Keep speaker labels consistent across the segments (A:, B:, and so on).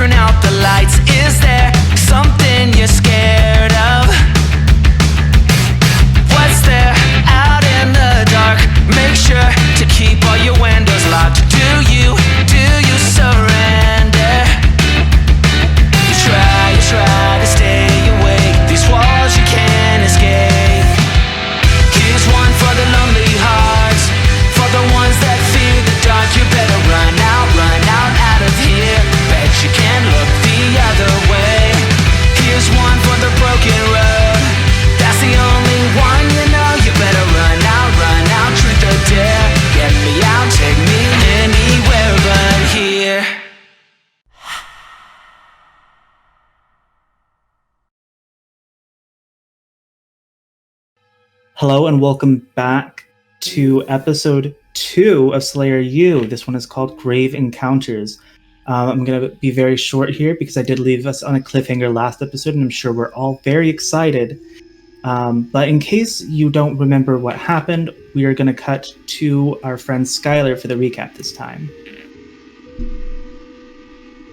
A: turn out the lights. Is there something you're scared of? What's there out in the dark? Make sure to keep all your windows locked. Do you surrender? You try to stay awake. These walls you can't escape. Here's one for the lonely hearts, for the ones that fear the dark. You better run out of here. Bet you can't look the other way. Here's one for the broken road. That's the only one you know. You better run out, truth or dare. Get me out, take me anywhere but here.
B: Hello and welcome back to episode 2 of Slayer U. This one is called Grave Encounters. I'm going to be very short here because I did leave us on a cliffhanger last episode, and I'm sure we're all very excited. But in case you don't remember what happened, we are going to cut to our friend Skylar for the recap this time.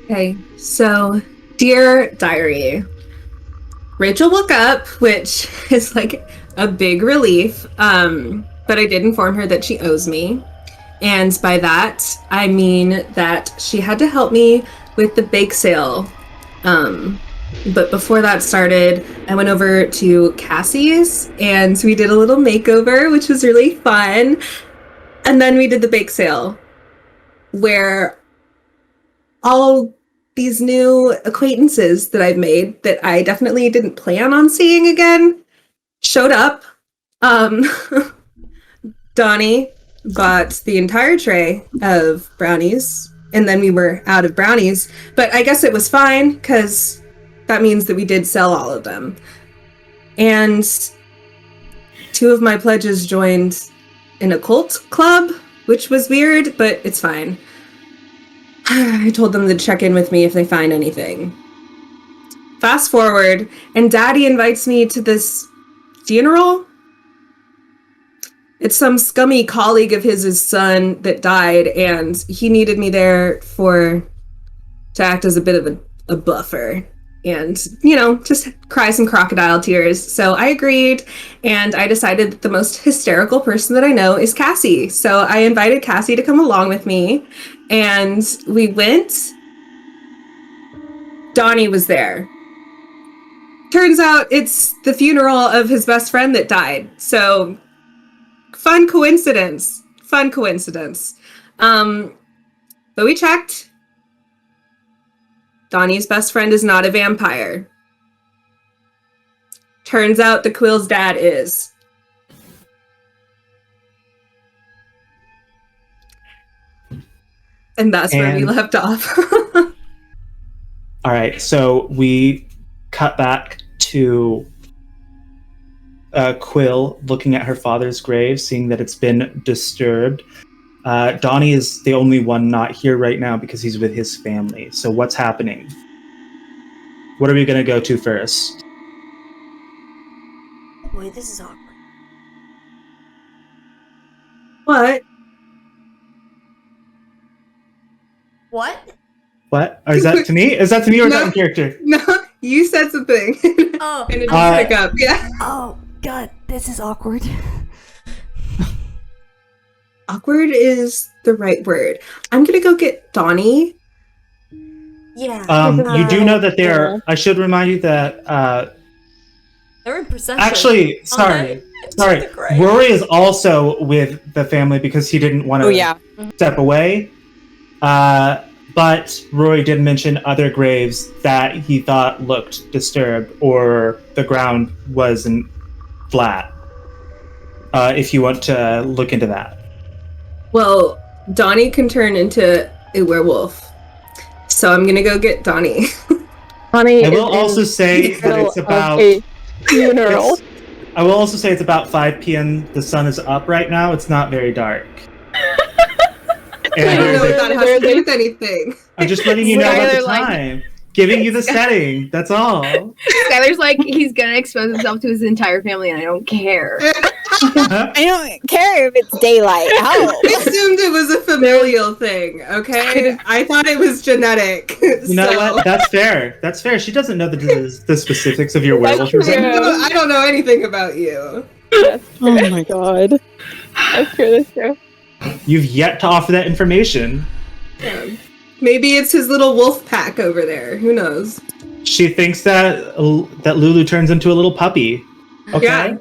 C: Okay, so dear diary, Rachel woke up, which is like a big relief, but I did inform her that she owes me. And by that, I mean that she had to help me with the bake sale. But before that started, I went over to Cassie's and we did a little makeover, which was really fun. And then we did the bake sale, where all these new acquaintances that I've made that I definitely didn't plan on seeing again showed up. Donnie got the entire tray of brownies, and then we were out of brownies, but I guess it was fine because that means that we did sell all of them. And 2 of my pledges joined an occult club, which was weird, but it's fine. I told them to check in with me if they find anything. Fast forward, and Daddy invites me to this funeral. It's some scummy colleague of his son that died, and he needed me there to act as a bit of a buffer and, just cry some crocodile tears. So I agreed, and I decided that the most hysterical person that I know is Cassie. So I invited Cassie to come along with me, and we went. Donnie was there. Turns out it's the funeral of his best friend that died. So fun coincidence. But we checked. Donnie's best friend is not a vampire. Turns out the Quill's dad is. And that's where we left off.
B: All right, so we cut back to Quill looking at her father's grave, seeing that it's been disturbed. Donnie is the only one not here right now because he's with his family. So what's happening? What are we going to go to first?
D: Boy, this is awkward.
C: What?
B: What? Or is that to me? Is that to me or is that in character?
C: No, you said something.
D: Oh.
C: And it didn't pick up, yeah.
D: Oh, God, this is awkward.
C: Awkward is the right word. I'm gonna go get Donnie.
D: Yeah.
B: You do know that they're... I should remind you that...
D: they're in procession.
B: Actually, sorry. Rory is also with the family because he didn't want to step away. But Rory did mention other graves that he thought looked disturbed or the ground wasn't flat. If you want to look into that.
C: Well, Donnie can turn into a werewolf. So I'm gonna go get Donnie.
E: Donnie
B: I will also say that it's about...
E: funeral.
B: I will also say it's about 5 p.m. The sun is up right now. It's not very dark.
C: I don't know if that has to do with anything.
B: I'm just letting you know about the time. Giving you the setting. That's all.
E: Skylar's like, he's gonna expose himself to his entire family, and I don't care. I don't care if it's daylight. Help.
C: I assumed it was a familial thing, okay? I thought it was genetic.
B: You know what? That's fair. That's fair. She doesn't know the specifics of your werewolf.
E: That's true.
C: I don't know anything about you.
E: Oh my god. That's true.
B: You've yet to offer that information.
C: Maybe it's his little wolf pack over there. Who knows?
B: She thinks that Lulu turns into a little puppy. Okay.
C: Yeah.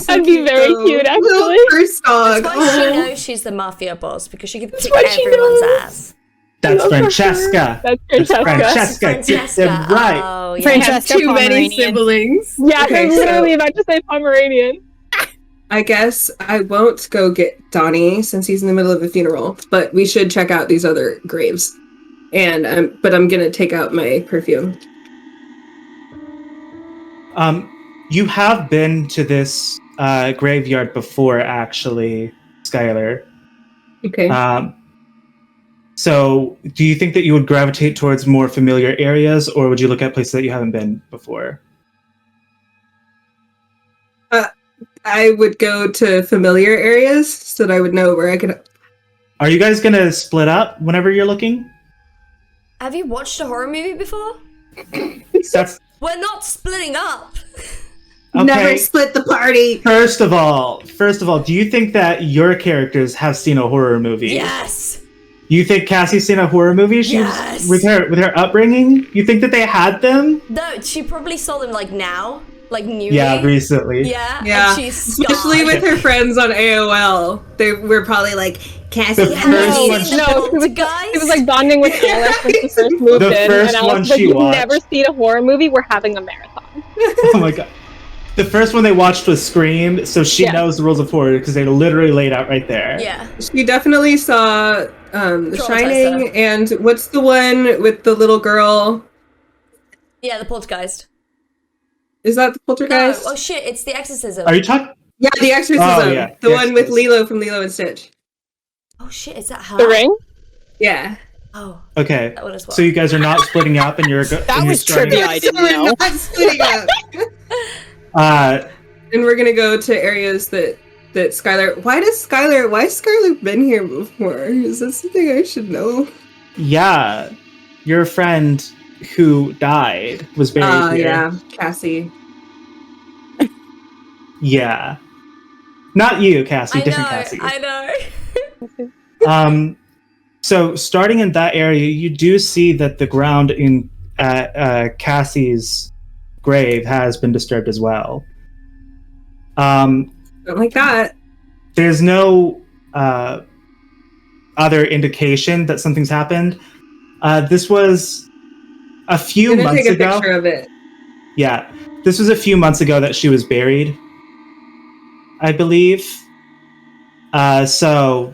E: That'd be very cute, actually.
C: Little first dog.
D: That's why she knows she's the mafia boss, because she can kick everyone's ass.
B: That's Francesca.
E: That's Francesca.
B: Get them right.
D: Oh, yeah.
E: Francesca
C: Too many
E: Pomeranian.
C: siblings.
E: Yeah,
C: Okay,
E: I was literally about to say Pomeranian.
C: I guess I won't go get Donnie since he's in the middle of a funeral, but we should check out these other graves. But I'm gonna take out my perfume.
B: You have been to this graveyard before, actually, Skylar.
C: Okay.
B: So, do you think that you would gravitate towards more familiar areas, or would you look at places that you haven't been before?
C: I would go to familiar areas so that I would know where I could.
B: Are you guys gonna split up whenever you're looking?
D: Have you watched a horror movie before?
B: That's
D: We're not splitting up.
B: okay.
C: Never split the party.
B: First of all, do you think that your characters have seen a horror movie?
D: Yes.
B: You think Cassie's seen a horror movie?
D: Yes.
B: With her upbringing? You think that they had them?
D: No, she probably saw them like now, like newly.
B: Yeah, recently.
D: Yeah.
C: Yeah,
D: And she's
C: especially with her friends on AOL. They were probably like, Cassie,
B: The
C: have
B: first
C: you
B: one-
C: seen the
E: No, it was,
D: Guys?
E: it was like bonding with Alice when she first moved
B: The
E: in.
B: first
E: And I
B: one
E: was like,
B: she
E: you've
B: watched.
E: never seen a horror movie? We're having a marathon.
B: Oh my god. The first one they watched was Scream, so she
E: Yeah.
B: knows the rules of horror because they're literally laid out right there.
D: Yeah.
C: She definitely saw The
D: Traumatized
C: Shining,
D: her.
C: and what's the one with the little girl?
D: Yeah, the poltergeist.
C: Is that the
D: No,
C: Poltergeist?
D: oh shit, it's the exorcism.
B: Are you talking?
C: Yeah, The Exorcism.
B: Oh, yeah,
C: The
B: The
C: one with
B: Exorcist.
C: Lilo from Lilo and Stitch.
D: Oh shit, is that her?
E: The Ring?
C: Yeah.
D: Oh,
B: Okay.
D: that one as well.
B: So you guys are not splitting up, and you're
E: That was trivia. I didn't
C: So we're
E: know.
C: not splitting up. And we're gonna go to areas that Skylar. Why has Skylar been here before? Is that something I should know?
B: Yeah, your friend who died was buried here.
C: Yeah, Cassie.
B: Yeah. Not you, Cassie.
D: I
B: Different
D: know,
B: Cassie.
D: I know.
B: So starting in that area, you do see that the ground in Cassie's grave has been disturbed as well.
C: Don't like that.
B: There's no other indication that something's happened. This was a few
C: I'm gonna
B: months
C: take a
B: ago.
C: picture of it.
B: Yeah, this was a few months ago that she was buried, I believe. So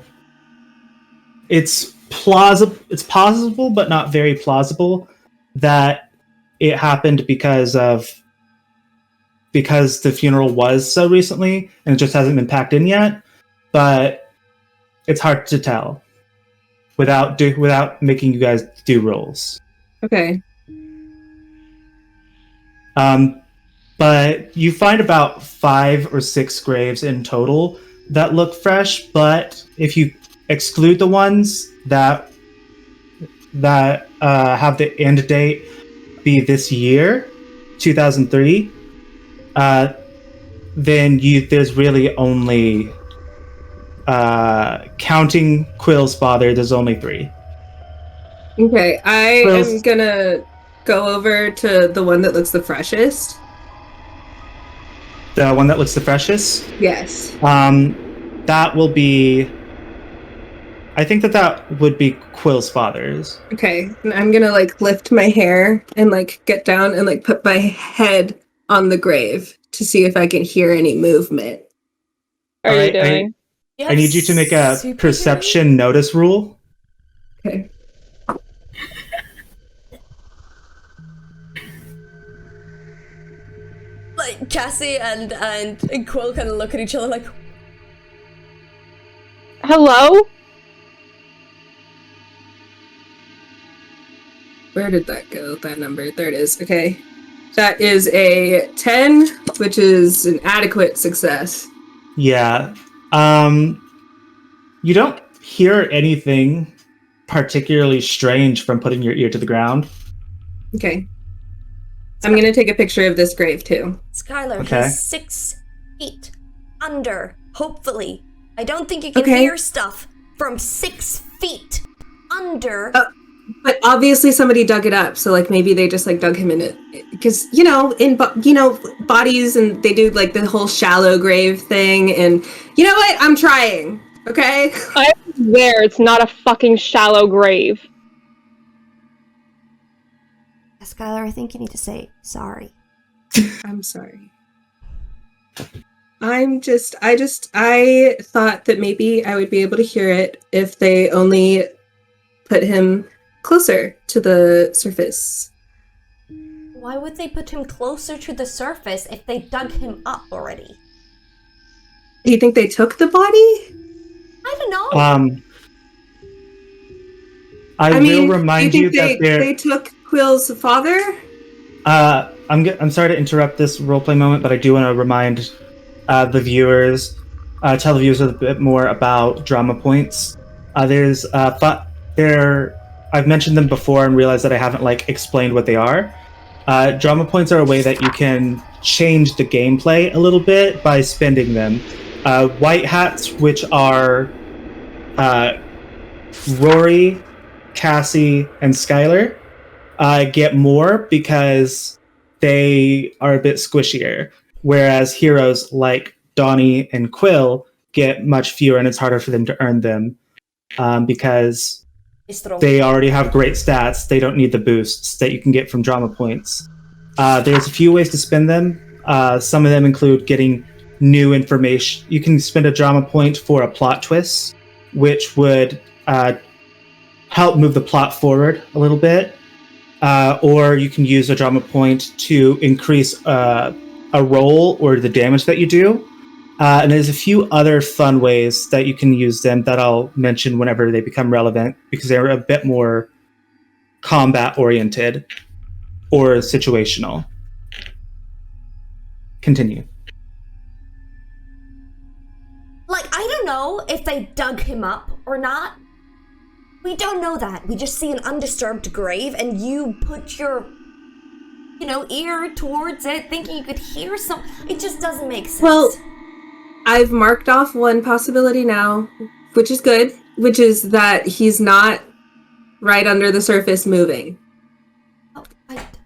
B: it's plausible. It's possible, but not very plausible, that it happened because the funeral was so recently and it just hasn't been packed in yet. But it's hard to tell without making you guys do rolls.
C: Okay.
B: But you find about 5 or 6 graves in total that look fresh, but if you exclude the ones that have the end date be this year, 2003, then there's really only, counting Quill's father, there's only 3.
C: Okay, I
B: Quill's-
C: am gonna go over to the one that looks the freshest.
B: The one that looks the freshest?
C: Yes.
B: That will be... I think that would be Quill's father's.
C: Okay, and I'm gonna lift my hair and get down and put my head on the grave to see if I can hear any movement.
E: What are you
B: Alright,
E: doing?
B: I need you to make a perception notice rule.
C: Okay.
D: Like Cassie and Quill kind of look at each other like,
E: Hello?
C: Where did that go? That number. There it is. Okay. That is a 10, which is an adequate success.
B: Yeah. You don't hear anything particularly strange from putting your ear to the ground.
C: Okay. I'm going to take a picture of this grave, too.
D: Skylar,
B: Okay.
D: he's 6 feet under, hopefully. I don't think you can
C: Okay.
D: hear stuff from 6 feet under.
C: But obviously somebody dug it up, so like maybe they just like dug him in it, because bodies, and they do like the whole shallow grave thing, and you know what? I'm trying. Okay.
E: I swear it's not a fucking shallow grave.
D: Skylar, I think you need to say sorry.
C: I'm sorry. I thought that maybe I would be able to hear it if they only put him closer to the surface.
D: Why would they put him closer to the surface if they dug him up already?
C: Do you think they took the body?
D: I don't know.
B: I will remind
C: do
B: you
C: you think
B: that
C: they took Quill's father?
B: I'm sorry to interrupt this roleplay moment, but I do want to remind the viewers, tell the viewers a bit more about drama points. I've mentioned them before and realized that I haven't explained what they are. Drama points are a way that you can change the gameplay a little bit by spending them. White hats, which are Rory, Cassie, and Skylar, get more because they are a bit squishier, whereas heroes like Donnie and Quill get much fewer, and it's harder for them to earn them because they already have great stats. They don't need the boosts that you can get from drama points. There's a few ways to spend them. Some of them include getting new information. You can spend a drama point for a plot twist, which would help move the plot forward a little bit. Or you can use a drama point to increase a roll or the damage that you do. And there's a few other fun ways that you can use them that I'll mention whenever they become relevant, because they're a bit more combat-oriented or situational. Continue.
D: I don't know if they dug him up or not. We don't know that. We just see an undisturbed grave, and you put your, ear towards it, thinking you could hear something. It just doesn't make sense.
C: Well, I've marked off one possibility now, which is good, which is that he's not right under the surface moving.
D: Oh,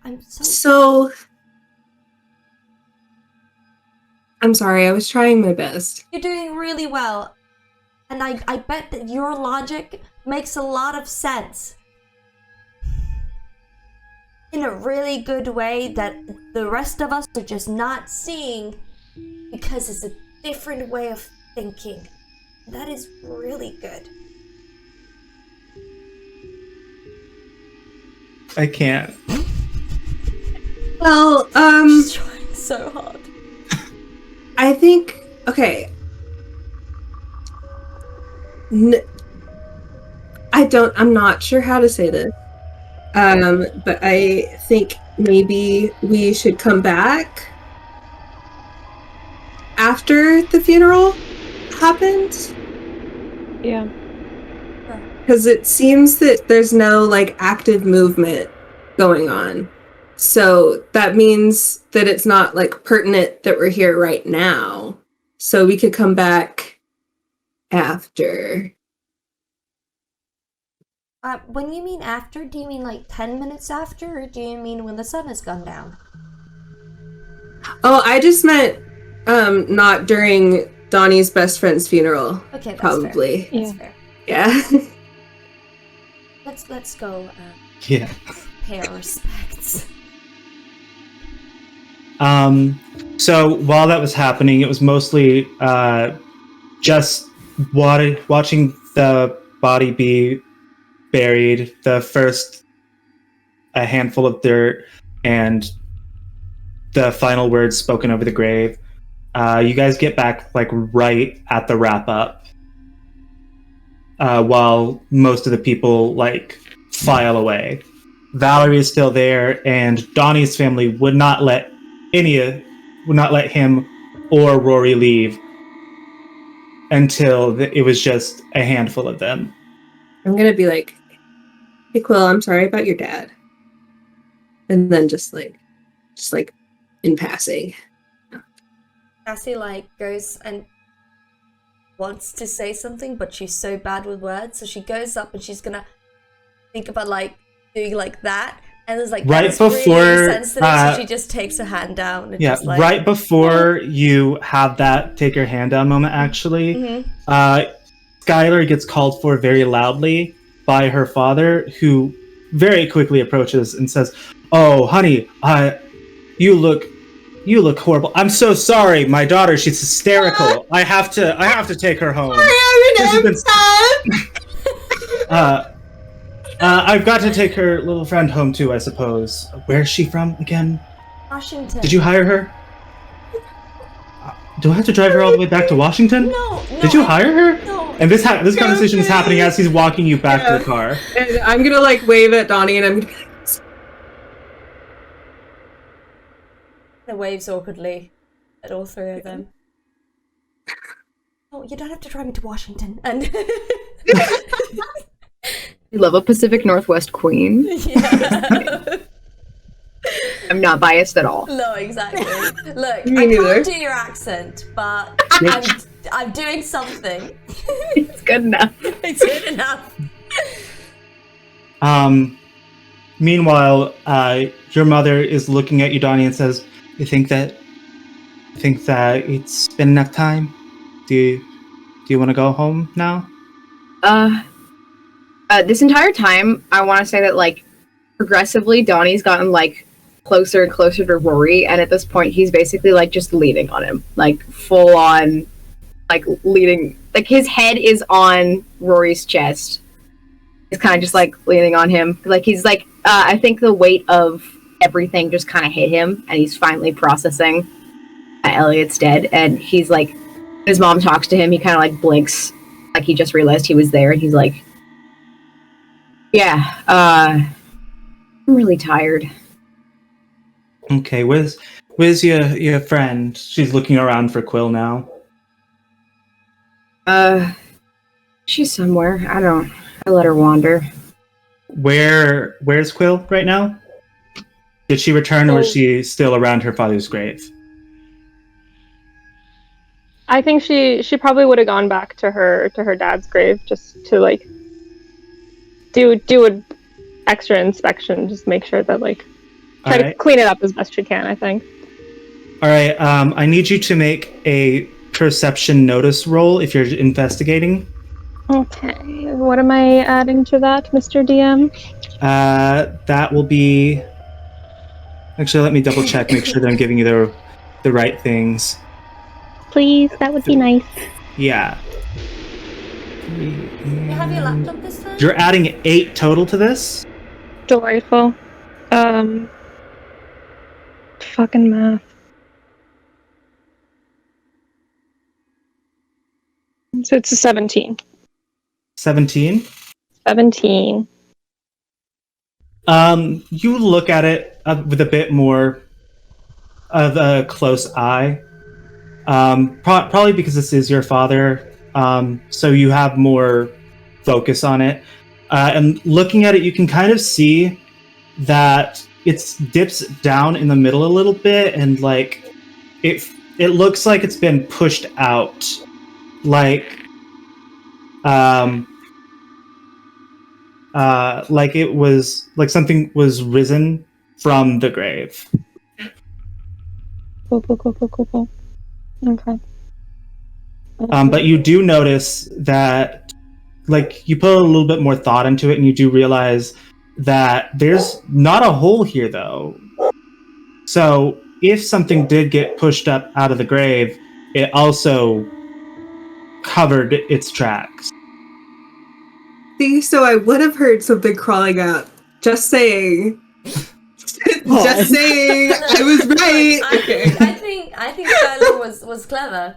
D: I'm
C: So, I'm sorry, I was trying my best.
D: You're doing really well. And I bet that your logic makes a lot of sense. In a really good way that the rest of us are just not seeing, because it's a different way of thinking. That is really good.
B: I can't.
C: Well,
D: She's trying so hard.
C: I think, okay. I'm not sure how to say this. But I think maybe we should come back after the funeral happened.
E: Yeah.
C: Because it seems that there's no active movement going on. So that means that it's not pertinent that we're here right now. So we could come back after.
D: When you mean after, do you mean 10 minutes after, or do you mean when the sun has gone down?
C: Oh, I just meant not during Donnie's best friend's funeral.
D: Okay, that's
C: probably.
D: Fair. That's fair.
C: Yeah.
D: Let's go.
B: Yeah.
D: Pay our respects.
B: So while that was happening, it was mostly just watching the body be buried, the first a handful of dirt, and the final words spoken over the grave. You guys get back right at the wrap up, while most of the people file away. Valerie is still there, and Donnie's family would not let him or Rory leave until it was just a handful of them.
C: I'm gonna be like, "Hey, Quill, I'm sorry about your dad," and then just like in passing.
D: Cassie goes and wants to say something, but she's so bad with words, so she goes up and she's gonna think about doing that, and there's
B: right before
D: really sensitive, so she just takes her hand down. And just,
B: right before you have that take your hand down moment, actually, Skylar gets called for very loudly by her father, who very quickly approaches and says, "Oh, honey, you look horrible. I'm so sorry. My daughter, she's hysterical. I have to take her home. I've got to take her little friend home too, I suppose. Where is she from again?
D: Washington.
B: Did you hire her? Do I have to drive her all the way back to Washington?
D: No.
B: Did you hire her?"
D: No.
B: And this conversation is happening as he's walking you back to the car.
C: And I'm gonna wave at Donnie, and I'm gonna
D: the waves awkwardly at all three of them. Oh, you don't have to drive me to Washington. And
F: You love a Pacific Northwest queen.
D: yeah.
F: I'm not biased at all.
D: No, exactly. Look,
C: Me
D: I
C: neither.
D: can't do your accent, but I'm doing something.
F: It's good enough.
D: It's good enough.
B: Meanwhile, your mother is looking at you, Donnie, and says, "You think that it's been enough time? Do you want to go home now?"
F: This entire time, I want to say that progressively, Donnie's gotten closer and closer to Rory, and at this point, he's basically just leaning on him, full on, leaning. His head is on Rory's chest. He's kind of just leaning on him, he's I think the weight of everything just kind of hit him, and he's finally processing that Elliot's dead. And he's his mom talks to him, he kind of blinks, he just realized he was there, and he's yeah, I'm really tired.
B: Okay, where's your friend? She's looking around for Quill now.
F: She's somewhere. I let her wander.
B: Where's Quill right now? Did she return, or is she still around her father's grave?
E: I think she probably would have gone back to her dad's grave just to do an extra inspection, just make sure that try to clean it up as best she can, I think.
B: All right, I need you to make a perception notice roll if you're investigating.
E: Okay, what am I adding to that, Mr. DM?
B: That will be... Actually, let me double check, make sure that I'm giving you the right things.
E: Please, that would be nice.
B: Yeah.
D: You have your laptop this time?
B: You're adding 8 total to this?
E: Delightful. Fucking math. So it's a 17.
B: 17?
E: 17.
B: You look at it with a bit more of a close eye. Probably because this is your father, so you have more focus on it. And looking at it, you can kind of see that it dips down in the middle a little bit, and it looks like it's been pushed out, it was something was risen from the grave.
E: Cool. Okay.
B: But you do notice that, you put a little bit more thought into it, and you do realize that there's not a hole here, though. So if something did get pushed up out of the grave, it also covered its tracks.
C: See, so I would have heard something crawling out. Just saying. Just saying. I was right.
D: I think Skylar was clever.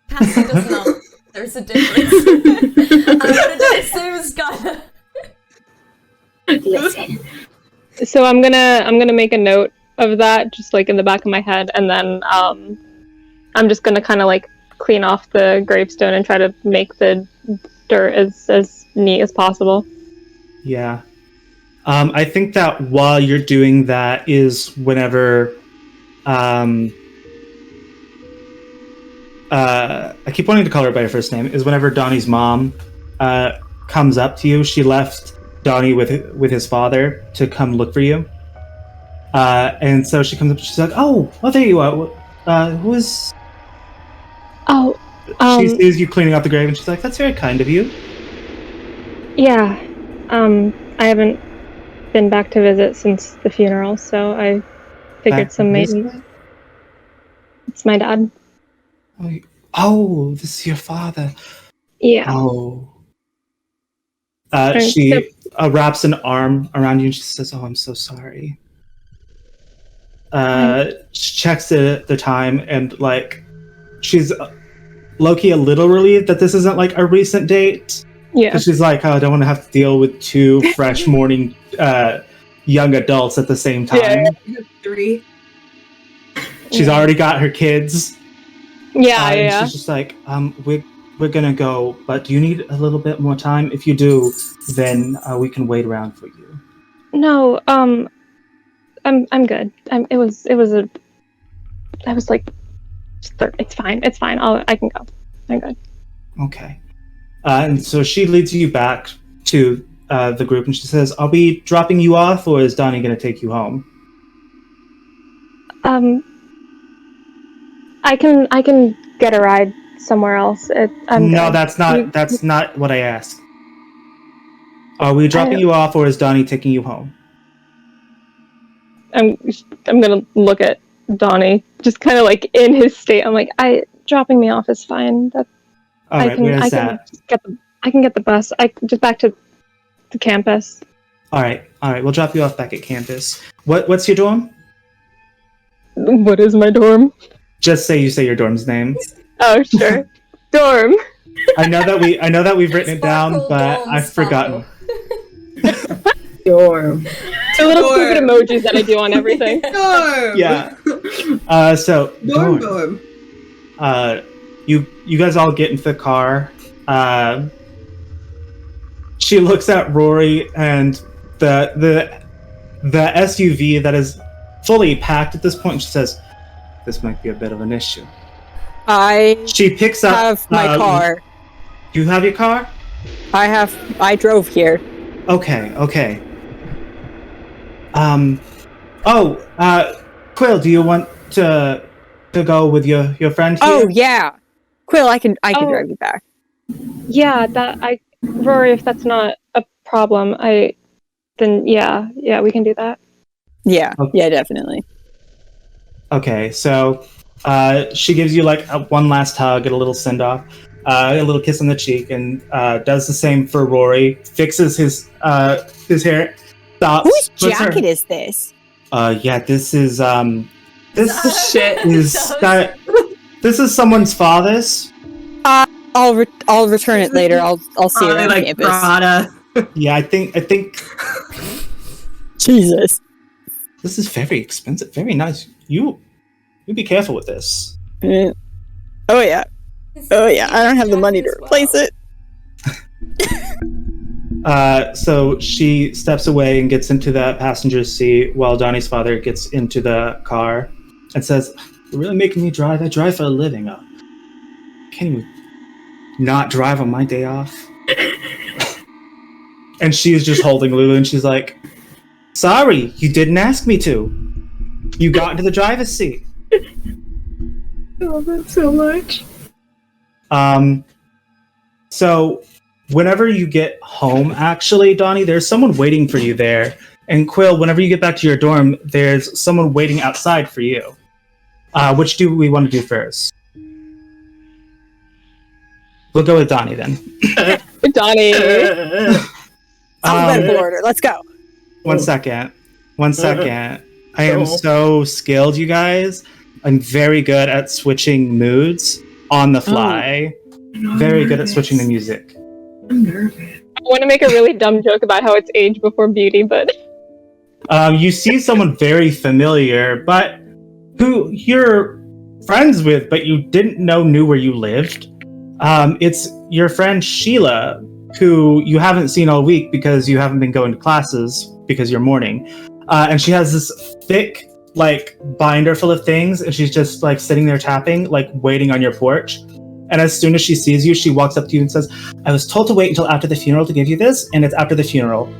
D: Cassie does not. There's a difference. I'm gonna do it soon, Skylar.
F: Listen.
E: So I'm gonna make a note of that, just in the back of my head, and then I'm just gonna kind of clean off the gravestone and try to make the dirt as neat as possible.
B: Yeah. I think that while you're doing that is whenever I keep wanting to call her by her first name, is whenever Donnie's mom comes up to you. She left Donnie with his father to come look for you. And so she comes up, she's like, oh, there you are. Who is...
E: Oh,
B: she sees you cleaning up the grave and she's like, that's very kind of you.
E: Yeah. I haven't been back to visit since the funeral, so I figured maybe... It's my dad.
B: Oh, this is your father.
E: Yeah.
B: Oh. She wraps an arm around you and she says, oh, I'm so sorry. She checks the time and, like, she's low-key a little relieved that this isn't, like, a recent date.
E: Yeah.
B: Because she's like, oh, I don't want to have to deal with two fresh morning young adults at the same time.
C: Yeah, 3.
B: She's already got her kids.
E: Yeah.
B: She's just like, we're gonna go, but do you need a little bit more time? If you do, then we can wait around for you.
E: No, I'm good. It's fine. I can go. I'm good.
B: Okay. And so she leads you back to the group, and she says, "Are we dropping you off, or is Donnie gonna take you home?"
E: I can get a ride somewhere else.
B: No, that's not what I asked. Are we dropping you off, or is Donnie taking you home? I'm
E: gonna look at Donnie, just kind of like in his state. I'm like, dropping me off is fine.
B: I
E: can get the bus. Just back to the campus.
B: All right. We'll drop you off back at campus. What's your dorm?
E: What is my dorm?
B: Just say your dorm's name.
E: Oh, sure. Dorm.
B: I know that we've written it down, but I've forgotten.
F: Dorm.
E: The little stupid emojis that I do on everything.
C: Dorm.
B: Yeah. So
C: Dorm.
B: You guys all get into the car. She looks at Rory and the SUV that is fully packed at this point, and she says, "This might be a bit of an issue." She picks up.
G: Have my car.
B: Do you have your car?
G: I drove here.
B: Okay. Quill, do you want to go with your friend here?
G: Oh yeah, Quill, I can drive you back.
E: Yeah, Rory, if that's not a problem, then yeah, we can do that.
G: Yeah,
B: okay.
G: Yeah, definitely.
B: Okay, so she gives you like one last hug and a little send off, a little kiss on the cheek, and does the same for Rory. Fixes his hair. Stops.
G: Whose jacket is this?
B: Yeah, this is this
C: Shit.
B: this is someone's father's.
G: I'll return it later. I'll see it on campus.
C: Prada.
B: Yeah, I think
G: Jesus.
B: this is very expensive. Very nice. You be careful with this.
G: Oh yeah. I don't have the money to replace it.
B: So she steps away and gets into the passenger seat while Donnie's father gets into the car and says, "You're really making me drive. I drive for a living. Can't even not drive on my day off." And she's just holding Lulu, and she's like, "Sorry, you didn't ask me to. You got into the driver's seat."
F: I love that so much.
B: So whenever you get home, actually, Donnie, there's someone waiting for you there. And Quill, whenever you get back to your dorm, there's someone waiting outside for you. Which do we want to do first? We'll go with Donnie then.
E: Donnie.
G: Alphabetical order. Let's go.
B: One second. I am so skilled, you guys. I'm very good at switching moods on the fly. Very good at switching the music.
F: I'm nervous.
E: I want to make a really dumb joke about how it's age before beauty, but
B: You see someone very familiar, but who you're friends with, but you didn't knew where you lived. It's your friend Sheila, who you haven't seen all week because you haven't been going to classes because you're mourning. And she has this thick, like, binder full of things, and she's just, like, sitting there tapping, like, waiting on your porch. And as soon as she sees you, she walks up to you and says, I was told to wait until after the funeral to give you this, and it's after the funeral.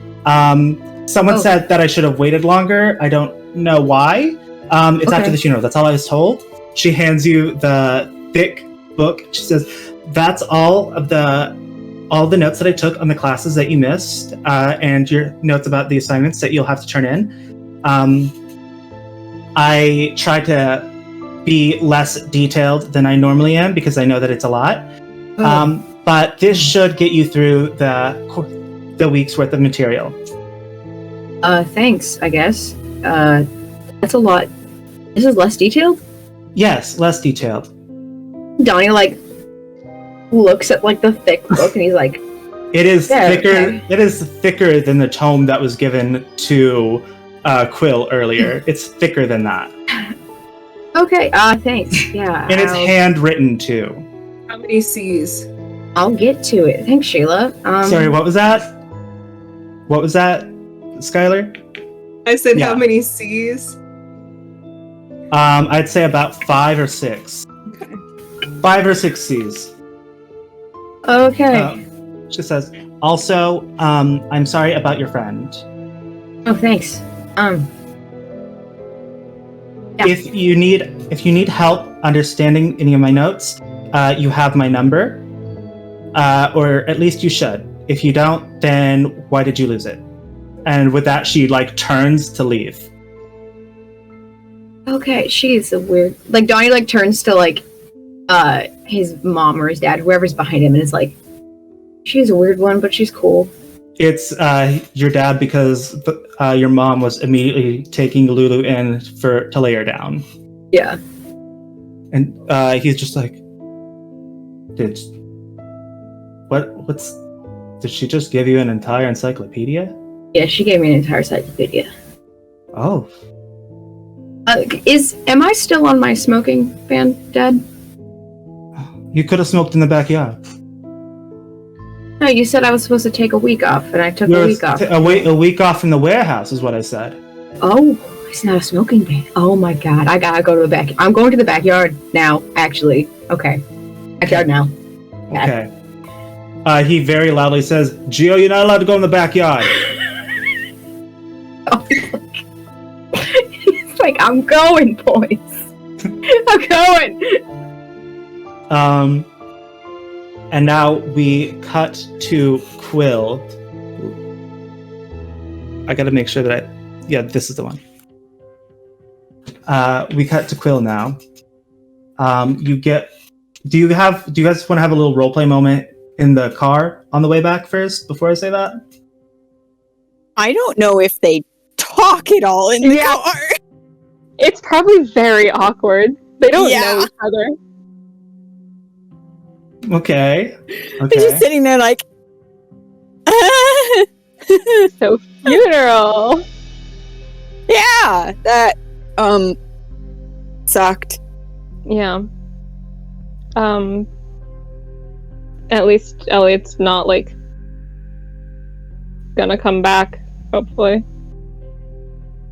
B: Someone said that I should have waited longer. I don't know why. It's after the funeral. That's all I was told. She hands you the thick book. She says, that's all the notes that I took on the classes that you missed, and your notes about the assignments that you'll have to turn in. I tried to be less detailed than I normally am because I know that it's a lot. But this should get you through the week's worth of material.
F: Thanks, I guess. That's a lot. This is less detailed?
B: Yes, less detailed.
F: Donnie, like, looks at, like, the thick book and he's like...
B: It is thicker. Okay. It is thicker than the tome that was given to Quill earlier. It's thicker than that.
F: Okay, thanks. Yeah.
B: And it's handwritten, too.
C: How many C's?
F: I'll get to it. Thanks, Sheila.
B: Sorry, what was that? What was that, Skylar?
C: I said how many C's?
B: I'd say about 5 or 6.
C: Okay.
B: 5 or 6 C's.
F: Okay.
B: She says, also, I'm sorry about your friend.
F: Oh, thanks. Yeah.
B: If you need help understanding any of my notes, you have my number. Or at least you should. If you don't, then why did you lose it? And with that, she, like, turns to leave.
F: Okay, she's a weird... Like, Donnie, like, turns to, like, his mom or his dad, whoever's behind him, and is like, she's a weird one, but she's cool.
B: It's your dad because your mom was immediately taking Lulu in to lay her down.
F: Yeah.
B: And he's just like, did she just give you an entire encyclopedia?
F: Yeah, she gave me an entire encyclopedia.
B: Oh.
F: Am I still on my smoking ban, Dad?
B: You could have smoked in the backyard.
F: No, you said I was supposed to take a week off, and I took a week off.
B: A week off in the warehouse is what I said.
F: Oh, it's not a smoking ban. Oh my god, I gotta go to the back. I'm going to the backyard now, actually. Okay. Backyard now.
B: Okay. He very loudly says, Gio, you're not allowed to go in the backyard.
F: He's like, I'm going, boys. I'm going.
B: And now we cut to Quill. I gotta make sure that this is the one. We cut to Quill now. Do you guys want to have a little roleplay moment in the car on the way back first before I say that?
G: I don't know if they talk at all in the car.
E: It's probably very awkward. They don't know each other.
B: Okay.
G: They're just sitting there like,
E: So funeral.
G: Yeah, that sucked.
E: Yeah. At least Elliot's not like gonna come back, hopefully.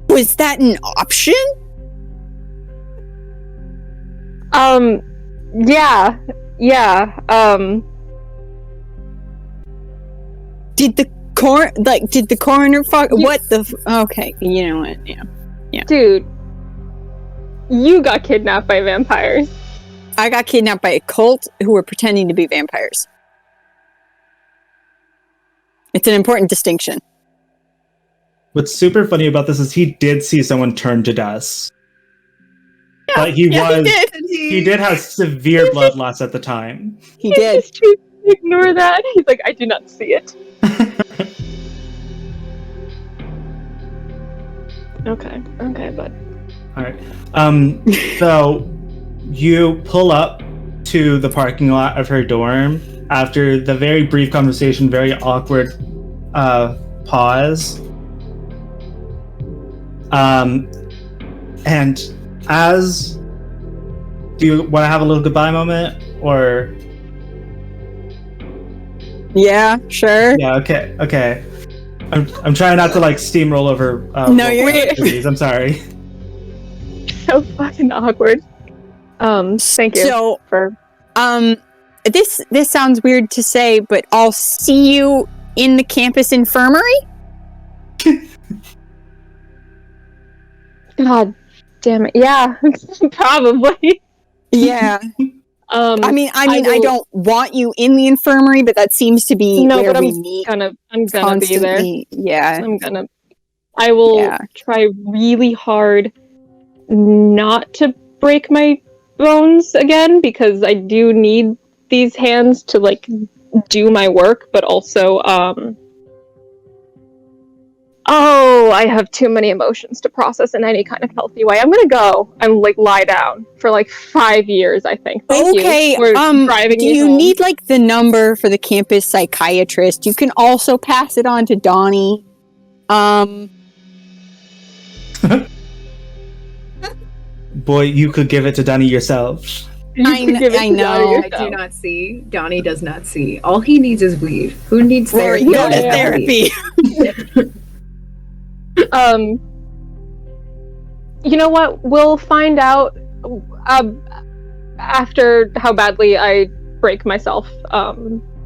G: Was that an option?
E: Yeah.
G: Did the coroner okay, you know what? Yeah.
E: Dude, you got kidnapped by vampires.
G: I got kidnapped by a cult who were pretending to be vampires. It's an important distinction.
B: What's super funny about this is he did see someone turn to dust.
G: Yeah,
B: but he did have severe blood loss at the time.
G: He did.
E: Ignore that. He's like, I do not see it. Okay, bud.
B: Alright. So you pull up to the parking lot of her dorm after the very brief conversation, very awkward pause. And as do you want to have a little goodbye moment, or?
G: Yeah, sure.
B: Yeah. Okay. I'm trying not to like steamroll over.
G: No, you're
B: activities. I'm sorry.
E: So fucking awkward. Thank you
G: So,
E: for.
G: this sounds weird to say, but I'll see you in the campus infirmary.
E: God damn it! Yeah, probably.
G: Yeah. I mean, I don't want you in the infirmary, but that seems to be
E: No,
G: where
E: but
G: we
E: I'm
G: meet.
E: gonna be there.
G: Constantly. Yeah.
E: I will try really hard not to break my bones again, because I do need these hands to like do my work, but also I have too many emotions to process in any kind of healthy way. I'm gonna go and like lie down for like 5 years, I think. Thank you for driving
G: do
E: me
G: you
E: home.
G: need like the number for the campus psychiatrist? You can also pass it on to Donnie.
B: Boy, you could give it to Donnie yourself.
G: I know.
F: I do not see. Donnie does not see. All he needs is weed. Who needs therapy?
G: Go to therapy.
E: You know what? We'll find out after how badly I break myself.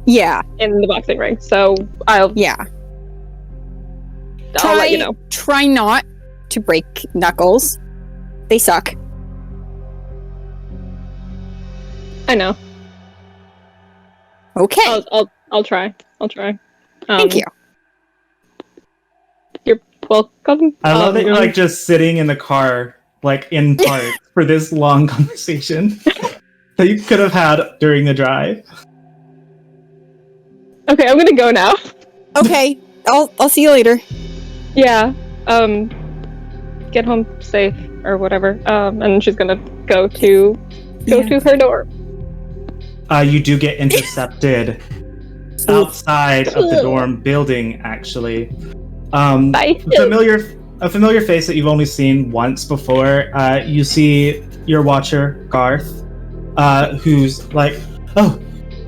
G: Yeah.
E: In the boxing ring. So I'll let you know.
G: Try not to break knuckles. They suck.
E: I know.
G: Okay.
E: I'll try.
G: Thank you.
E: You're welcome.
B: I love that you're like just sitting in the car, like in park, for this long conversation that you could have had during the drive.
E: Okay, I'm gonna go now.
G: Okay, I'll see you later.
E: Yeah. Get home safe or whatever. And she's gonna go to her door.
B: You do get intercepted outside of the dorm building, actually.
E: Bye.
B: A familiar face that you've only seen once before. You see your watcher, Garth, who's like, "Oh,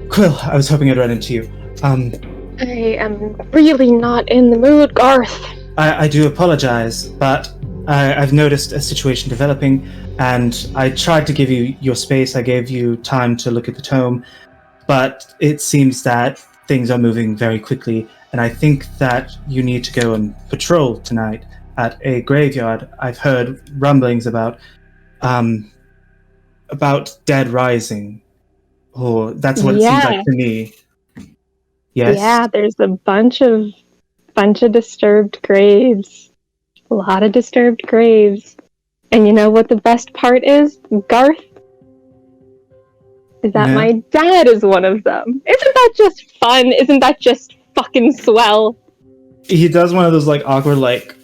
B: Quill, I was hoping I'd run into you."
E: I am really not in the mood, Garth.
B: I do apologize, but I've noticed a situation developing, and I tried to give you your space. I gave you time to look at the tome, but it seems that things are moving very quickly, and I think that you need to go and patrol tonight at a graveyard. I've heard rumblings about dead rising, or that's what it seems like to me. Yes.
E: Yeah, there's a bunch of disturbed graves. A lot of disturbed graves. And you know what the best part is, Garth? Is that my dad is one of them. Isn't that just fun? Isn't that just fucking swell?
B: He does one of those like awkward like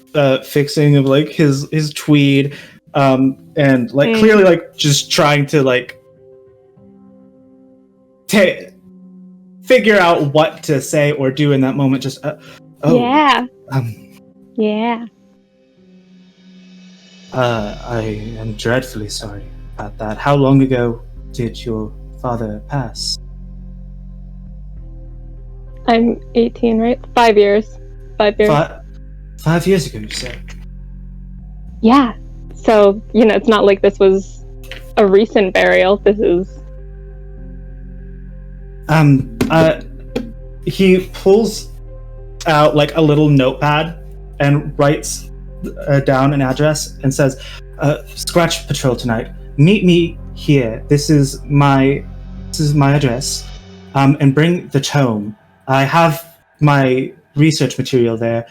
B: fixing of like his tweed, and like clearly like just trying to like figure out what to say or do in that moment. Just I am dreadfully sorry about that. How long ago did your father pass?
E: I'm 18, right? 5 years. 5 years.
B: 5 years ago, you said?
E: Yeah. So, it's not like this was a recent burial. This is...
B: He pulls out like a little notepad and writes down an address and says, "Scratch patrol tonight. Meet me here. This is my address. And bring the tome. I have my research material there.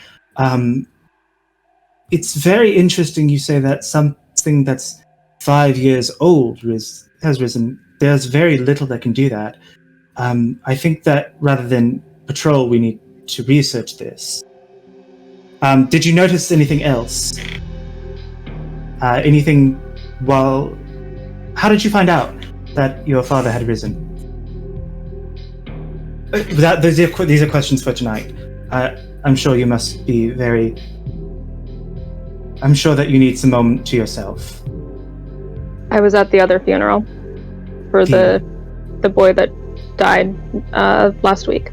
B: It's very interesting you say that something that's 5 years old has risen. There's very little that can do that. I think that rather than patrol, we need to research this. Did you notice anything else? How did you find out that your father had risen? These are questions for tonight. I'm sure you must be I'm sure that you need some moment to yourself.
E: I was at the other funeral for the boy that died last week.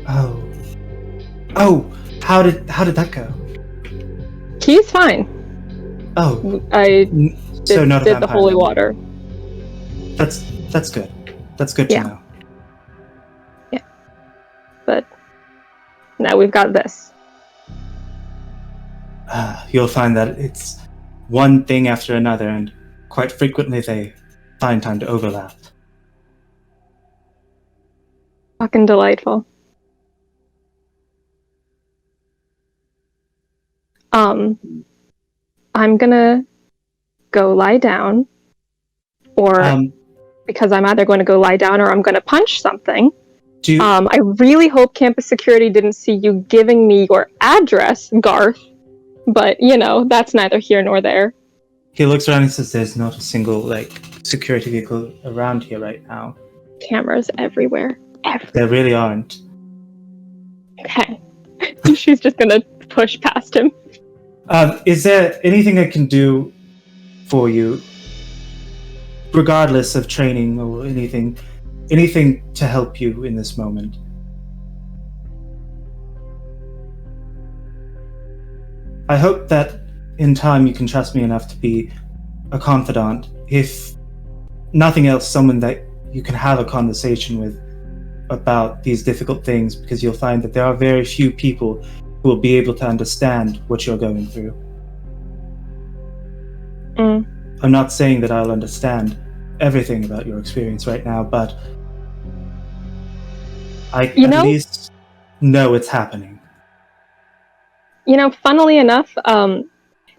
B: Oh, how did that go?
E: He's fine.
B: Oh,
E: I
B: so not a
E: did the
B: vampire.
E: holy water.
B: That's good. That's good to know.
E: Yeah. But now we've got this.
B: You'll find that it's one thing after another, and quite frequently they find time to overlap.
E: Fucking delightful. I'm gonna go lie down, or because I'm either going to go lie down or I'm going to punch something. I really hope campus security didn't see you giving me your address, Garth. But, that's neither here nor there.
B: He looks around and says there's not a single, security vehicle around here right now.
E: Cameras everywhere.
B: There really aren't.
E: Okay. She's just gonna push past him.
B: Is there anything I can do for you, regardless of training or anything to help you in this moment? I hope that in time you can trust me enough to be a confidant. If nothing else, someone that you can have a conversation with about these difficult things, because you'll find that there are very few people who will be able to understand what you're going through. I'm not saying that I'll understand everything about your experience right now, but I at least know it's happening.
E: Funnily enough,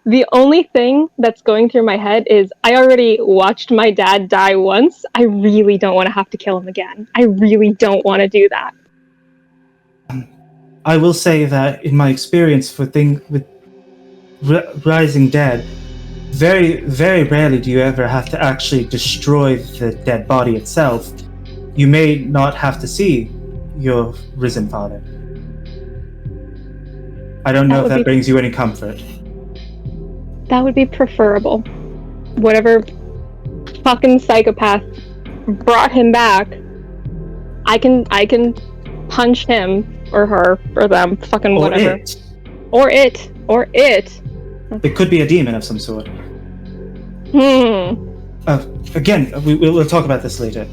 E: the only thing that's going through my head is I already watched my dad die once. I really don't want to have to kill him again. I really don't want to do that.
B: I will say that in my experience with Rising Dead, very, very rarely do you ever have to actually destroy the dead body itself. You may not have to see your risen father. I don't know if that brings you any comfort.
E: That would be preferable. Whatever fucking psychopath brought him back, I can punch him or her or them, fucking whatever. Or it.
B: It could be a demon of some sort. Again, we'll talk about this later.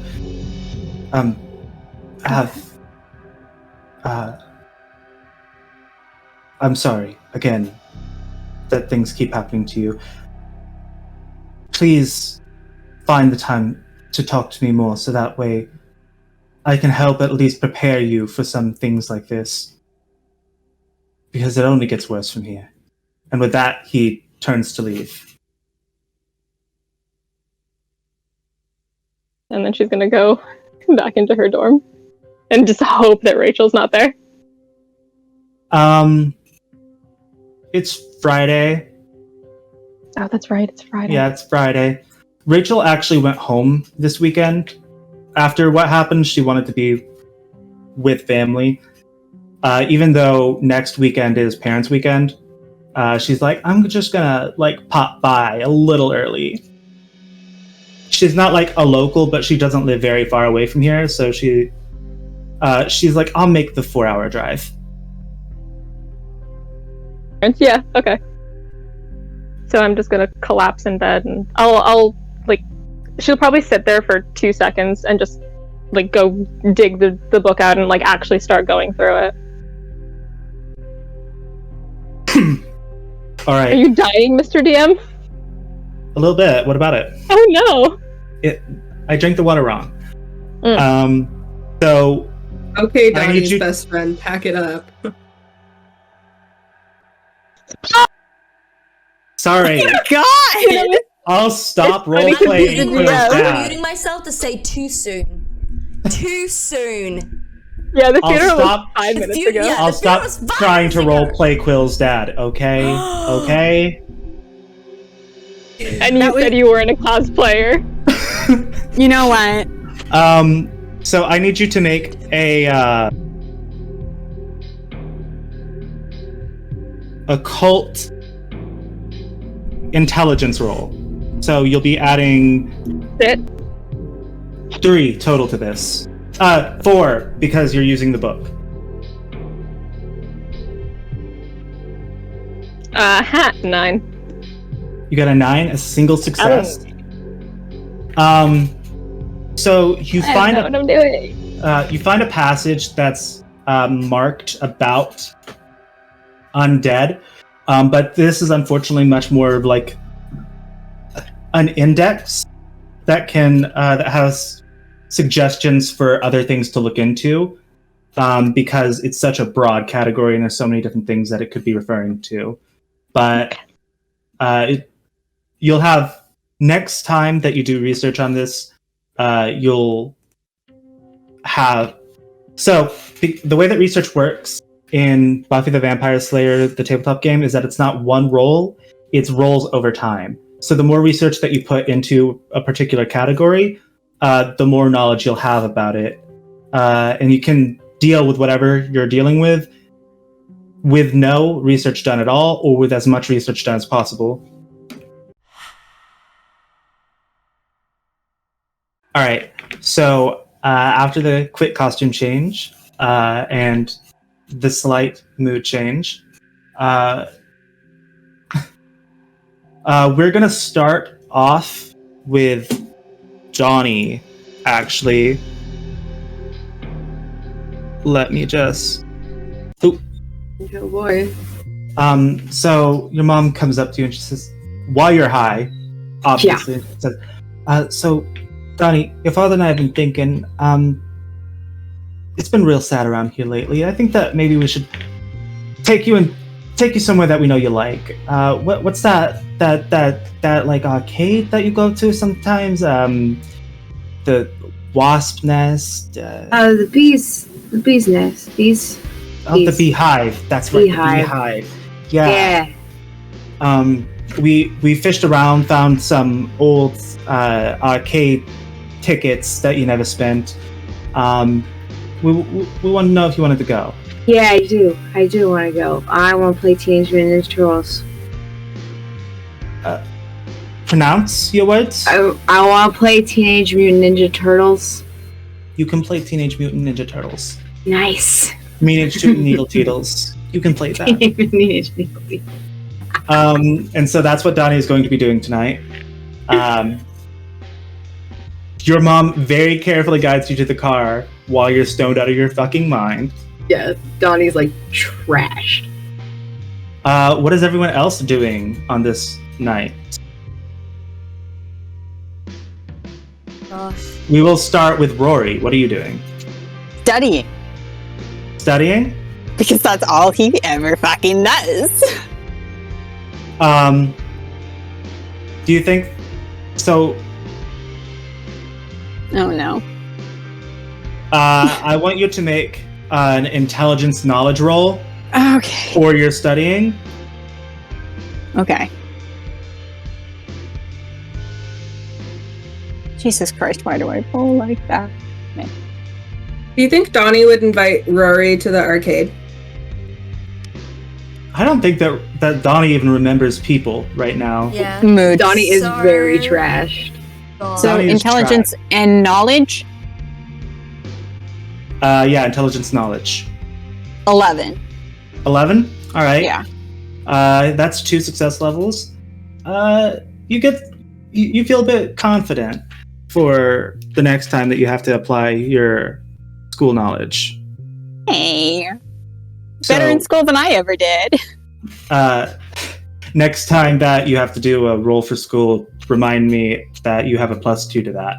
B: I'm sorry, again, that things keep happening to you. Please find the time to talk to me more, so that way I can help at least prepare you for some things like this. Because it only gets worse from here. And with that, he turns to leave.
E: And then she's gonna go back into her dorm and just hope that Rachel's not there.
B: It's Friday.
E: Oh, that's right, it's Friday.
B: Yeah, it's Friday. Rachel actually went home this weekend. After what happened, she wanted to be with family. Even though next weekend is parents' weekend, she's like, I'm just gonna pop by a little early. She's not a local, but she doesn't live very far away from here, so she's like, I'll make the 4-hour drive.
E: Yeah, okay. So I'm just gonna collapse in bed, and I'll she'll probably sit there for 2 seconds and just go dig the book out and actually start going through it.
B: All right.
E: Are you dying, Mr. DM?
B: A little bit. What about it?
E: Oh no!
B: I drank the water wrong. So.
C: Okay, Donnie's best friend, pack it up.
B: Sorry.
G: Oh God!
B: I'll stop role-playing.
D: I'm muting myself to say too soon. Too soon.
E: Yeah, the funeral was 5 minutes ago.
D: Yeah,
B: I'll stop trying to role-play Quill's dad, okay? Okay?
E: And you said you weren't a cosplayer.
G: You know what?
B: So I need you to make a occult intelligence roll. So you'll be adding
E: Sit.
B: 3 total to this. 4 because you're using the book.
E: Hat 9.
B: You got a 9, a single success. So you find
E: I don't know what I'm doing.
B: You find a passage that's marked about undead, but this is unfortunately much more of like an index that can that has suggestions for other things to look into, because it's such a broad category and there's so many different things that it could be referring to. But you'll have next time that you do research on this, you'll have the way that research works in Buffy the Vampire Slayer, the tabletop game, is that it's not one roll, it's rolls over time. So the more research that you put into a particular category, the more knowledge you'll have about it. And you can deal with whatever you're dealing with no research done at all, or with as much research done as possible. All right, so after the quick costume change and the slight mood change, we're gonna start off with Donnie. Actually, let me just. Oh
F: boy.
B: So your mom comes up to you and she says, "While you're high, obviously," says, "So, Donnie, your father and I have been thinking. It's been real sad around here lately. I think that maybe we should take you somewhere that we know you like. What's that like arcade that you go to sometimes? The Wasp Nest.
F: The bee's nest. Bees.
B: Oh, the Beehive. That's right.
F: Beehive.
B: The Beehive. Yeah. We fished around, found some old arcade tickets that you never spent. We want to know if you wanted to go."
F: Yeah, I do. I do want to go. I want to play Teenage Mutant Ninja Turtles.
B: Pronounce your words.
F: I want to play Teenage Mutant Ninja Turtles.
B: You can play Teenage Mutant Ninja Turtles.
F: Nice.
B: Teenage Mutant Needle Teetles. You can play that.
F: Teenage Needle Teetles.
B: And so that's what Donnie is going to be doing tonight. Your mom very carefully guides you to the car while you're stoned out of your fucking mind.
F: Yeah, Donnie's like trashed.
B: What is everyone else doing on this night?
D: Gosh.
B: We will start with Rory. What are you doing?
G: Studying.
B: Studying?
G: Because that's all he ever fucking does.
B: Do you think so?
G: Oh no.
B: I want you to make an intelligence knowledge roll.
G: Okay.
B: For your studying.
G: Okay. Jesus Christ, why do I roll like that?
C: Do you think Donnie would invite Rory to the arcade?
B: I don't think that Donnie even remembers people right now.
D: Yeah.
G: Mood.
F: Donnie is
D: Sorry.
F: very trashed.
D: God.
G: So
B: Donnie is
G: intelligence and knowledge?
B: Yeah, intelligence knowledge.
G: 11.
B: 11? All right.
G: Yeah.
B: That's 2 success levels. You feel a bit confident for the next time that you have to apply your school knowledge.
G: Hey.
B: So,
G: Better in school than I ever did.
B: Next time that you have to do a roll for school, remind me that you have a +2 to that.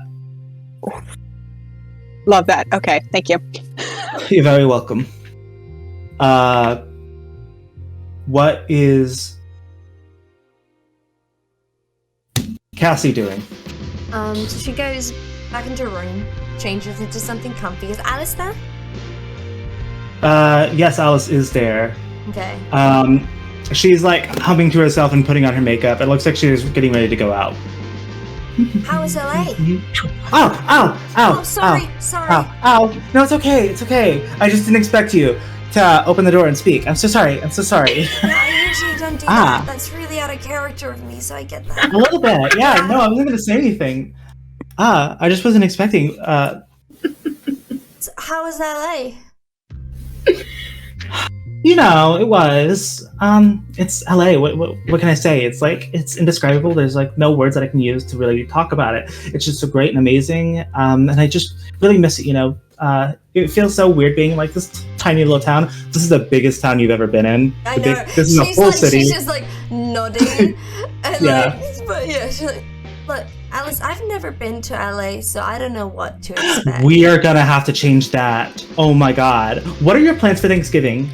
G: Love that. Okay, thank you.
B: You're very welcome. What is Cassie doing?
D: So she goes back into her room, changes into something comfy. Is Alice there?
B: Yes, Alice is there.
D: Okay.
B: She's like humming to herself and putting on her makeup. It looks like she's getting ready to go out.
D: How is LA?
B: Ow!
D: Oh, sorry.
B: Ow! No, it's okay. It's okay. I just didn't expect you. to open the door and speak. I'm so sorry. I'm so sorry.
D: I usually don't do that. That's really out of character of me, so I get that.
B: A little bit. Yeah, no, I wasn't going to say anything. I just wasn't expecting.
D: So how was LA?
B: You know, it was. It's LA. What can I say? It's like, it's indescribable. There's like no words that I can use to really talk about it. It's just so great and amazing. And I just really miss it, you know. It feels so weird being like this tiny little town. This is the biggest town you've ever been in.
D: I know.
B: This is a full city.
D: She's just like nodding. And
B: Yeah.
D: but yeah, she's like, look, Alice, I've never been to LA, so I don't know what to expect.
B: We are gonna have to change that. Oh my god. What are your plans for Thanksgiving?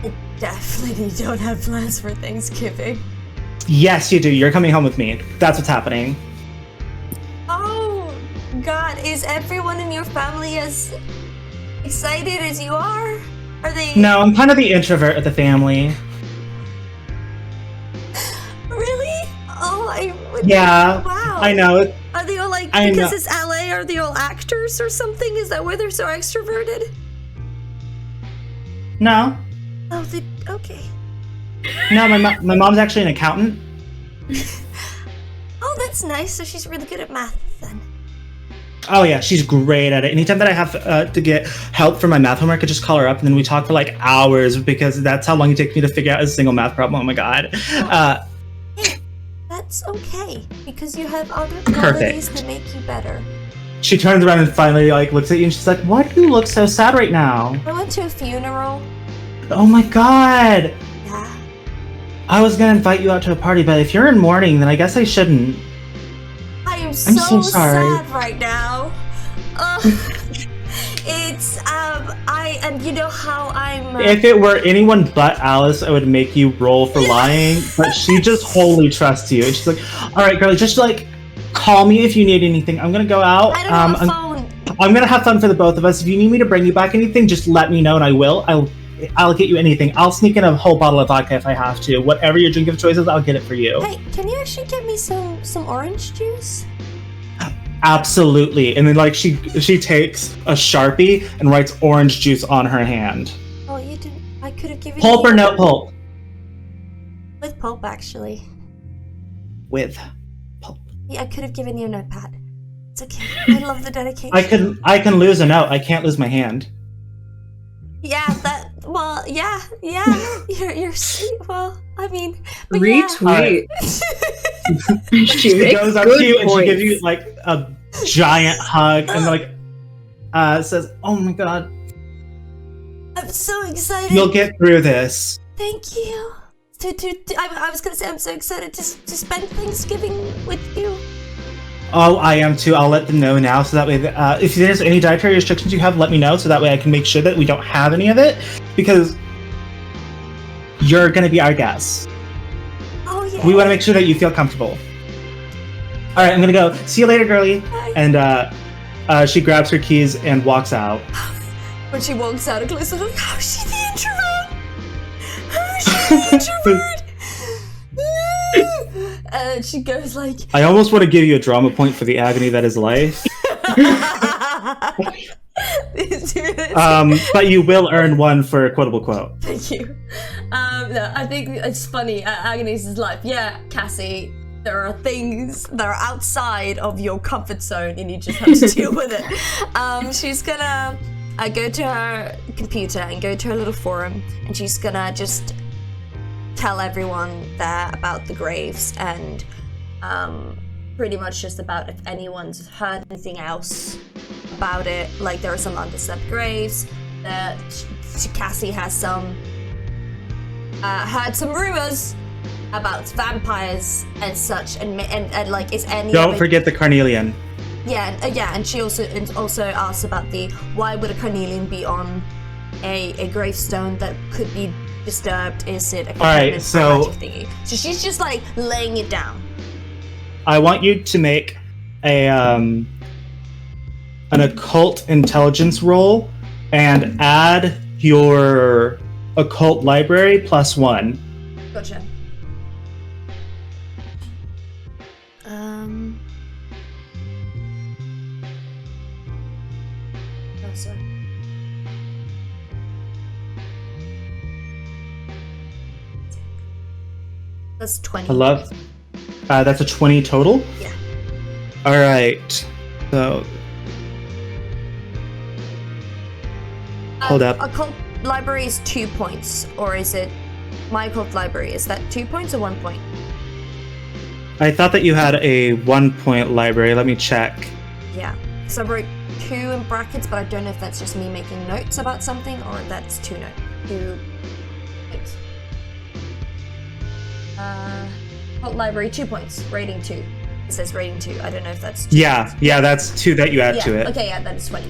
D: I definitely don't have plans for Thanksgiving.
B: Yes, you do. You're coming home with me. That's what's happening.
D: Oh, God, is everyone in your family as excited as you are? Are they...
B: No, I'm kind of the introvert of the family.
D: Really? Oh, I would...
B: Yeah.
D: Wow.
B: I know.
D: Are they all like,
B: I
D: because
B: know.
D: it's LA, are they all actors or something? Is that why they're so extroverted?
B: No.
D: Oh, okay.
B: No, my mom's actually an accountant.
D: Oh, that's nice. So she's really good at math then.
B: Oh yeah, she's great at it. Anytime that I have to get help for my math homework, I just call her up and then we talk for like hours because that's how long it takes me to figure out a single math problem. Oh my god.
D: That's okay because you have other qualities that make you better.
B: She turns around and finally like looks at you and she's like, "Why do you look so sad right now?"
D: I went to a funeral.
B: Oh my god.
D: Yeah.
B: I was gonna invite you out to a party, but if you're in mourning, then I guess I shouldn't.
D: I am
B: so sorry.
D: sad right now. It's and you know how I'm.
B: If it were anyone but Alice, I would make you roll for lying, but she just wholly trusts you. And she's like, "All right, girlie, just like call me if you need anything. I'm gonna go out.
D: I don't have a phone.
B: I'm gonna have fun for the both of us. If you need me to bring you back anything, just let me know and I will. I'll get you anything. I'll sneak in a whole bottle of vodka if I have to. Whatever your drink of choice is, I'll get it for you."
D: Hey, can you actually get me some orange juice?
B: Absolutely. And then like she takes a Sharpie and writes orange juice on her hand.
D: Oh, you didn't. I could have given
B: Pulp
D: you
B: or no pulp?
D: with pulp actually.
B: With pulp.
D: Yeah, I could have given you a notepad. It's okay. I love the dedication.
B: I can lose a note. I can't lose my hand.
D: Yeah, that. Well, yeah. You're sweet. Well, I mean, but
F: Retweet.
B: She goes up to you and she gives you like a giant hug and like says, "Oh my god,
D: I'm so excited.
B: you'll get through this."
D: Thank you. I was gonna say I'm so excited to spend Thanksgiving with you.
B: Oh, I am too. I'll let them know now so that way if there's any dietary restrictions you have, let me know so that way I can make sure that we don't have any of it because you're gonna be our guest.
D: Oh yeah.
B: We want to make sure that you feel comfortable. All right, I'm gonna go. See you later, girlie.
D: Bye.
B: And she grabs her keys and walks out.
D: When she walks out, Chloe's like, "How is she the introvert? How is she the introvert?" And she goes like,
B: I almost want to give you a drama point for the agony that is life. But you will earn one for a quotable quote.
D: Thank you. No, I think it's funny. Agnes is like, yeah, Cassie, there are things that are outside of your comfort zone and you just have to deal with it. She's gonna go to her computer and go to her little forum and she's gonna just tell everyone there about the graves and pretty much just about if anyone's heard anything else about it. Like there are some undisturbed graves that Cassie has some heard some rumors about vampires and such and like is any
B: Don't forget the carnelian.
D: Yeah, and she also asks about the why would a carnelian be on a gravestone that could be disturbed? Is it a
B: Alright, so
D: magic thingy? So she's just like laying it down.
B: I want you to make a an occult intelligence roll and add your occult library +1.
D: Gotcha. Oh, sorry. That's 20.
B: I love. That's a 20 total?
D: Yeah.
B: All right. So. Hold up.
D: Occult library is 2 points, or is it my occult library? Is that 2 points or 1 point?
B: I thought that you had a 1 point library. Let me check.
D: Yeah. So I wrote 2 in brackets, but I don't know if that's just me making notes about something or that's 2 notes. 2 points. Occult library, 2 points. Rating 2. It says rating 2. I don't know if that's 2
B: Yeah,
D: points.
B: yeah, that's 2 that you add to it.
D: Okay, yeah, that is 20.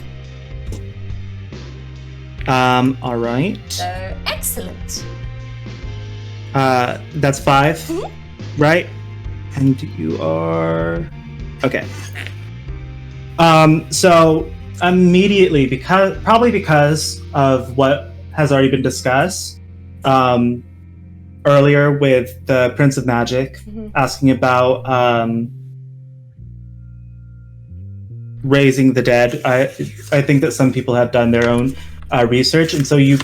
B: All right.
D: So, excellent.
B: That's 5, right? And you are okay. So immediately, because of what has already been discussed, earlier with the Prince of Magic asking about raising the dead, I think that some people have done their own research, and so you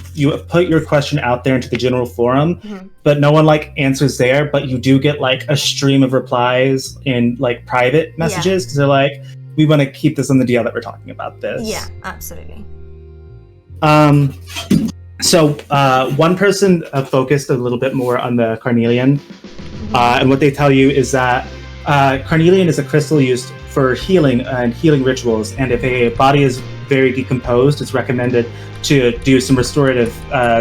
B: put your question out there into the general forum, but no one answers there, but you do get a stream of replies in private messages because they're like, we want to keep this on the DL that we're talking about this.
D: Yeah, absolutely.
B: So one person focused a little bit more on the carnelian, and what they tell you is that carnelian is a crystal used for healing and healing rituals, and if a body is very decomposed, it's recommended to do some restorative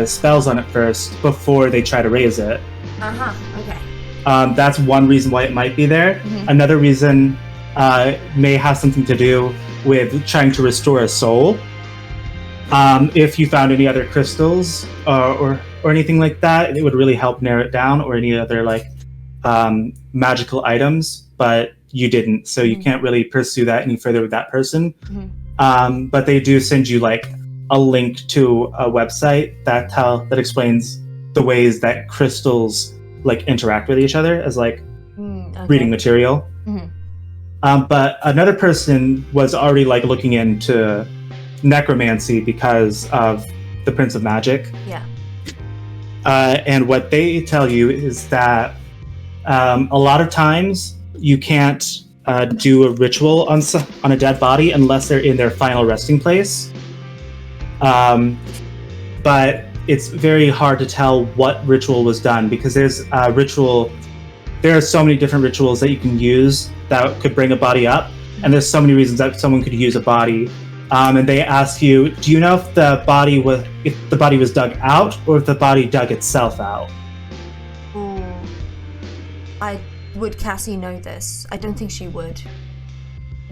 B: spells on it first before they try to raise it.
D: Okay.
B: That's one reason why it might be there. Another reason may have something to do with trying to restore a soul. If you found any other crystals or anything like that, it would really help narrow it down, or any other magical items, but you didn't, so you can't really pursue that any further with that person. But they do send you a link to a website that explains the ways that crystals interact with each other as reading material. But another person was already like looking into necromancy because of the Prince of Magic.
D: Yeah.
B: And what they tell you is that a lot of times you can't do a ritual on a dead body unless they're in their final resting place. But it's very hard to tell what ritual was done because there's a ritual. There are so many different rituals that you can use that could bring a body up, and there's so many reasons that someone could use a body. And they ask you, do you know if the body was dug out or if the body dug itself out?
D: Would Cassie know this? I don't think she would. To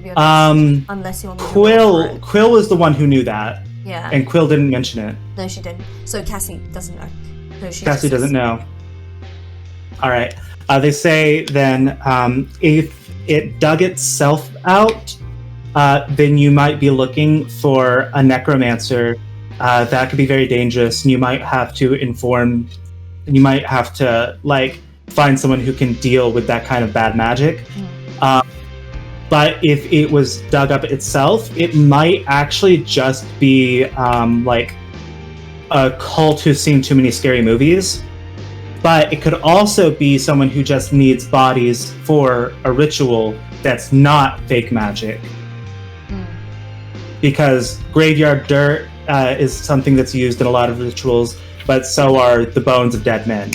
D: be honest, unless you want me to roll for it.
B: Quill was the one who knew that.
D: Yeah.
B: And Quill didn't mention it.
D: No, she didn't. So Cassie doesn't know. No,
B: Cassie doesn't know. All right. They say then if it dug itself out, then you might be looking for a necromancer. That could be very dangerous, and you might have to find someone who can deal with that kind of bad magic. But if it was dug up itself, it might actually just be a cult who's seen too many scary movies. But it could also be someone who just needs bodies for a ritual that's not fake magic. Because graveyard dirt is something that's used in a lot of rituals, but so are the bones of dead men.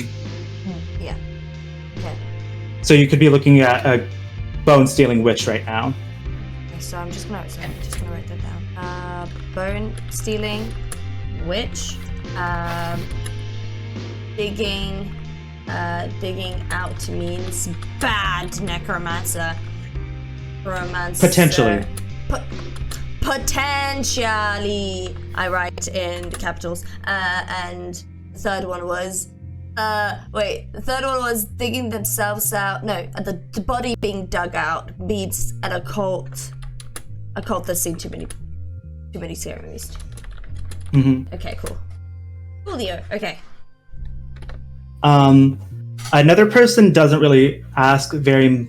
D: Yeah. Okay.
B: So you could be looking at a bone-stealing witch right now.
D: Okay, so I'm just gonna write that down. Bone-stealing witch. Digging out means bad necromancer.
B: Potentially.
D: Potentially, I write in capitals. And the third one was, digging themselves out. No, the body being dug out means an occult that's seen too many scary movies. Okay, cool. Coolio. Okay.
B: Another person doesn't really ask very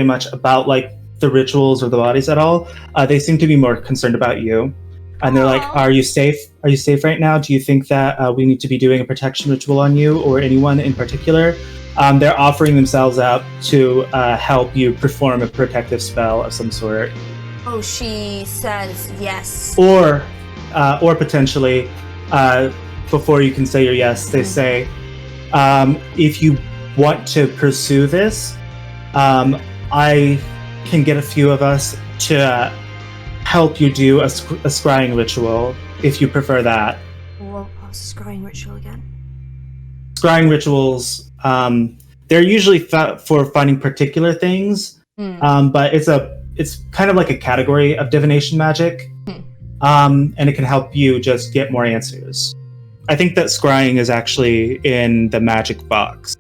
B: much about the rituals or the bodies at all. They seem to be more concerned about you, and they're like, "Are you safe? Are you safe right now? Do you think that we need to be doing a protection ritual on you or anyone in particular? they're offering themselves up to help you perform a protective spell of some sort.
D: Oh, she says yes.
B: Or potentially, before you can say your yes, they say, if you want to pursue this, I can get a few of us to help you do a scrying ritual, if you prefer that.
D: What's a scrying ritual again?
B: Scrying rituals, they're usually for finding particular things, but it's kind of like a category of divination magic, and it can help you just get more answers. I think that scrying is actually in the magic box.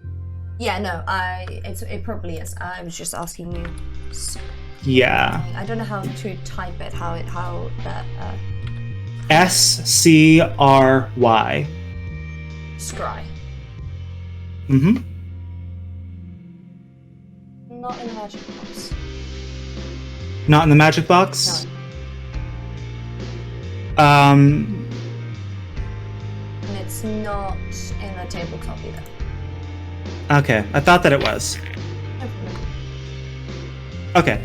D: Yeah, no, it probably is. I was just asking you.
B: Yeah.
D: I don't know how to type it. How that
B: SCRY.
D: Scry.
B: Mm-hmm.
D: Not in the magic box.
B: Not in the magic box?
D: No. And it's not in a tabletop either.
B: Okay, I thought that it was.
D: No
B: Okay.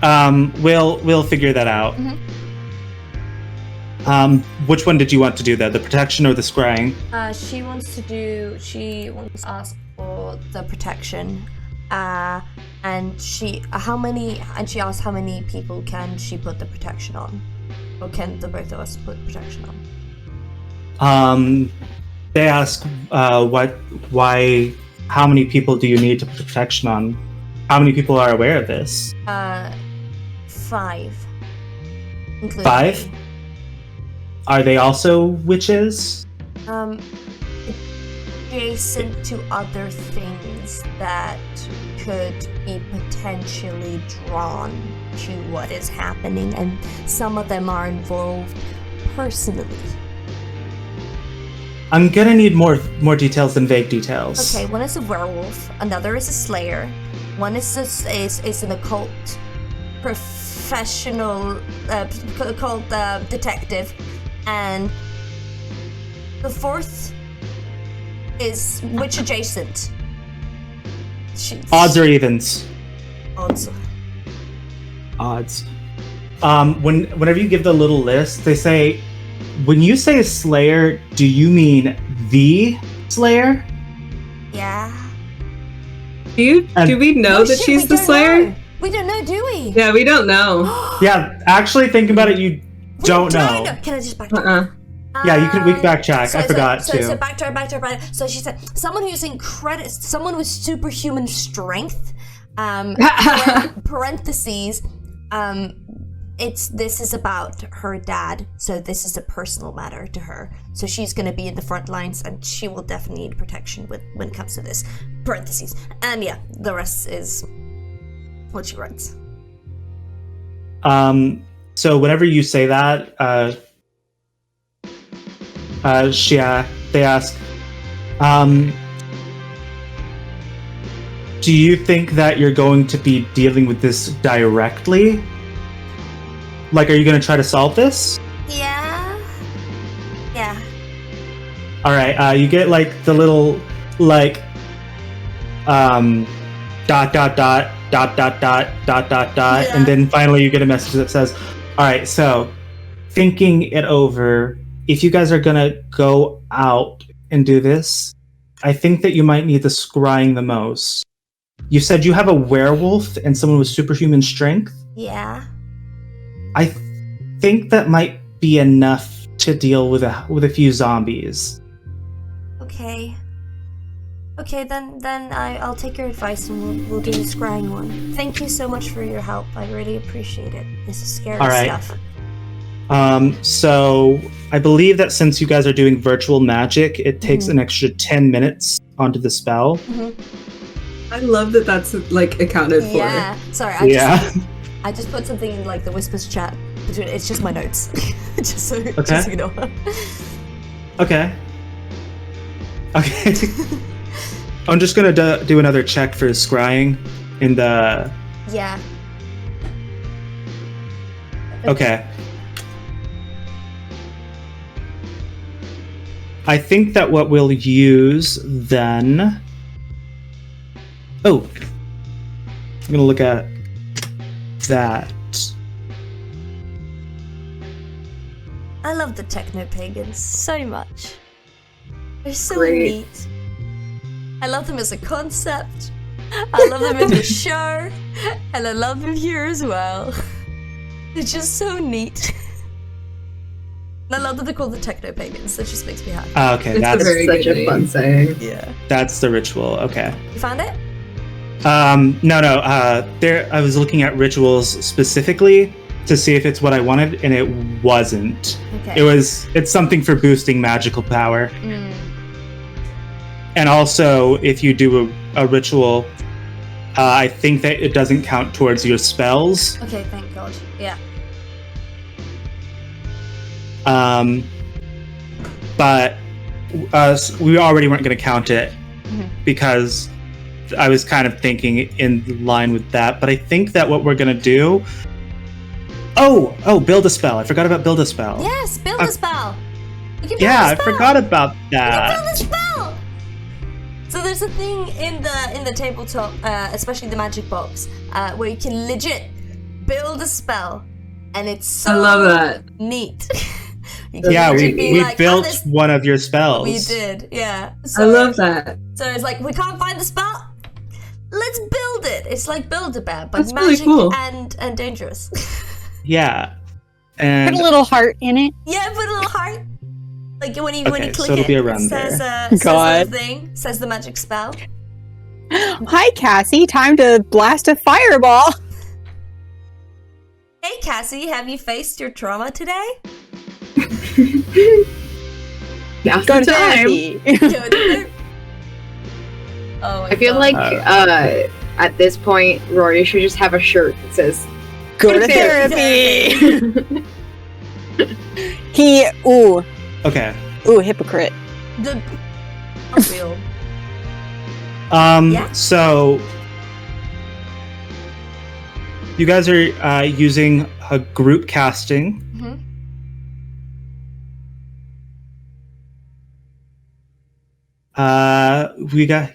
D: problem.
B: We'll figure that out. Which one did you want to do though? The protection or the scrying?
D: She wants to ask for the protection. And she asked how many people can she put the protection on? Or can the both of us put protection on?
B: They ask how many people do you need to put protection on? How many people are aware of this?
D: 5. Including
B: 5?
D: me.
B: Are they also witches?
D: Adjacent to other things that could be potentially drawn to what is happening, and some of them are involved personally.
B: I'm gonna need more details than vague details.
D: Okay, one is a werewolf, another is a slayer, one is an occult professional, occult detective, and the fourth is witch adjacent.
B: Odds or evens?
D: Odds.
B: Whenever you give the little list, they say, when you say Slayer, do you mean the Slayer?
D: Yeah.
C: Do we know that she's the Slayer?
D: We don't know, do we?
C: Yeah, we don't know.
B: Yeah, actually thinking about it, you don't know.
D: Can I just backtrack?
B: Yeah, we can backtrack. I forgot too.
D: So backtrack. So she said, someone with superhuman strength. Parentheses. This is about her dad, so this is a personal matter to her. So she's going to be in the front lines, and she will definitely need protection when it comes to this. Parentheses. And yeah, the rest is what she writes.
B: So whenever you say that, they ask, do you think that you're going to be dealing with this directly? Like, are you going to try to solve this?
D: Yeah.
B: All right. You get like the little like dot,
D: Yeah.
B: and then finally you get a message that says, all right, so thinking it over, if you guys are gonna go out and do this, I think that you might need the scrying the most. You said you have a werewolf and someone with superhuman strength?
D: Yeah.
B: I think that might be enough to deal with a few zombies.
D: Okay, then I'll take your advice and we'll do the scrying one. Thank you so much for your help. I really appreciate it. This is scary stuff.
B: So I believe that since you guys are doing virtual magic, it takes an extra 10 minutes onto the spell.
C: I love that that's like accounted for.
D: Yeah. Sorry, I just put something in like the Whispers chat. It's just my notes. just so you know.
B: Okay. I'm just gonna do another check for scrying in the...
D: Yeah.
B: Okay. I think that what we'll use then... Oh! I'm going to look at that.
D: I love the techno-pagans so much. They're so
F: Great.
D: neat. I love them as a concept. I love them in the show. And I love them here as well. They're just so neat. And I love that they're called the techno-pagans. That just makes me happy.
B: Okay,
F: It's
B: that's
F: such a fun saying.
D: Yeah.
B: that's the ritual. Okay.
D: You found it?
B: No. There, I was looking at rituals specifically to see if it's what I wanted, and it wasn't.
D: Okay.
B: It's something for boosting magical power.
D: Mm.
B: And also, if you do a ritual, I think that it doesn't count towards your spells.
D: Okay, thank God. Yeah.
B: But we already weren't going to count it because I was kind of thinking in line with that. But I think that what we're going to do... Oh, build a spell. I forgot about build a spell.
D: Yes, build a spell. We can build
B: Yeah,
D: a
B: I
D: spell.
B: forgot about
D: We can
B: that.
D: build a spell. So there's a thing in the tabletop, especially the magic box, where you can legit build a spell, and it's so
C: I love that.
D: neat. You can
B: Yeah,
D: legit be
B: we
D: like,
B: built
D: this-
B: one of your spells.
D: We did, yeah.
C: I
D: So,
C: love that.
D: So it's like, we can't find the spell. Let's build it. It's like Build-A-Bear, but
C: That's really
D: magic
C: cool.
D: and dangerous.
B: Yeah.
G: Put
B: And
G: a little heart in it.
D: Yeah, put a little heart. Like when you
B: Okay,
D: click
B: so it'll
D: it,
B: be around
D: it says,
B: there.
D: says
G: God.
D: the thing, says the magic spell.
G: Hi, Cassie. Time to blast a fireball.
D: Hey Cassie, have you faced your trauma today?
F: Now's
G: Go
F: the
G: to
F: time.
G: therapy.
D: Oh my
F: I feel
D: God.
F: like at this point, Rory should just have a shirt that says
G: Go to therapy.
B: okay.
G: Hypocrite.
D: the real. Yeah.
B: So you guys are using a group casting.
D: Mhm.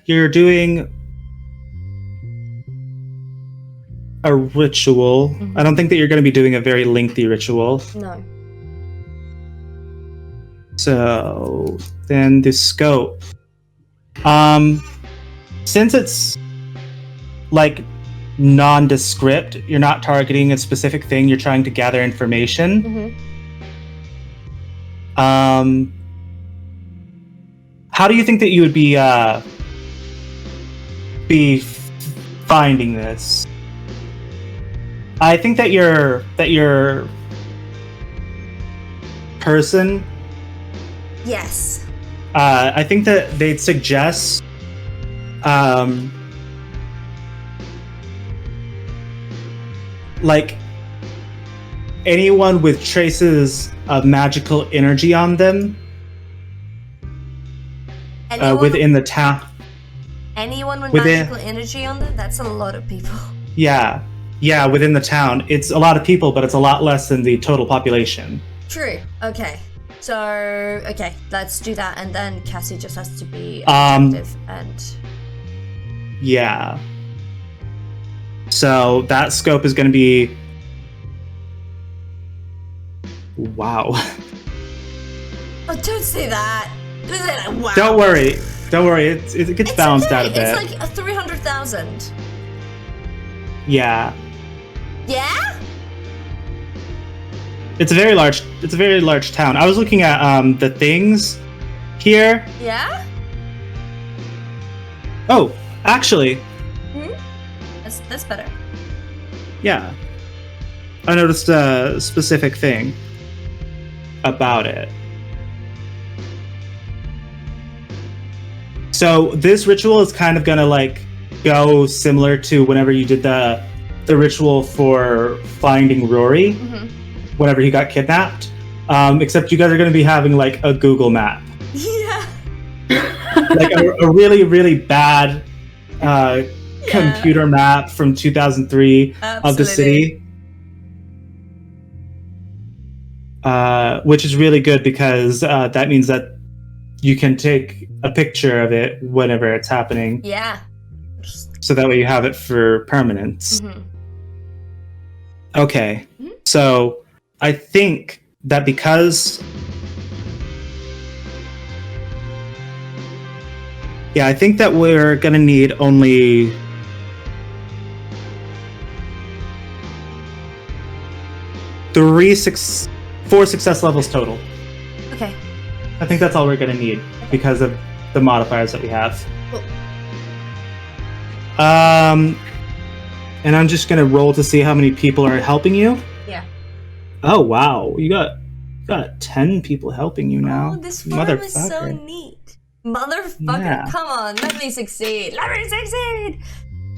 B: You're doing a ritual.
D: Mhm.
B: I don't think that you're going to be doing a very lengthy ritual.
D: No.
B: So then the scope. Since it's like nondescript, you're not targeting a specific thing, you're trying to gather information.
D: Mhm.
B: How do you think that you would be finding this? I think that your person.
D: Yes.
B: I think that they'd suggest like anyone with traces of magical energy on them
D: Anyone,
B: within the town.
D: anyone with
B: within-
D: magical energy on them? That's a lot of people.
B: Yeah, within the town. It's a lot of people, but it's a lot less than the total population.
D: True. Okay. So, okay, let's do that, and then Cassie just has to be
B: Um,
D: objective and...
B: Yeah. So that scope is going to be... Wow.
D: Oh, don't say that! Don't say that, wow!
B: Don't worry. It gets balanced out a bit.
D: It's like a 300,000.
B: Yeah.
D: Yeah?
B: It's a very large town. I was looking at the things here.
D: Yeah?
B: Oh, actually,
D: That's better.
B: yeah. I noticed a specific thing about it. So this ritual is kind of gonna like go similar to whenever you did the ritual for finding Rory, whenever he got kidnapped. Except you guys are gonna be having like a Google map.
D: Yeah.
B: Like a really, really bad computer map from 2003 of the city. Which is really good because that means that you can take a picture of it whenever it's happening.
D: Yeah.
B: So that way you have it for permanence.
D: Mm-hmm.
B: Okay. So I think that because... Yeah, I think that we're going to need only... 4 success levels total.
D: Okay.
B: I think that's all we're going to need because of the modifiers that we have.
D: Cool.
B: And I'm just going to roll to see how many people are helping you.
D: Yeah.
B: Oh, wow. You got 10 people helping you now.
D: Oh, this farm is so neat. Motherfucker,
B: Yeah.
D: Come on. Let me succeed.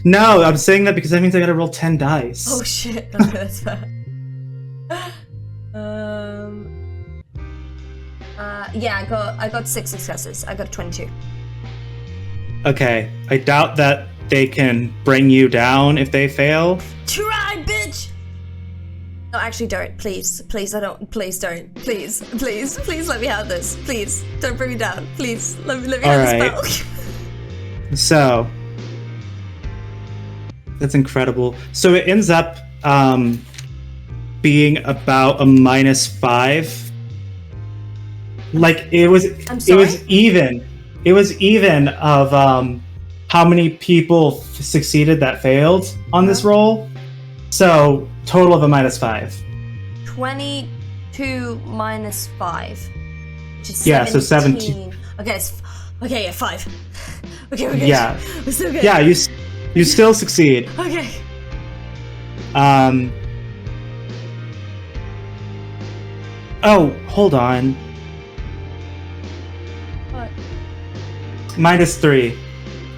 B: No, I'm saying that because that means I got to roll 10 dice.
D: Oh, shit. Okay, that's bad. Yeah, I got 6 successes. I got 22.
B: Okay. I doubt that they can bring you down if they fail.
D: Try, bitch! No, actually don't. Please, I don't. Please don't. Please let me have this. Please, don't bring me down. Please, let me have this spell.
B: So, that's incredible. So it ends up being about a -5. Like it was.
D: I'm sorry?
B: It was even. It was even of how many people succeeded that failed on this roll. So total of a -5.
D: 22 minus 5. Which is
B: Yeah,
D: 17.
B: so 17.
D: Okay, okay, yeah, 5. Okay, we're good.
B: Yeah.
D: We're still good.
B: Yeah, you still succeed.
D: Okay.
B: Oh, hold on.
D: What?
B: -3.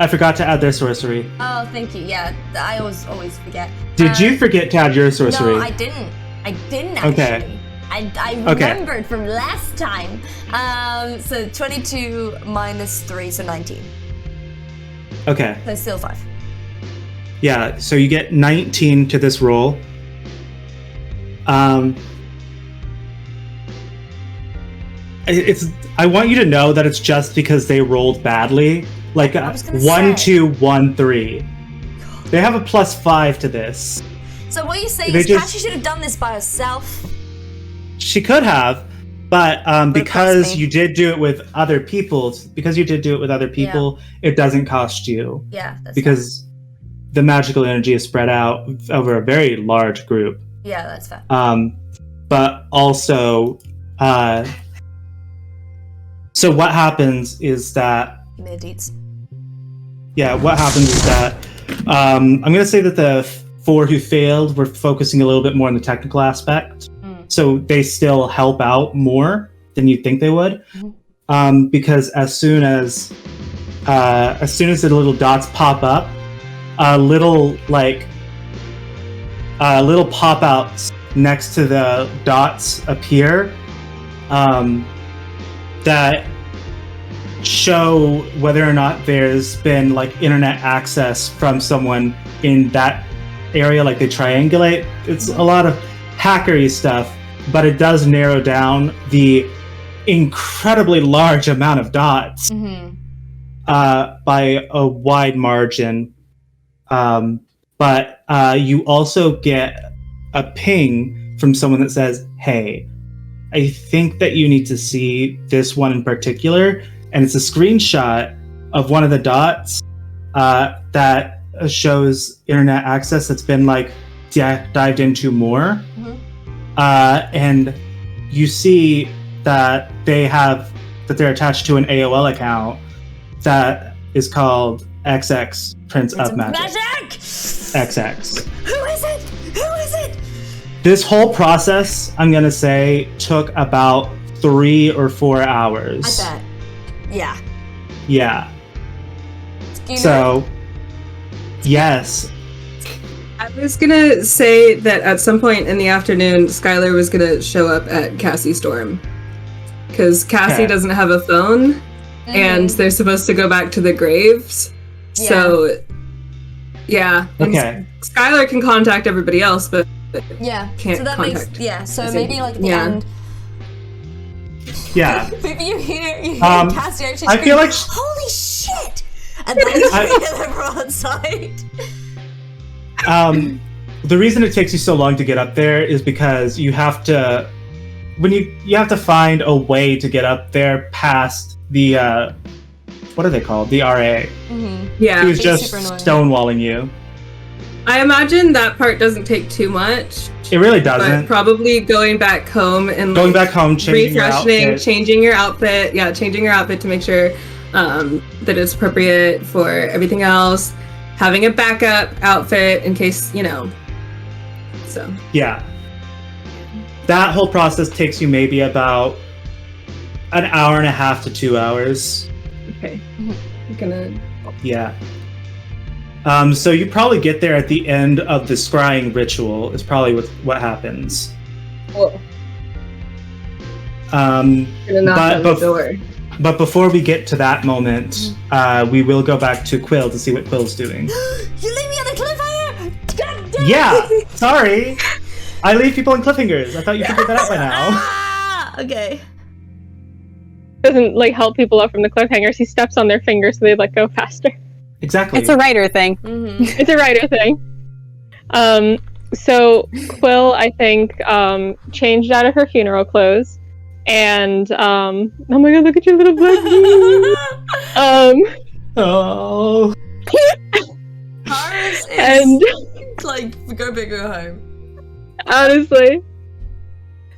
B: I forgot to add their sorcery.
D: Oh, thank you. Yeah, I always forget.
B: Did you forget to add your sorcery?
D: No, I didn't. I didn't actually.
B: Okay.
D: I remembered from last time. So 22 minus 3, so 19.
B: Okay.
D: So still 5.
B: Yeah, so you get 19 to this roll. I want you to know that it's just because they rolled badly. Like 1, 2, 1, 3. They have a +5 to this.
D: So what you say is Cassie should have done this by herself.
B: She could have, but because you did do it with other people, it doesn't cost you.
D: Yeah, that's
B: because the magical energy is spread out over a very large group.
D: Yeah, that's fair.
B: But also, so what happens is that.
D: Give me the deets.
B: Yeah, what happens is that I'm going to say that the 4 who failed were focusing a little bit more on the technical aspect. So they still help out more than you'd think they would. Because as soon as the little dots pop up, little pop-outs next to the dots appear that show whether or not there's been like internet access from someone in that area. Like they triangulate. It's a lot of hackery stuff, but it does narrow down the incredibly large amount of dots by a wide margin. But you also get a ping from someone that says, "Hey, I think that you need to see this one in particular." And it's a screenshot of one of the dots that shows internet access that's been like dived into more. And you see that they're attached to an AOL account that is called XX Prince of Magic. XX.
D: Who is it?
B: This whole process, I'm gonna say, took about 3 or 4 hours.
D: I bet. Yeah.
B: Yeah. So, yes.
C: I was gonna say that at some point in the afternoon, Skylar was gonna show up at Cassie's dorm. Because Cassie doesn't have a phone, and they're supposed to go back to the graves.
D: Yeah.
C: So, yeah.
B: Okay.
C: Skylar can contact everybody else, but
D: Yeah.
C: can't
D: So that
C: contact.
D: makes so
C: Cassie.
D: maybe like at the end.
B: Yeah.
D: Maybe you hear Cassie actually
B: I feel like
D: holy shit! And then you hear them outside.
B: The reason it takes you so long to get up there is because you have to you have to find a way to get up there past the what are they called? The RA.
C: Mm-hmm. Yeah.
B: Who's just stonewalling you.
C: I imagine that part doesn't take too much.
B: It really doesn't.
C: But probably going back home and
B: changing your outfit.
C: changing your outfit. Yeah, changing your outfit to make sure that it's appropriate for everything else. Having a backup outfit in case, So.
B: Yeah. That whole process takes you maybe about an hour and a half to 2 hours.
C: Okay. I'm gonna...
B: Yeah. So you probably get there at the end of the Scrying Ritual is probably what happens.
C: Cool. Gonna knock on the door.
B: But before we get to that moment, we will go back to Quill to see what Quill's doing.
D: You leave me on a cliffhanger! God damn!
B: Yeah! Sorry! I leave people on cliffhangers. I thought you figured that out by now.
D: Okay.
E: Doesn't help people up from the cliffhangers. He steps on their fingers so they go faster.
B: Exactly.
G: It's a writer thing.
D: Mm-hmm.
E: It's a writer thing. So Quill, I think, changed out of her funeral clothes, and oh my god, look at your little black bee.
B: Oh.
D: Carlz is
E: and
D: go big or home.
E: Honestly,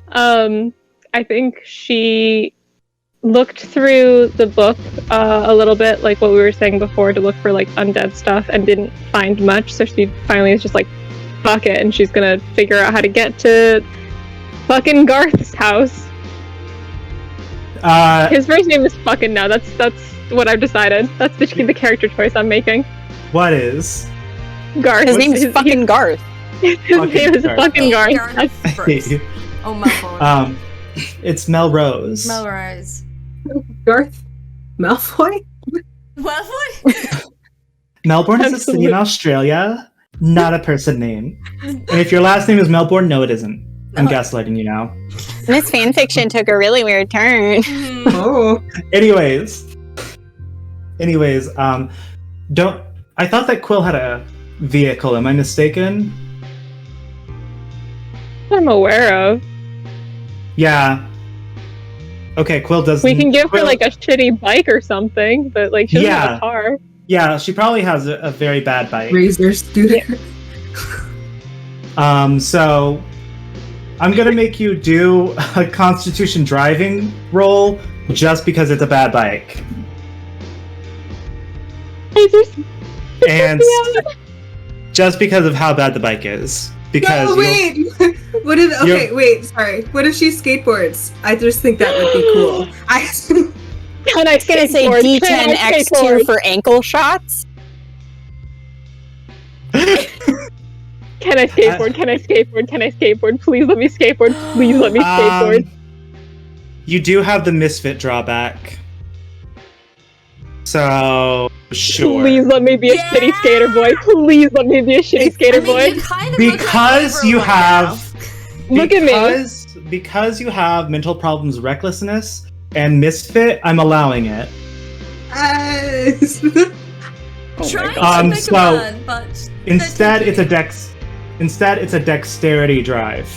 E: I think she looked through the book a little bit, like what we were saying before, to look for undead stuff, and didn't find much, so she finally is just fuck it, and she's gonna figure out how to get to fucking Garth's house. His first name is fucking now. That's what I've decided. That's the character choice I'm making.
B: What is?
E: Garth.
G: His name is fucking Garth.
E: His name is fucking Garth.
D: Oh, Malfoy.
B: It's Melrose.
D: Melrose.
C: Garth? Malfoy?
D: Malfoy?
B: Melbourne is a city in Australia, not a person name. And if your last name is Melbourne, no, it isn't. I'm gaslighting you now.
G: This fanfiction took a really weird turn.
C: Oh.
B: Anyways, I thought that Quill had a vehicle. Am I mistaken?
E: I'm aware of.
B: Yeah. Okay, Quill doesn't.
E: We can give her a shitty bike or something, but she doesn't have a car.
B: Yeah, she probably has a very bad bike.
C: Razor scooter.
B: So I'm gonna make you do a Constitution driving roll just because it's a bad bike. And just because of how bad the bike is. Because
C: no, wait! What if? Okay, wait. Sorry. What if she skateboards? I just think that would be cool. I was
G: gonna say D10 X2 for ankle shots.
E: Can I skateboard? Can I skateboard? Can I skateboard? Please let me skateboard. Please let me skateboard.
B: You do have the misfit drawback. So, sure.
E: Please let me be a shitty skater boy. Please let me be a shitty skater boy.
B: Because you have...
E: Look at me.
B: Because you have mental problems, recklessness, and misfit, I'm allowing it.
D: Trying to make a run, but...
B: Instead, it's a dexterity drive.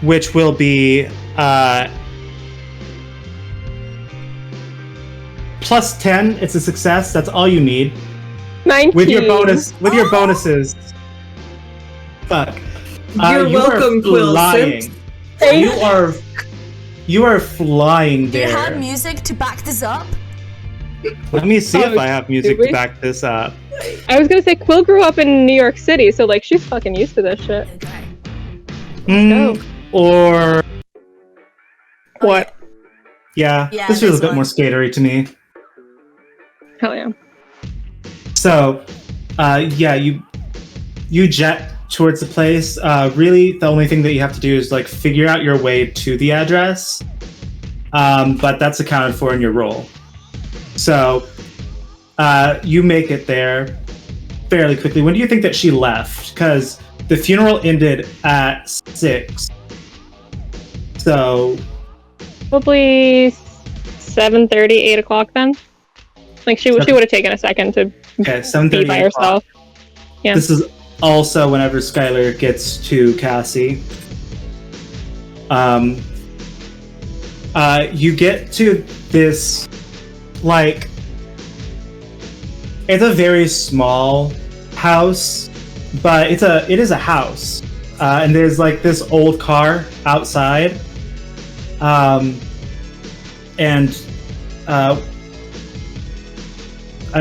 B: Which will be, plus 10, it's a success. That's all you need.
E: 19.
B: With your bonuses. Fuck.
C: You're welcome, Quill.
B: You are flying there.
D: Do you have music to back this up?
B: Let me see if I have music to back this up.
E: I was gonna say Quill grew up in New York City, so she's fucking used to this shit.
D: Okay.
B: Or
E: what?
B: Yeah, this feels a bit more skatery to me.
E: Hell yeah.
B: So, you jet towards the place. Really, the only thing that you have to do is figure out your way to the address. But that's accounted for in your roll. So, you make it there fairly quickly. When do you think that she left? Because the funeral ended at 6. So
E: Probably 7:30, 8 o'clock then. Like she would have taken a second to
B: okay,
E: be
B: 7:30
E: by herself. Yeah.
B: This is also whenever Skylar gets to Cassie. You get to this, like, it's a very small house, but it is a house, and there's like this old car outside, I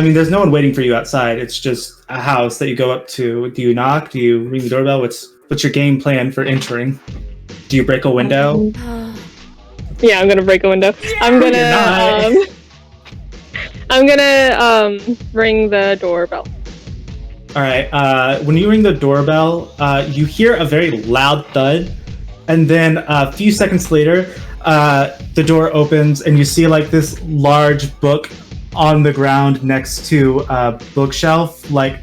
B: mean, there's no one waiting for you outside. It's just a house that you go up to. Do you knock? Do you ring the doorbell? What's your game plan for entering? Do you break a window?
E: Yeah, I'm gonna break a window. I'm gonna ring the doorbell.
B: All right. When you ring the doorbell, you hear a very loud thud, and then a few seconds later, the door opens, and you see like this large book on the ground next to a bookshelf, like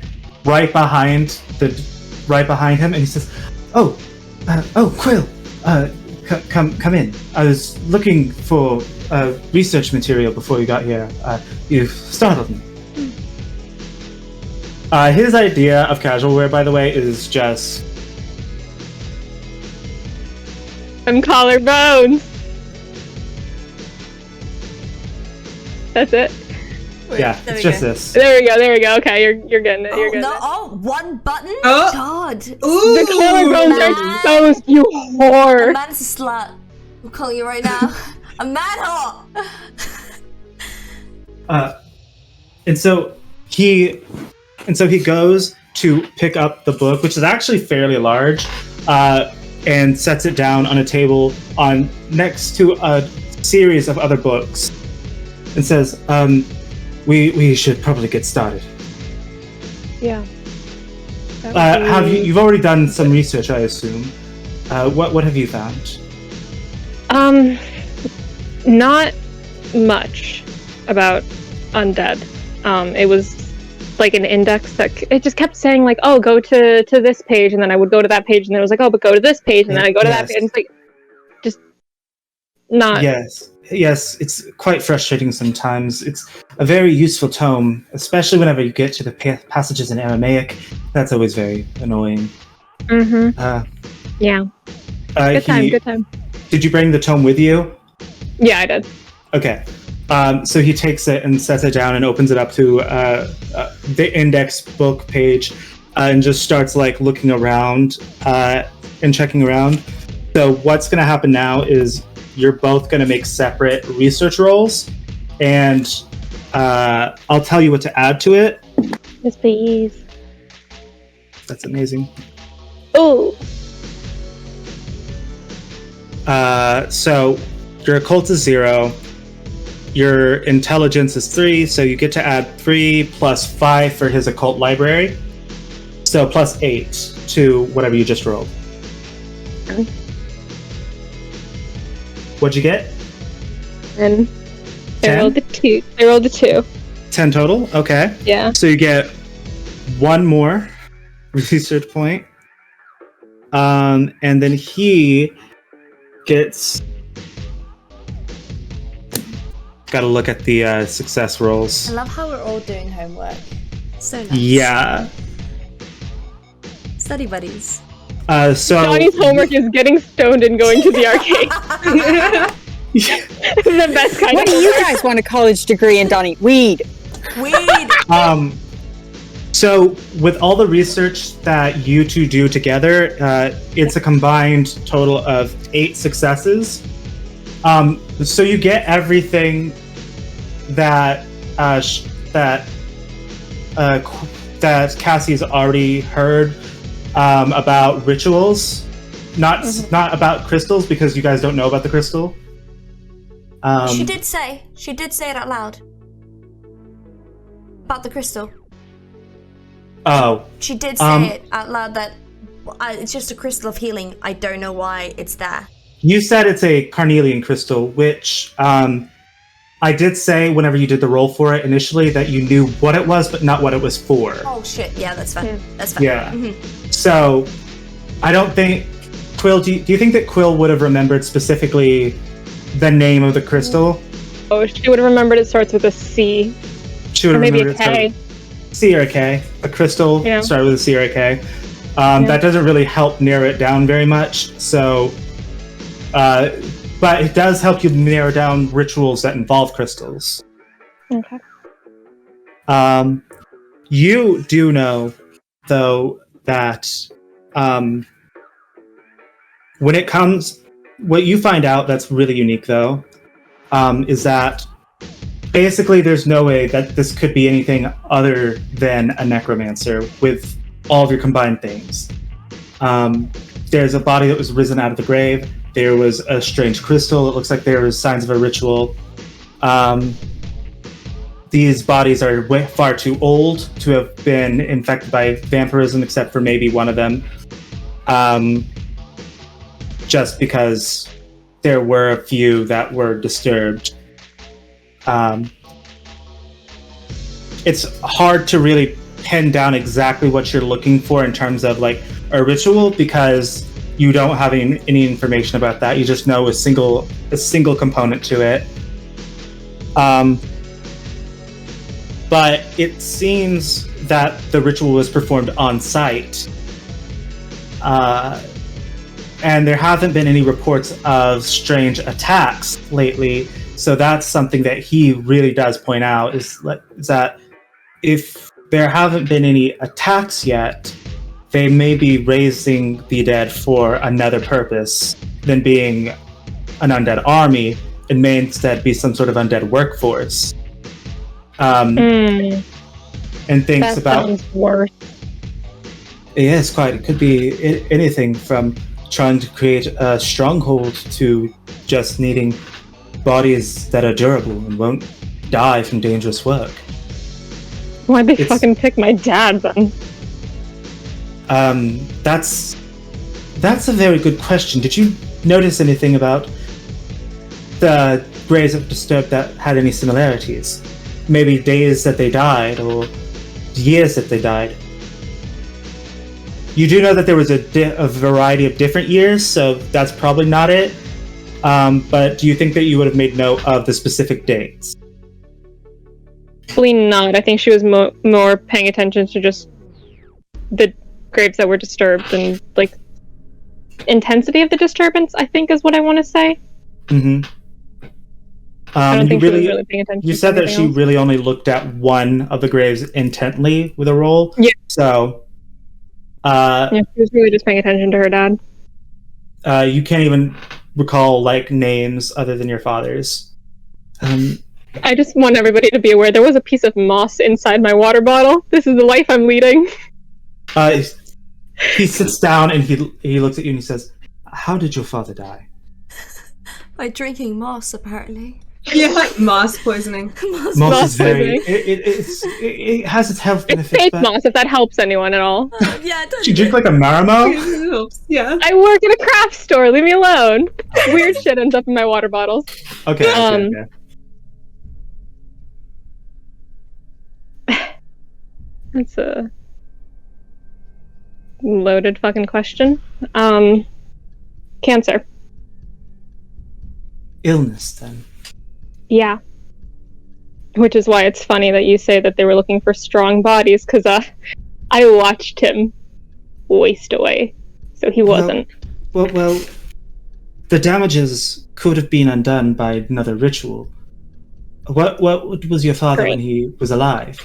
B: right behind him, and he says, "Oh, Quill, come in. I was looking for research material before you got here. You startled me." His idea of casual wear, by the way, is just
E: I'm collarbones. That's it.
B: yeah, it's just this.
E: There we go. Okay, you're getting it. You're getting it.
D: Oh, one button?
C: Oh.
D: God.
C: Ooh,
E: The collarbones are exposed, you whore.
D: Amanda's a slut. I'm calling you right now. A mad whore.
B: And so he goes to pick up the book, which is actually fairly large, and sets it down on a table next to a series of other books, and says, "We should probably get started."
E: Yeah.
B: You've already done some research, I assume. What have you found?
E: Not much about undead. It was like an index that it just kept saying like, "Oh, go to this page," and then I would go to that page, and then it was like, "Oh, but go to this page," and then I go to that page, and it's like, just not.
B: Yes, it's quite frustrating sometimes. It's a very useful tome, especially whenever you get to the passages in Aramaic. That's always very annoying.
E: Mm-hmm. Yeah. Good time.
B: Did you bring the tome with you?
E: Yeah, I did.
B: Okay. So he takes it and sets it down and opens it up to the index book page, and just starts like looking around and checking around. So what's going to happen now is you're both going to make separate research rolls, and I'll tell you what to add to it.
E: Yes, please.
B: That's amazing.
E: Oh.
B: So your occult is 0. Your intelligence is 3, so you get to add 3 plus 5 for his occult library. So plus 8 to whatever you just rolled.
E: Okay.
B: What'd you get?
E: 10. I rolled a 2.
B: 10 total? Okay.
E: Yeah.
B: So you get 1 more research point. And then he gets... Gotta look at the success rolls.
D: I love how we're all doing homework. So nice.
B: Yeah.
D: Study buddies.
B: So
E: Donnie's homework is getting stoned and going to the arcade. The best kind
G: What
E: of
G: do you guys want a college degree in, Donnie? Weed.
B: So with all the research that you two do together, it's a combined total of 8 successes. So you get everything that that Cassie's already heard about rituals, not about crystals, because you guys don't know about the crystal.
D: She did say it out loud about the crystal.
B: Oh.
D: She did say it out loud that it's just a crystal of healing. I don't know why it's there.
B: You said it's a carnelian crystal, which I did say whenever you did the roll for it initially that you knew what it was, but not what it was for.
D: Oh shit! Yeah, that's fine. That's fine.
B: Yeah. So I don't think Quill, do you think that Quill would have remembered specifically the name of the crystal?
E: Oh, she would have remembered it starts with a C.
B: She would
E: Or
B: have
E: maybe a
B: remembered it
E: K.
B: started with C or a K. A crystal
E: Yeah.
B: started with a C or a K. That doesn't really help narrow it down very much. So, but it does help you narrow down rituals that involve crystals.
E: Okay.
B: You do know, though, that when it comes, what you find out that's really unique, though, is that basically there's no way that this could be anything other than a necromancer with all of your combined things. There's a body that was risen out of the grave. There was a strange crystal. It looks like there was signs of a ritual. These bodies are far too old to have been infected by vampirism, except for maybe one of them. Just because there were a few that were disturbed. It's hard to really pin down exactly what you're looking for in terms of like a ritual, because you don't have any information about that. You just know a single component to it. But it seems that the ritual was performed on site. And there haven't been any reports of strange attacks lately. So that's something that he really does point out, is that if there haven't been any attacks yet, they may be raising the dead for another purpose than being an undead army, and may instead be some sort of undead workforce. And thinks
E: That
B: about...
E: sounds worse.
B: Yes, quite. It could be anything from trying to create a stronghold to just needing bodies that are durable and won't die from dangerous work.
E: Why'd they fucking pick my dad then?
B: That's a very good question. Did you notice anything about the graves of Disturbed that had any similarities? Maybe days that they died, or years that they died? You do know that there was a variety of different years, so that's probably not it. But do you think that you would have made note of the specific dates?
E: Probably not. I think she was more paying attention to just the graves that were disturbed and like intensity of the disturbance, I think is what I want to say.
B: Mm-hmm.
E: I don't think she was really paying attention.
B: You said that she
E: else.
B: really only looked at one of the graves intently with a roll.
E: Yeah.
B: So,
E: yeah, she was really just paying attention to her dad.
B: You can't even recall like names other than your father's.
E: I just want everybody to be aware there was a piece of moss inside my water bottle. This is the life I'm leading.
B: He sits down and he looks at you and he says, "How did your father die?"
H: By drinking moss, apparently.
C: Yeah, moss poisoning.
B: Moss is very... It has its health
E: It's
B: benefits.
E: fake
B: but...
E: moss, if that helps anyone at all.
H: Yeah, it does.
B: Do you drink like a Marimo?
C: Yeah.
E: I work at a craft store, leave me alone. Weird shit ends up in my water bottles.
B: Okay.
E: That's a loaded fucking question. Cancer.
B: Illness, then.
E: Yeah. Which is why it's funny that you say that they were looking for strong bodies, because I watched him waste away, so he wasn't.
B: Well, the damages could have been undone by another ritual. What was your father when he was alive?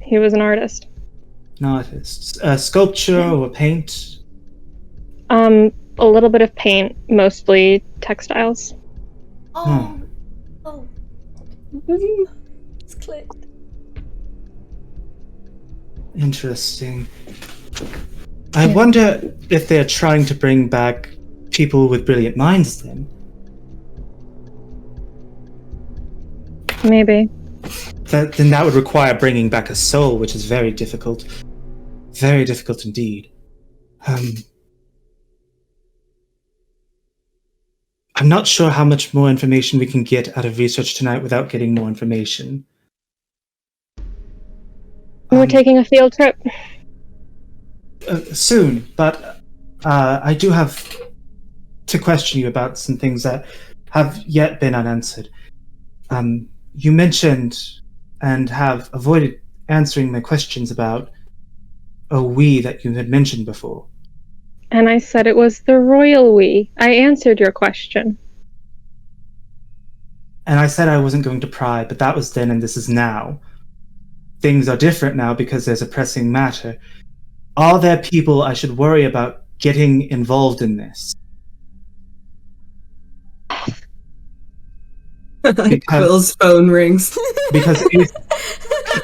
E: He was an artist.
B: An artist. Sculpture or paint?
E: A little bit of paint, mostly textiles.
H: Oh. It's clicked.
B: Interesting. I wonder if they're trying to bring back people with brilliant minds then.
E: Maybe.
B: Then that would require bringing back a soul, which is very difficult. Very difficult indeed. I'm not sure how much more information we can get out of research tonight without getting more information.
E: We're taking a field trip.
B: Soon, but I do have to question you about some things that have yet been unanswered. You mentioned and have avoided answering my questions about a we that you had mentioned before.
E: And I said it was the royal we. I answered your question.
B: And I said I wasn't going to pry, but that was then and this is now. Things are different now because there's a pressing matter. Are there people I should worry about getting involved in this?
C: Quill's phone rings.
B: Because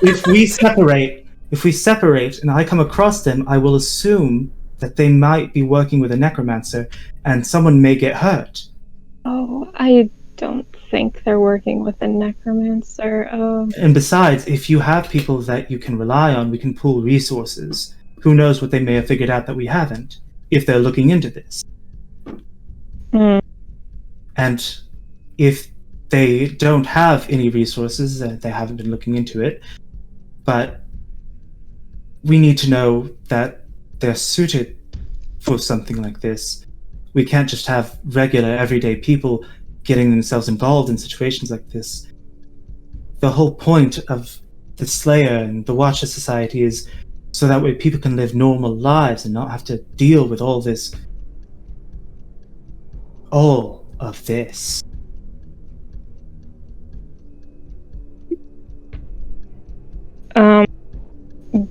B: if we separate and I come across them, I will assume that they might be working with a necromancer and someone may get hurt.
E: Oh, I don't think they're working with a necromancer.
B: And besides, if you have people that you can rely on, we can pool resources. Who knows what they may have figured out that we haven't, if they're looking into this. And if they don't have any resources, they haven't been looking into it, but we need to know that they're suited for something like this. We can't just have regular, everyday people getting themselves involved in situations like this. The whole point of the Slayer and the Watcher Society is so that way people can live normal lives and not have to deal with all of this.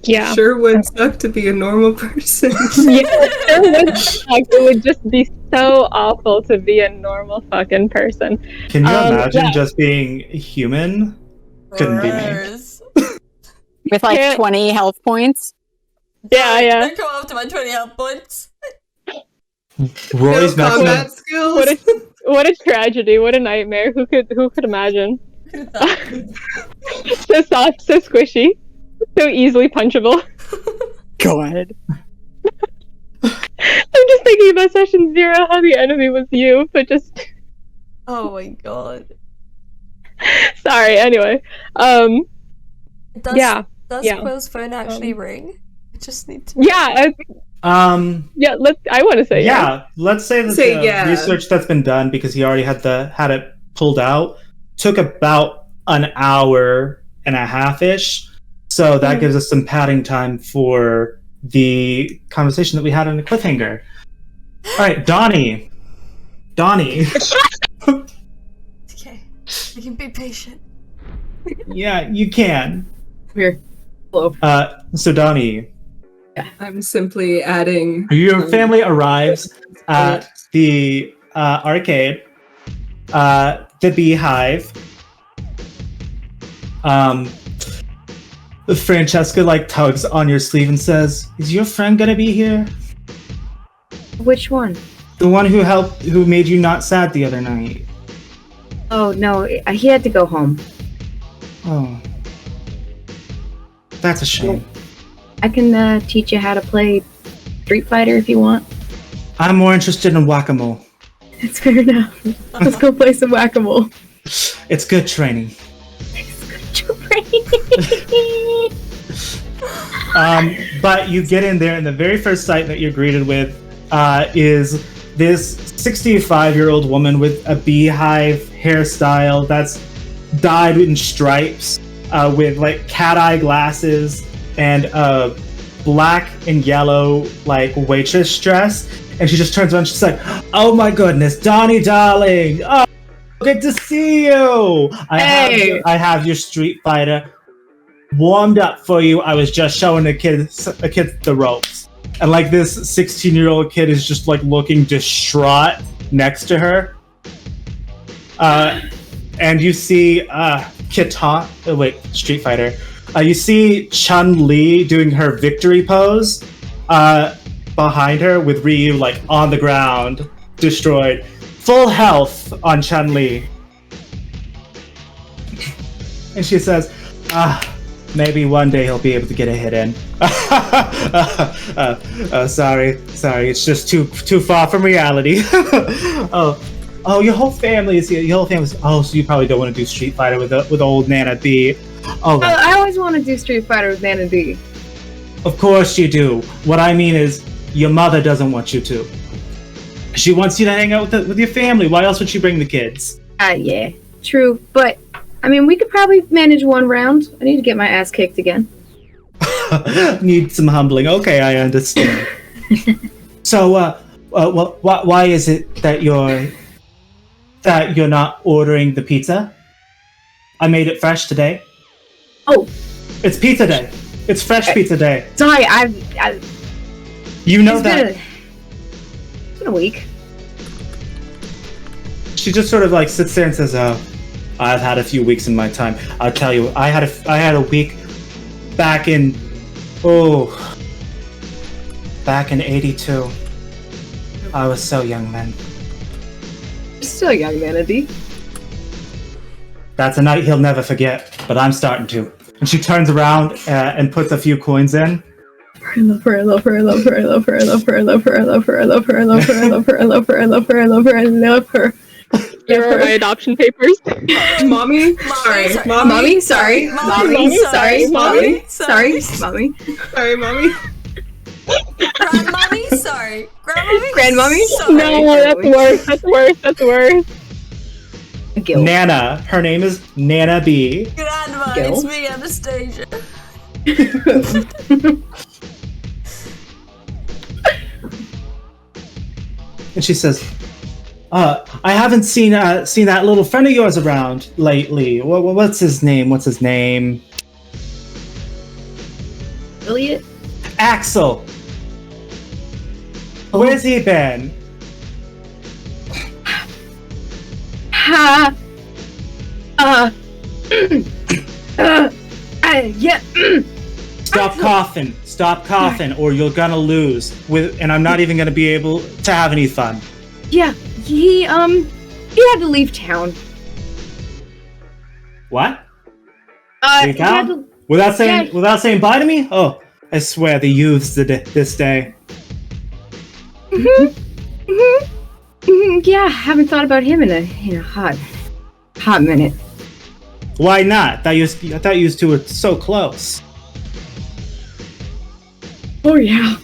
E: Yeah.
C: Sure would suck to be a normal person.
E: Yeah, it sure would suck. It would just be so awful to be a normal fucking person.
B: Can you imagine just being human? Couldn't be me.
G: With like 20 health points.
E: Yeah.
H: Don't come up to my 20 health points.
B: Rory's
C: no combat
B: maximum.
C: skills.
E: What a tragedy! What a nightmare! Who could imagine? So soft, so squishy, so easily punchable.
G: God.
E: I'm just thinking about session 0, how the enemy was you, but just.
H: Oh my god.
E: Sorry. Anyway,
H: Does Quill's phone actually ring? I just need to.
E: Yeah.
B: Yeah,
E: I want to say
B: let's say that the research that's been done, because he already had it pulled out, took about an hour and a half-ish. So that gives us some padding time for the conversation that we had on the cliffhanger. All right, Donnie.
H: Okay, I can be patient.
B: Yeah, you can.
F: Here. Hello.
B: So Donnie.
C: I'm simply adding.
B: Your family arrives at the arcade, the Beehive. Francesca tugs on your sleeve and says, "Is your friend gonna be here?
F: Which one?
B: The one who made you not sad the other night."
F: Oh no, he had to go home.
B: Oh, that's a shame.
F: I can teach you how to play Street Fighter if you want.
B: I'm more interested in whack-a-mole.
F: It's fair enough. Let's go play some whack-a-mole.
B: It's good training. But you get in there, and the very first sight that you're greeted with is this 65-year-old woman with a beehive hairstyle that's dyed in stripes, with cat eye glasses and a black and yellow waitress dress. And she just turns around, she's like, "Oh my goodness, Donnie darling! Oh, good to see you! I have your Street Fighter warmed up for you. I was just showing a kid the ropes." And this 16-year-old kid is just looking distraught next to her. And you see Street Fighter. You see Chun-Li doing her victory pose behind her with Ryu on the ground, destroyed. Full health on Chun-Li. And she says, maybe one day he'll be able to get a hit in. Sorry, it's just too far from reality. Oh, your whole family is here. Oh, so you probably don't want to do Street Fighter with old Nana B. Oh,
F: I always want to do Street Fighter with Nana D.
B: Of course you do. What I mean is, your mother doesn't want you to. She wants you to hang out with your family. Why else would she bring the kids?
F: Yeah, true. But, I mean, we could probably manage one round. I need to get my ass kicked again.
B: Need some humbling. Okay, I understand. So, why is it that you're not ordering the pizza? I made it fresh today.
F: Oh,
B: it's pizza day. It's fresh pizza day.
F: Sorry,
B: You know that.
F: It's been a week.
B: She just sort of like sits there and says, "Oh, I've had a few weeks in my time. I'll tell you, I had a week back in '82. I was so young then.
F: Still young, Manatee.
B: That's a night he'll never forget, but I'm starting to." And she turns around and puts a few coins in.
F: I love her, I love her, I love her, I love her, I love her, I love her, I love her, I love her, I love her, I love her, I love her, I love her, I love her, I love her.
E: Here are my adoption papers.
F: Mommy, sorry. Mommy, sorry. Mommy, sorry. Mommy, sorry. Mommy. Sorry, Mommy.
H: Grandmommy, sorry.
F: Grandmommy, sorry.
E: No, that's worse. That's worse. That's worse.
F: Gil.
B: Nana. Her name is Nana B.
H: Grandma,
F: Gil?
H: it's me, Anastasia.
B: And she says, I haven't seen that little friend of yours around lately. What's his name?
F: Elliot?
B: Axel. Where's he been?
F: Yeah.
B: Stop coughing, or you're gonna lose. And I'm not even gonna be able to have any fun.
F: Yeah, he had to leave town.
B: What?
F: He had to,
B: Without saying bye to me? Oh, I swear the youths this day.
F: Yeah, haven't thought about him in a hot minute.
B: Why not? I thought you two were so close.
F: Oh yeah.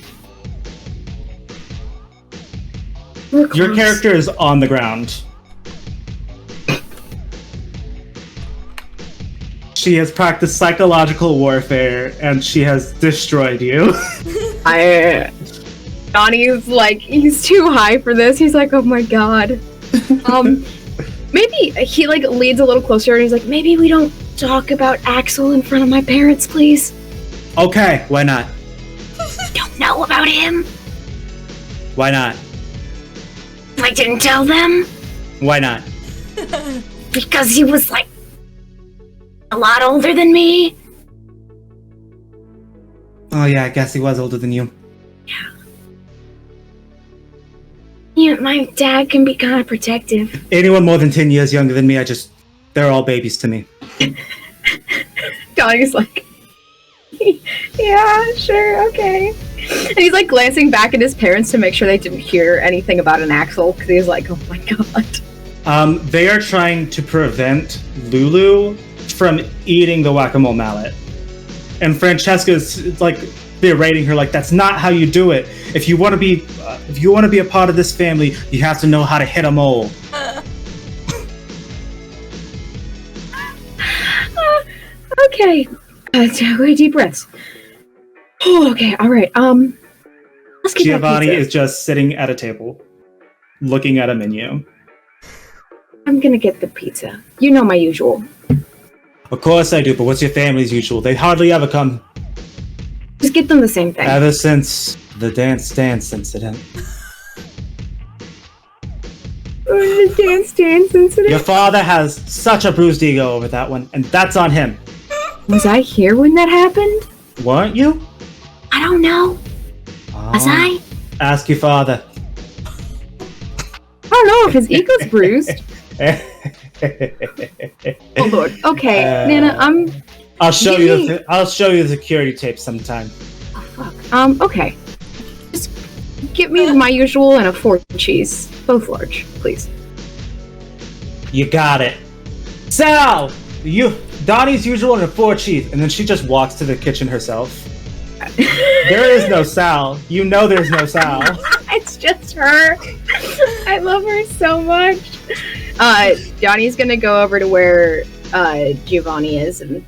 F: We're close.
B: Your character is on the ground. She has practiced psychological warfare, and she has destroyed you.
F: Donnie's like, he's too high for this. He's like, oh my god. Maybe he like leads a little closer, and he's like, maybe we don't talk about Axel in front of my parents, please.
B: Okay, why not?
F: Don't know about him.
B: Why not?
F: I didn't tell them.
B: Why not?
F: Because he was like a lot older than me.
B: Oh yeah, I guess he was older than you.
F: Yeah, my dad can be kind of protective.
B: Anyone more than 10 years younger than me, they're all babies to me.
F: Donnie's like, yeah, sure, okay. And he's like glancing back at his parents to make sure they didn't hear anything about an Axel, because he's like, oh my god.
B: They are trying to prevent Lulu from eating the whack-a-mole mallet. And Francesca's like berating her, like, that's not how you do it. If you want to be a part of this family, you have to know how to hit a mole.
F: Okay. Take deep breaths. Oh, okay, alright. Let's get
B: Giovanni
F: that pizza.
B: is just sitting at a table, looking at a menu.
F: I'm gonna get the pizza. You know my usual.
B: Of course I do, but what's your family's usual? They hardly ever come.
F: Just get them the same thing.
B: Ever since the dance incident.
F: The dance incident?
B: Your father has such a bruised ego over that one, and that's on him.
F: Was I here when that happened?
B: Weren't you?
F: I don't know. Was I?
B: Ask your father.
F: I don't know if his ego's bruised. Oh lord. Okay, Nana,
B: I'll show you the security tape sometime.
F: Oh fuck. Okay. Just get me my usual and a 4 cheese. Both large, please.
B: You got it. Sal! Donnie's usual and a 4 cheese, and then she just walks to the kitchen herself. There is no Sal. You know there's no Sal.
F: It's just her. I love her so much. Donnie's gonna go over to where Giovanni is and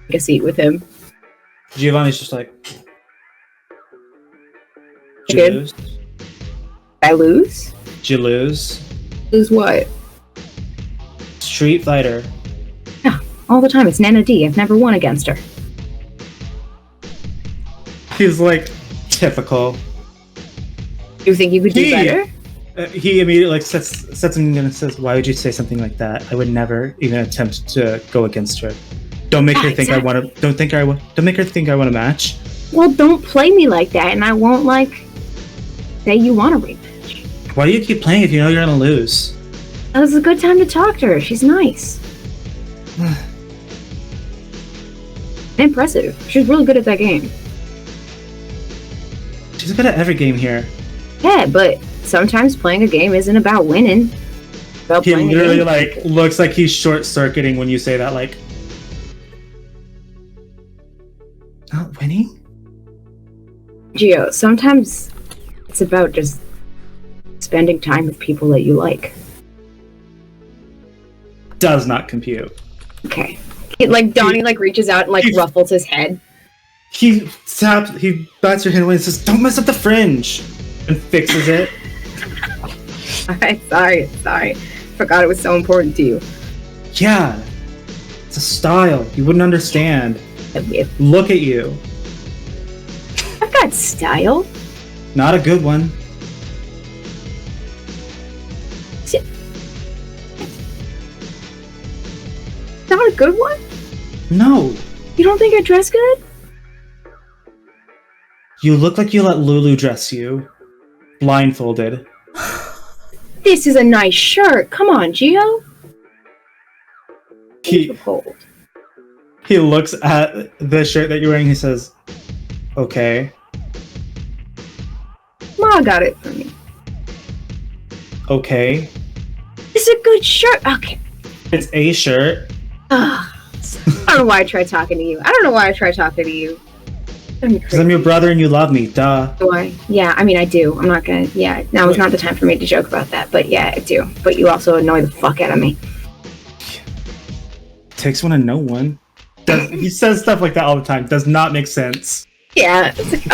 F: take a seat with him.
B: Giovanni's just like, did
F: Good.
B: you lose?
F: I lose?
B: Did you lose?
F: Lose what?
B: Street Fighter.
F: Yeah, all the time. It's Nana D. I've never won against her.
B: He's like, typical.
F: You think you could do better?
B: He immediately like sets something and says, "Why would you say something like that? I would never even attempt to go against her. Don't make her think I want to. Don't make her think I want to match."
F: Well, don't play me like that, and I won't say you want a rematch.
B: Why do you keep playing if you know you're gonna lose?
F: That was a good time to talk to her. She's nice. Impressive. She's really good at that game.
B: She's good at every game here.
F: Yeah, but sometimes playing a game isn't about winning. It's about
B: He
F: playing
B: literally
F: a game.
B: looks like he's short-circuiting when you say that. Like, not winning.
F: Gio, sometimes it's about just spending time with people that you like.
B: Does not compute.
F: Okay. Donnie reaches out and ruffles his head.
B: He bats your hand away and says, "Don't mess up the fringe," and fixes it.
F: Sorry. Forgot it was so important to you.
B: Yeah, it's a style. You wouldn't understand. Look at you.
F: I've got style.
B: Not a good one.
F: Not a good one?
B: No.
F: You don't think I dress good?
B: You look like you let Lulu dress you. Blindfolded.
F: This is a nice shirt. Come on, Gio.
B: He looks at the shirt that you're wearing. He says, "Okay."
F: Ma got it for me.
B: Okay.
F: It's a good shirt. Okay.
B: It's a shirt.
F: I don't know why I tried talking to you.
B: Because I'm your brother and you love me. Duh.
F: Do I? Yeah, I mean, I do. I'm not gonna. Yeah, now is not the time for me to joke about that. But yeah, I do. But you also annoy the fuck out of me.
B: Takes one to know one. He says stuff like that all the time. Does not make sense.
F: Yeah. It's like,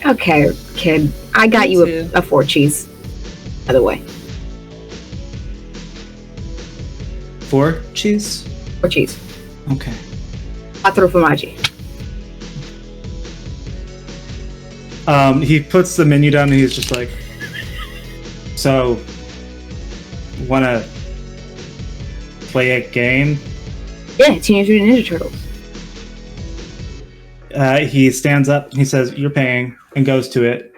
F: okay, kid. I got you a 4 cheese. By the way.
B: 4 cheese?
F: 4 cheese.
B: Okay.
F: 4 formaggi.
B: He puts the menu down and he's just like, "So, wanna play a game?"
F: Yeah, Teenage Mutant Ninja Turtles.
B: He stands up and he says, "You're paying," and goes to it.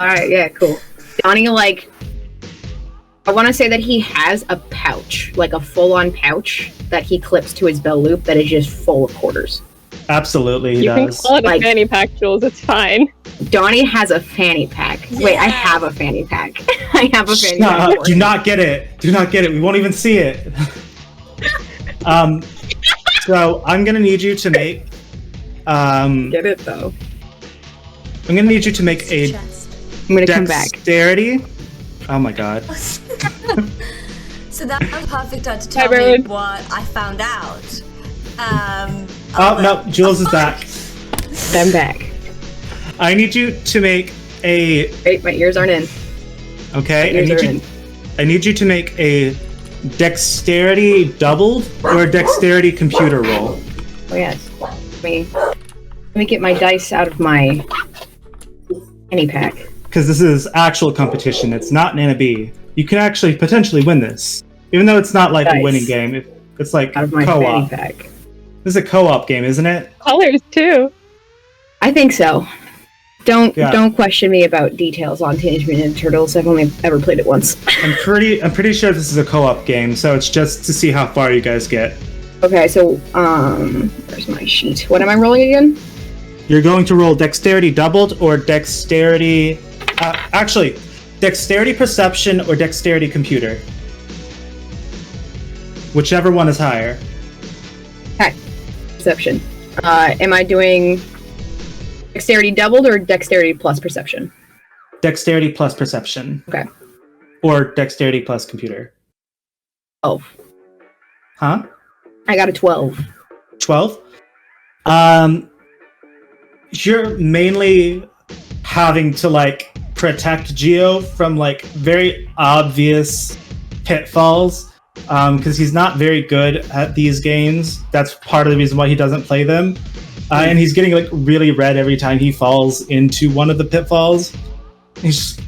F: Alright, yeah, cool. Donnie, I want to say that he has a pouch, a full-on pouch that he clips to his belt loop that is just full of quarters.
B: Absolutely, he
E: you
B: does.
E: can call it a fanny pack, Jules. It's fine.
F: Donnie has a fanny pack.
D: Yeah.
F: Wait, I have a fanny pack. I have a fanny pack.
B: Do not get it. Do not get it. We won't even see it. So I'm gonna need you to make.
F: Get it though.
B: I'm gonna need you to make a
F: I'm gonna come back.
B: dexterity. Oh my god.
D: So that's a perfect time to tell me what I found out.
B: No, Jules is back.
F: I'm back.
B: I need you to make a.
F: Wait, my ears aren't in.
B: Okay,
F: My ears are in.
B: I need you to make a dexterity doubled or a dexterity computer roll.
F: Oh yes. Let me get my dice out of my fanny pack.
B: Because this is actual competition. It's not Nana B. You can actually potentially win this, even though it's not like a winning game. It's like
F: Out of my
B: co-op.
F: fanny pack.
B: This is a co-op game, isn't it?
E: Colors too.
F: I think so. Don't question me about details on Teenage Mutant Ninja Turtles. I've only ever played it once.
B: I'm pretty sure this is a co-op game, so it's just to see how far you guys get.
F: Okay, so where's my sheet? What am I rolling again?
B: You're going to roll dexterity doubled or dexterity. Actually, dexterity perception or dexterity computer. Whichever one is higher.
F: Okay. Perception. Am I doing Dexterity doubled or dexterity plus perception?
B: Dexterity plus perception.
F: Okay.
B: Or dexterity plus computer.
F: 12.
B: Huh?
F: I got a 12.
B: 12? You're mainly having to, like, protect Geo from, like, very obvious pitfalls. Because he's not very good at these games. That's part of the reason why he doesn't play them. And he's getting, like, really red every time he falls into one of the pitfalls. He's just...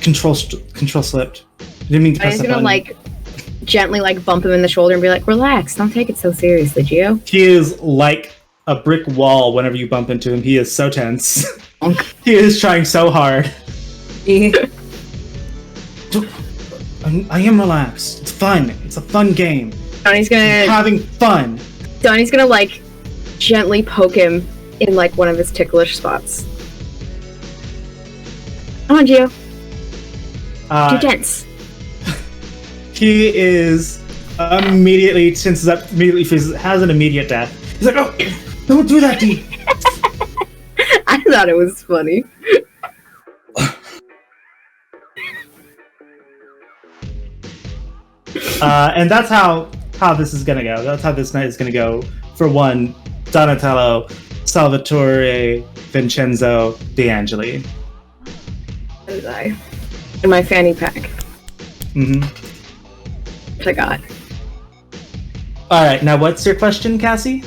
B: Control slipped. I didn't mean to press
F: I'm
B: the
F: gonna,
B: button.
F: like, gently, like, bump him in the shoulder and be like, relax, don't take it so seriously, Gio.
B: He is like a brick wall whenever you bump into him. He is so tense. He is trying so hard. I am relaxed. It's fun. It's a fun game.
F: Donnie's gonna...
B: I'm having fun.
F: Donnie's gonna, like, gently poke him in, like, one of his ticklish spots. Come on, Gio. Too tense.
B: He is immediately tenses up, immediately has an immediate death. He's like, oh, don't do that, D.
F: I thought it was funny.
B: And that's how this is gonna go. That's how this night is gonna go for one Donatello, Salvatore, Vincenzo, DeAngeli.
F: And I. In my fanny pack.
B: Mm-hmm.
F: Which I got.
B: Alright, now what's your question, Cassie?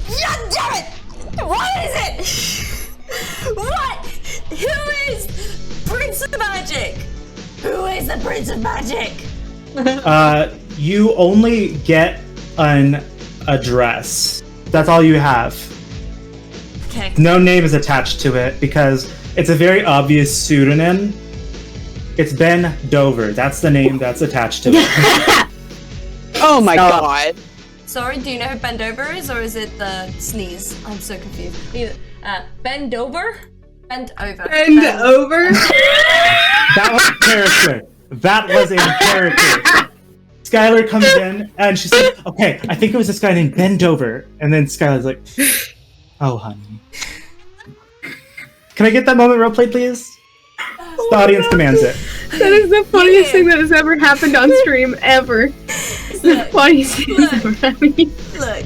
D: God damn it! What is it? What? Who is Prince of Magic? Who is the Prince of Magic?
B: You only get an address. That's all you have.
D: Okay.
B: No name is attached to it because it's a very obvious pseudonym. It's Ben Dover. That's the name that's attached to it.
G: Oh my god.
H: Sorry, do you know who Bend Over is, or is it the sneeze? I'm so confused. Bend Over? Bend Over.
C: Bend over?
B: That was a character. That was a character. Skylar comes in and she's like, okay, I think it was this guy named Ben Dover. And then Skylar's like, oh, honey. Can I get that moment roleplayed, please? The audience demands it.
F: That is the funniest thing that has ever happened on stream, ever. It's the funniest thing that's ever happened.
H: Look.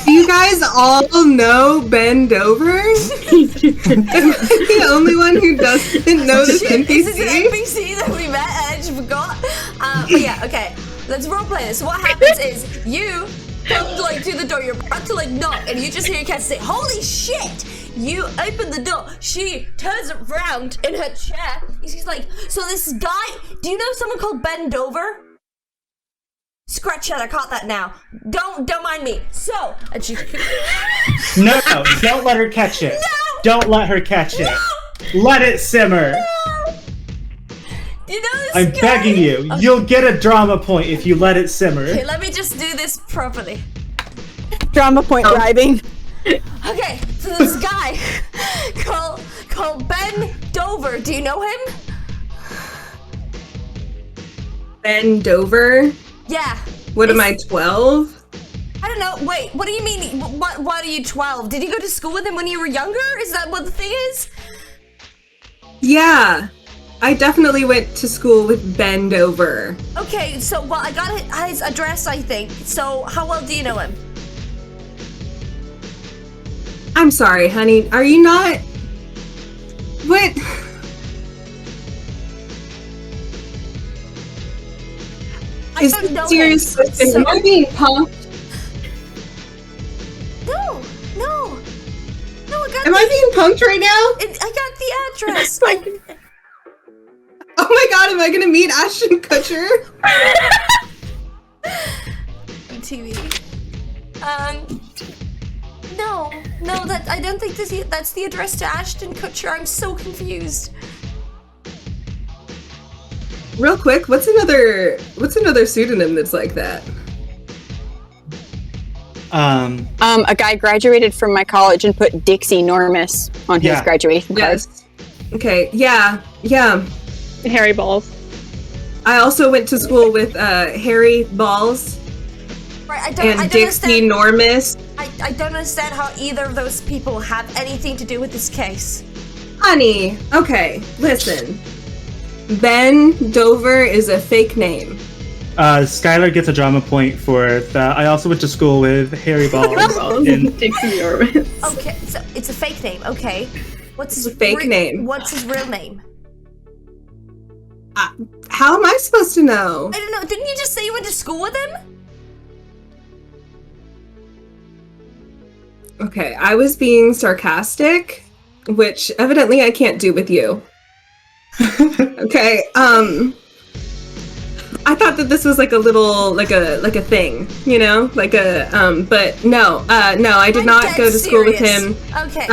C: Do you guys all know Ben Dover? Am I the only one who doesn't know this NPC?
H: This is an NPC that we met and I just forgot. But yeah, okay. Let's roleplay this. So what happens is you come like to the door, you're about to like knock, and you just hear Cassie say, holy shit! You open the door, she turns around in her chair, and she's like, so this guy, do you know someone called Ben Dover? Scratch that, I caught that now. Don't mind me. So, and she...
B: No, don't let her catch it.
H: No!
B: Don't let her catch it.
H: No!
B: Let it simmer.
H: No! Do you know this
B: I'm
H: guy?
B: begging you.
H: Okay.
B: You'll get a drama point if you let it simmer.
H: Okay, let me just do this properly.
G: Drama point bribing.
H: Okay, so this guy called Ben Dover. Do you know him?
C: Ben Dover?
H: Yeah.
C: What am I, 12?
H: I don't know. Wait, what do you mean? Why are you 12? Did you go to school with him when you were younger? Is that what the thing is?
C: Yeah. I definitely went to school with Ben Dover.
H: Okay, so well, I got his address, I think. So how well do you know him?
C: I'm sorry, honey. Are you not... What?
H: I don't know
C: serious
H: him.
C: question?
H: So-
C: Am I being punked?
H: No. I got.
C: Am I being punked right now?
H: I got the address.
C: Oh my god, am I gonna meet Ashton Kutcher?
H: On TV. No, that I don't think that's the address to Ashton Kutcher. I'm so confused.
C: Real quick, what's another pseudonym that's like that?
G: A guy graduated from my college and put Dixie Normus on his graduation card.
C: Yes. Okay, yeah.
E: Harry Balls.
C: I also went to school with Harry Balls. and
H: don't
C: Dixie
H: understand.
C: Normus.
H: I don't understand how either of those people have anything to do with this case.
C: Honey, okay, listen. Ben Dover is a fake name.
B: Skylar gets a drama point for that. I also went to school with Harry Balls.
F: Dixie Normus.
H: Okay, so it's a fake name. Okay, what's his
C: Fake name.
H: What's his real name?
C: How am I supposed to know?
H: I don't know. Didn't you just say you went to school with him?
C: Okay, I was being sarcastic, which evidently I can't do with you. Okay, I thought that this was like a little, like a thing, you know, like a, but no, I did not go to school with him.
H: Okay.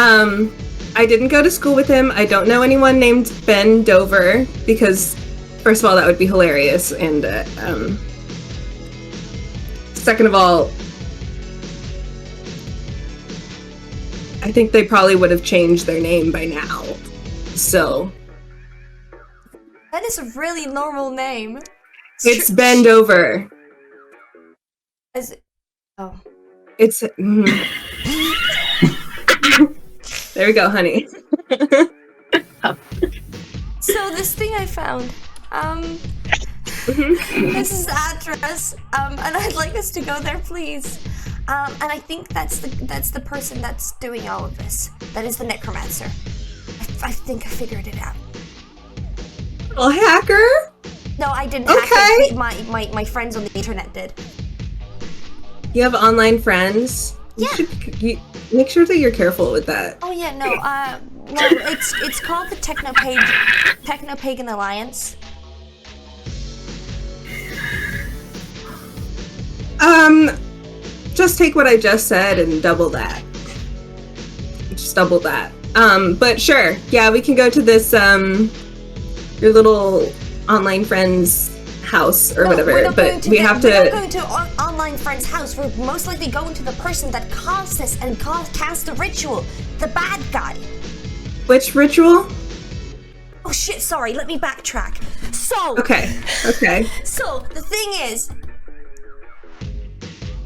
C: I didn't go to school with him. I don't know anyone named Ben Dover because, first of all, that would be hilarious, and second of all, I think they probably would have changed their name by now. So
H: That is a really normal name.
C: it's Ben Dover.
H: Oh.
C: It's there we go, honey.
H: So this thing I found, this is the address, and I'd like us to go there, please. And I think that's the person that's doing all of this. That is the necromancer. I think I figured it out.
C: Little hacker?
H: No, I didn't hack it. My friends on the internet did.
C: You have online friends?
H: Yeah.
C: You make sure that you're careful with that.
H: Oh yeah, no. Well, it's called the Techno-Pagan Alliance.
C: Just take what I just said and double that. Just double that. But sure, yeah, we can go to this, your little online friend's house or whatever, but we have to...
H: We're not going to our online friend's house. We're most likely going to the person that caused this and cast the ritual. The bad guy.
C: Which ritual?
H: Oh shit, sorry, let me backtrack. So...
C: Okay.
H: So, the thing is...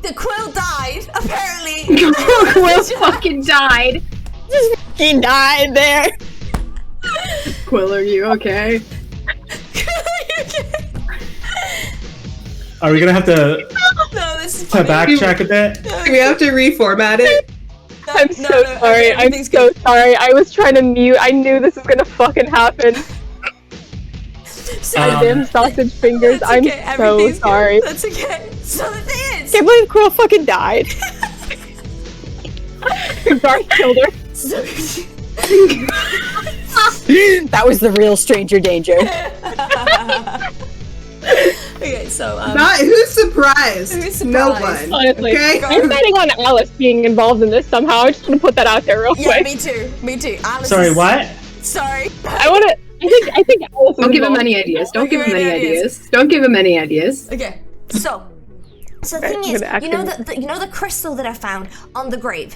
H: The Quill died, apparently.
F: Quill fucking died.
G: He died there.
F: Quill, are you okay?
B: Are we gonna have to
H: No, this is
B: backtrack a bit?
C: We have to reformat it.
E: I'm so sorry. I'm so sorry. I was trying to mute. I knew this was gonna fucking happen. My damn sausage fingers.
H: That's
E: I'm
H: okay,
E: so
H: everything's
E: sorry.
H: good. That's okay. So the thing is...
G: Can't believe Quill fucking died.
E: Darth killed her.
G: That was the real stranger danger.
H: Okay, so
C: Not who's surprised?
H: Who's
C: No
H: surprised?
C: one.
E: Honestly,
C: Okay.
E: I'm betting on Alice being involved in this somehow. I just want to put that out there real
H: yeah,
E: quick.
H: me too. Alice
B: Sorry,
H: is-
B: what?
H: Sorry.
E: I want to. I think Alice.
F: Don't
E: is
F: give him
E: involved.
F: any ideas. Don't give him
H: Don't give
F: any
H: him any
F: ideas. Don't give him any ideas.
H: Okay, so the
E: Okay,
H: thing
E: I'm
H: is,
E: gonna
H: you know
E: actually-
H: the crystal that I found on the grave.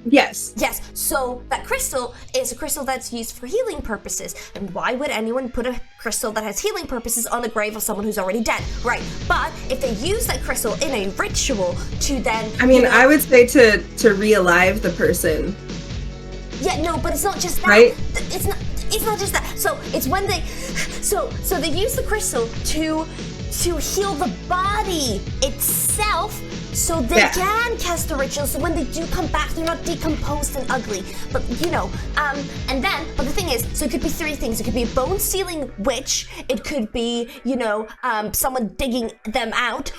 C: Yes.
H: Yes, so that crystal is a crystal that's used for healing purposes. And why would anyone put a crystal that has healing purposes on the grave of someone who's already dead? Right, but if they use that crystal in a ritual to then...
C: I mean,
H: you know-
C: I would say to re-alive the person.
H: Yeah, no, but it's not just that.
C: Right?
H: It's not just that. So it's when they... So they use the crystal to heal the body itself, so they can cast the ritual, so when they do come back, they're not decomposed and ugly. But, you know, but the thing is, so it could be three things. It could be a bone-stealing witch, it could be, you know, someone digging them out,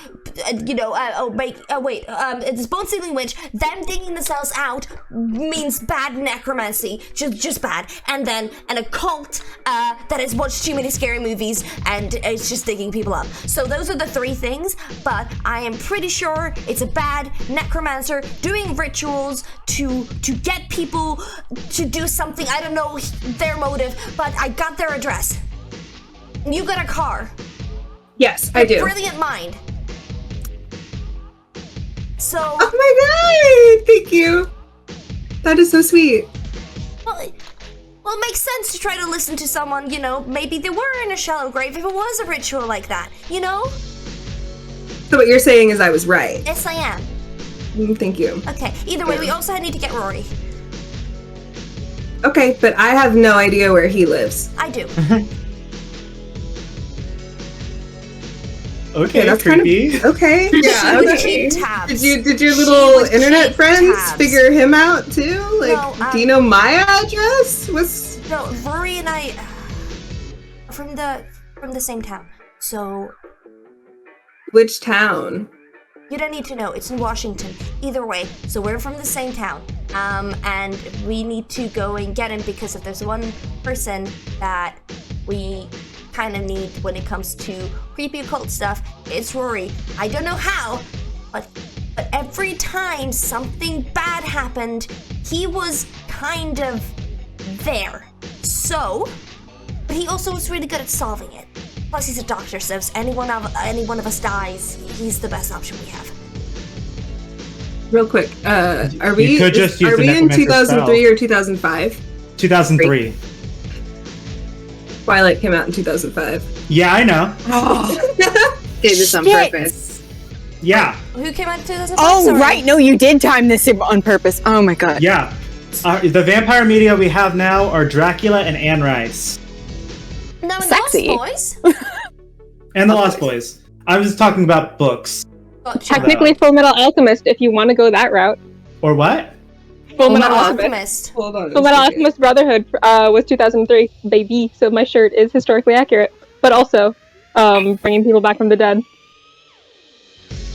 H: you know, it's bone-stealing witch, them digging themselves out means bad necromancy, just bad, and then an occult that has watched too many scary movies and it's just digging people up. So those are the three things, but I am pretty sure it's a bad necromancer doing rituals to get people to do something. I don't know their motive, but I got their address. You got a car.
C: Yes, I do.
H: Brilliant mind. So...
C: Oh my god! Thank you. That is so sweet.
H: Well, it makes sense to try to listen to someone, you know, maybe they were in a shallow grave if it was a ritual like that, you know?
C: So what you're saying is I was right.
D: Yes, I am.
C: Thank you.
D: Okay, either way, we also need to get Rory.
C: Okay, but I have no idea where he lives.
D: I do.
B: Okay,
C: that's
B: creepy.
C: kind of okay.
D: She would
C: okay.
D: keep tabs.
C: Did your
D: She
C: little
D: would
C: internet
D: keep
C: friends
D: tabs.
C: figure him out too? Like,
D: No,
C: do you know my address?
D: No, Rory and I are from the same town. So
C: Which town?
D: you don't need to know. It's in Washington. Either way, so we're from the same town. And we need to go and get him because if there's one person that we kind of need when it comes to creepy occult stuff, it's Rory. I don't know how, but every time something bad happened, he was kind of there. So, but he also was really good at solving it. Plus, he's a doctor, so if any one of us dies, he's the best option we have.
C: Real quick, are we
B: You could just use
C: are
B: the
C: we in
B: necromancer
C: 2003 or 2005?
B: 2003.
C: Twilight came out in 2005.
B: Yeah, I know.
F: Did this on
G: Shit.
F: purpose.
B: Yeah,
D: Who came out in 2005?
G: Oh,
D: Sorry.
G: right. No, you did time this on purpose. Oh my god.
B: yeah. The vampire media we have now are Dracula and Anne Rice.
D: No, and
G: Sexy.
D: Lost Boys.
B: And the Lost Boys. I was talking about books.
D: Gotcha.
E: Technically, Full Metal Alchemist, if you want to go that route.
B: Or what?
E: Full Metal
D: Metal
E: Alchemist.
D: Alchemist.
C: Hold on.
E: Full Metal Alchemist Brotherhood was 2003, baby. So my shirt is historically accurate, but also bringing people back from the dead.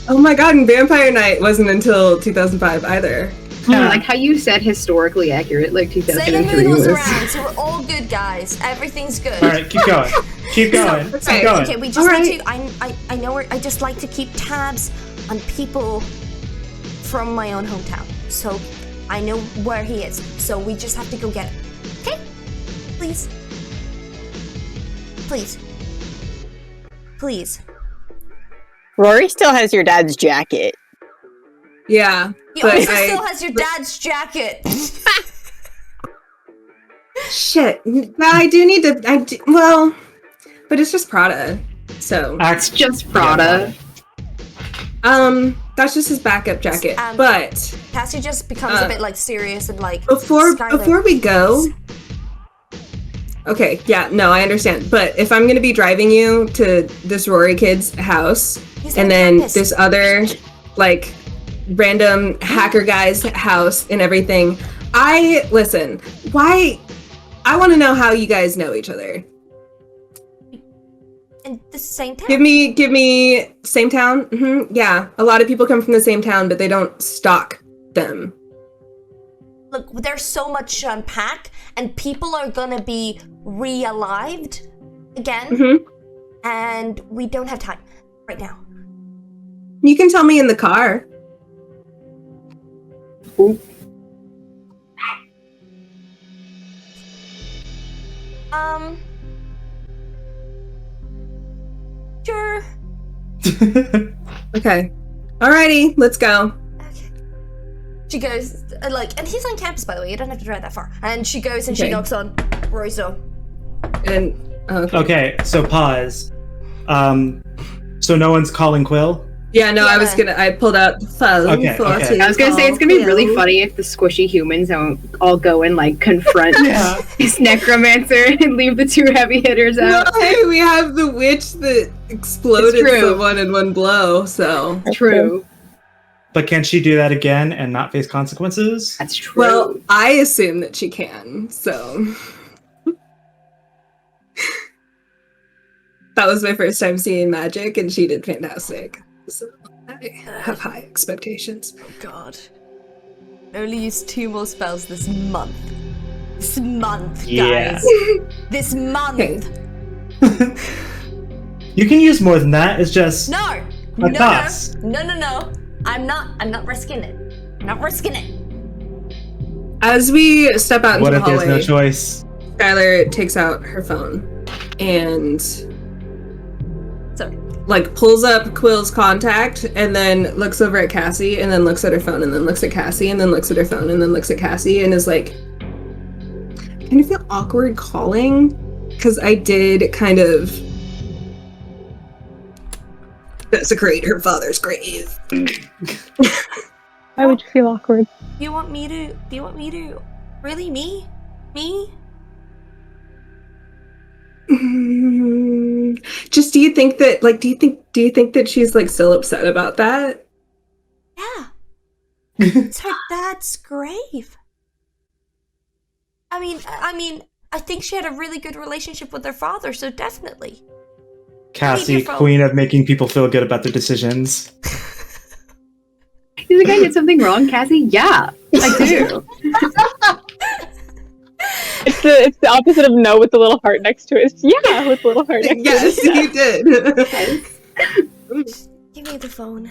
C: Oh my god, and Vampire Night wasn't until 2005 either.
B: Yeah.
F: Like how you said historically accurate, like
D: Sailor
F: 2003
D: Moon was
F: was.
D: around, so we're all good, guys. Everything's good.
B: All right, keep going. Keep going.
C: So,
B: keep going.
D: Okay, we just
C: All
D: need to. I know. I just like to keep tabs on people from my own hometown, so I know where he is. So we just have to go get him. Okay? Please. Please. Please.
G: Rory still has your dad's jacket.
C: Yeah.
D: He
C: but
D: also still has your dad's jacket.
C: Shit. I do need to. Well, but it's just Prada. So.
B: Axe
F: Just Prada.
C: That's just his backup jacket. But
D: Cassie just becomes a bit like serious and like
C: before we go.
D: please.
C: Okay, yeah, no, I understand. But if I'm gonna be driving you to this Rory kid's house,
D: He's
C: and
D: on
C: then
D: campus.
C: this other, like, random hacker guy's house and everything, listen, why? I want to know how you guys know each other.
D: In the same town.
C: Give me same town. Yeah, a lot of people come from the same town, but they don't stalk them.
D: Look, there's so much to unpack, and people are gonna be re-alived again, and we don't have time right now.
C: You can tell me in the car.
D: Sure.
C: Okay. Alrighty, let's go.
D: Okay. She goes, and he's on campus, by the way, you don't have to drive that far. And she goes and she
C: Okay.
D: knocks on Rory's door.
C: And
B: Okay, so pause. So no one's calling Quill?
C: yeah, no,
D: Yeah.
C: I pulled out the phone.
B: Okay,
C: for
B: okay.
C: to
F: I was gonna say it's gonna be
C: call
F: really
C: Quill.
F: funny if the squishy humans don't all go and like confront
B: Yeah.
F: this necromancer and leave the two heavy hitters out.
C: No, hey, we have the witch that exploded
F: It's true.
C: someone in one blow, so.
F: True.
B: But can she do that again and not face consequences?
F: That's true.
C: Well, I assume that she can, so. That was my first time seeing magic, and she did fantastic. So I have high expectations.
D: Oh god. I only used 2 more spells this month. This month,
B: Yeah.
D: guys. This month.
C: Okay.
B: You can use more than that, it's just...
D: No.
B: A toss.
D: No. I'm not risking it. I'm not risking it.
C: As we step out into
B: What
C: the
B: if there's
C: hallway,
B: no choice?
C: Skylar takes out her phone and
D: Sorry.
C: like pulls up Quill's contact and then looks over at Cassie and then looks at her phone and then looks at Cassie and then looks at her phone and then looks at Cassie and is like, kind of feel awkward calling because I did kind of desecrate her father's grave.
E: Why would you feel awkward?
H: Do you want me to? Really, me? Me?
C: Just do you think that she's like still upset about that?
H: Yeah. It's her dad's grave. I mean, I think she had a really good relationship with her father, so definitely.
B: Cassie, queen of making people feel good about their decisions.
F: You think I did something wrong, Cassie? Yeah, I do.
E: It's the opposite of no with the little heart next to it. It's yeah with the little heart next
C: Yes,
E: to it.
C: you did.
H: Give me the phone.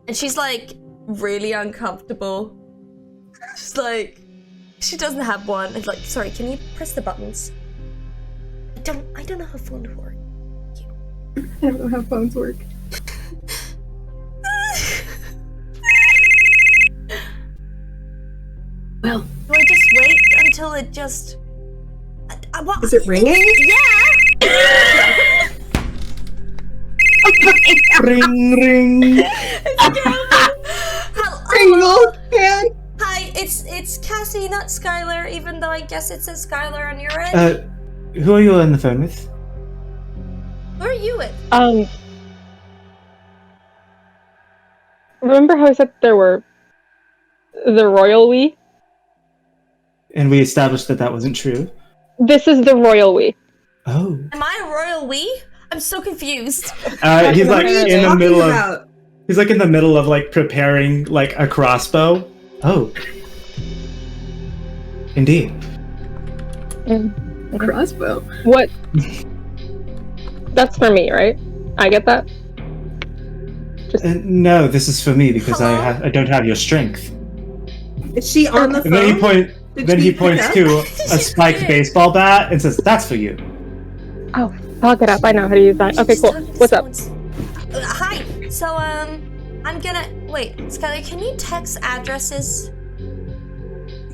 H: And she's like really uncomfortable. She's like, she doesn't have one. It's like, sorry, can you press the buttons? I don't know how phones work.
F: I don't know how phones work. Well,
H: do I just wait until it just?
C: Is it ringing?
H: Yeah.
B: Ring, ring.
H: Hi, it's Cassie, not Skylar. Even though I guess it says Skylar on your end.
B: Who are you on the phone with?
H: Who are you with?
E: Remember how I said there were the royal we?
B: And we established that wasn't true.
E: This is the royal we.
B: Oh.
H: Am I a royal we? I'm so confused.
B: He's like in the middle of. He's like in the middle of like preparing like a crossbow. Oh. Indeed.
F: A crossbow.
E: What? That's for me, right? I get that.
B: No, this is for me because I don't have your strength.
C: Is she on the phone?
B: And then he points to a spiked baseball bat and says, "That's for you."
E: Oh, I'll get up. I know how to use that. Okay, cool. What's up?
H: Hi. So I'm gonna wait. Skylar, can you text addresses?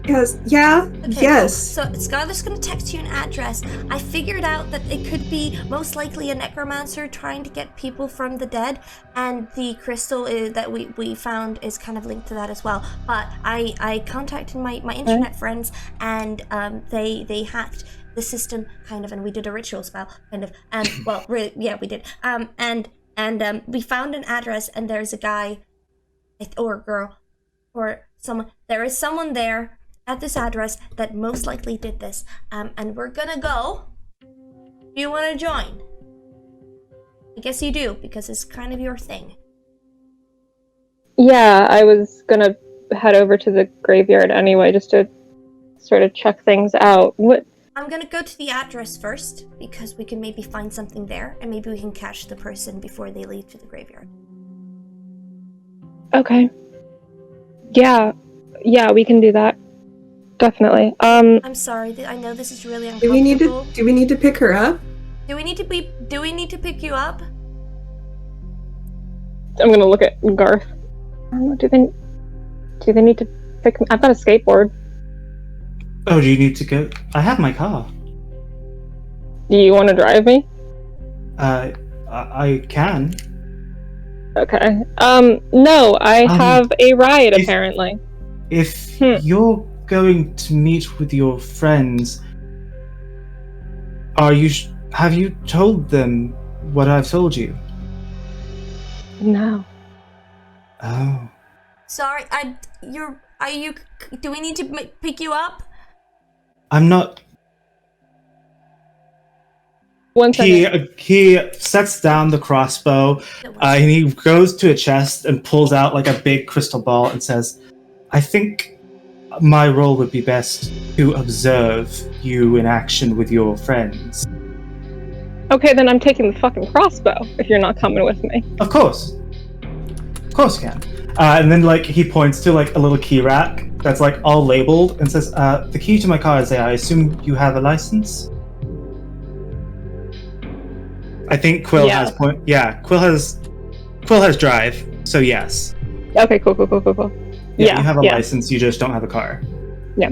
C: Yes. Yeah.
H: Okay,
C: Yes.
H: cool. So Skylar's gonna text you an address. I figured out that it could be most likely a necromancer trying to get people from the dead, and the crystal that we found is kind of linked to that as well. But I contacted my internet friends, and they hacked the system kind of, and we did a ritual spell kind of, and well, really, yeah, we did. And we found an address, and there's a guy, or a girl, or someone. There is someone there at this address that most likely did this, and we're gonna go. Do you want to join? I guess you do, because it's kind of your thing.
E: Yeah, I was gonna head over to the graveyard anyway, just to sort of check things out. What?
H: I'm gonna go to the address first, because we can maybe find something there, and maybe we can catch the person before they leave to the graveyard.
E: Okay. Yeah, we can do that. Definitely.
H: I'm sorry. I know this is really uncomfortable.
C: Do we need to pick her up?
H: Do we need to pick you up?
E: I'm gonna look at Garth. I don't know, do they need to pick me? I've got a skateboard.
B: Oh, do you need to go? I have my car.
E: Do you want to drive me?
B: I can.
E: Okay. No, I have a ride apparently.
B: If you're going to meet with your friends, have you told them what I've told you?
E: No.
B: Oh.
H: Sorry, do we need to pick you up?
B: I'm not.
E: One second.
B: He sets down the crossbow, and he goes to a chest and pulls out like a big crystal ball and says, "I think my role would be best to observe you in action with your friends."
E: Okay, then I'm taking the fucking crossbow if you're not coming with me.
B: Of course you can. And then like he points to like a little key rack that's like all labeled and says, "The key to my car is there. I assume you have a license." I think Quill has point. Yeah, Quill has drive. So yes.
E: Okay, cool.
B: Yeah, you have a license. You just don't have a car.
E: Yeah.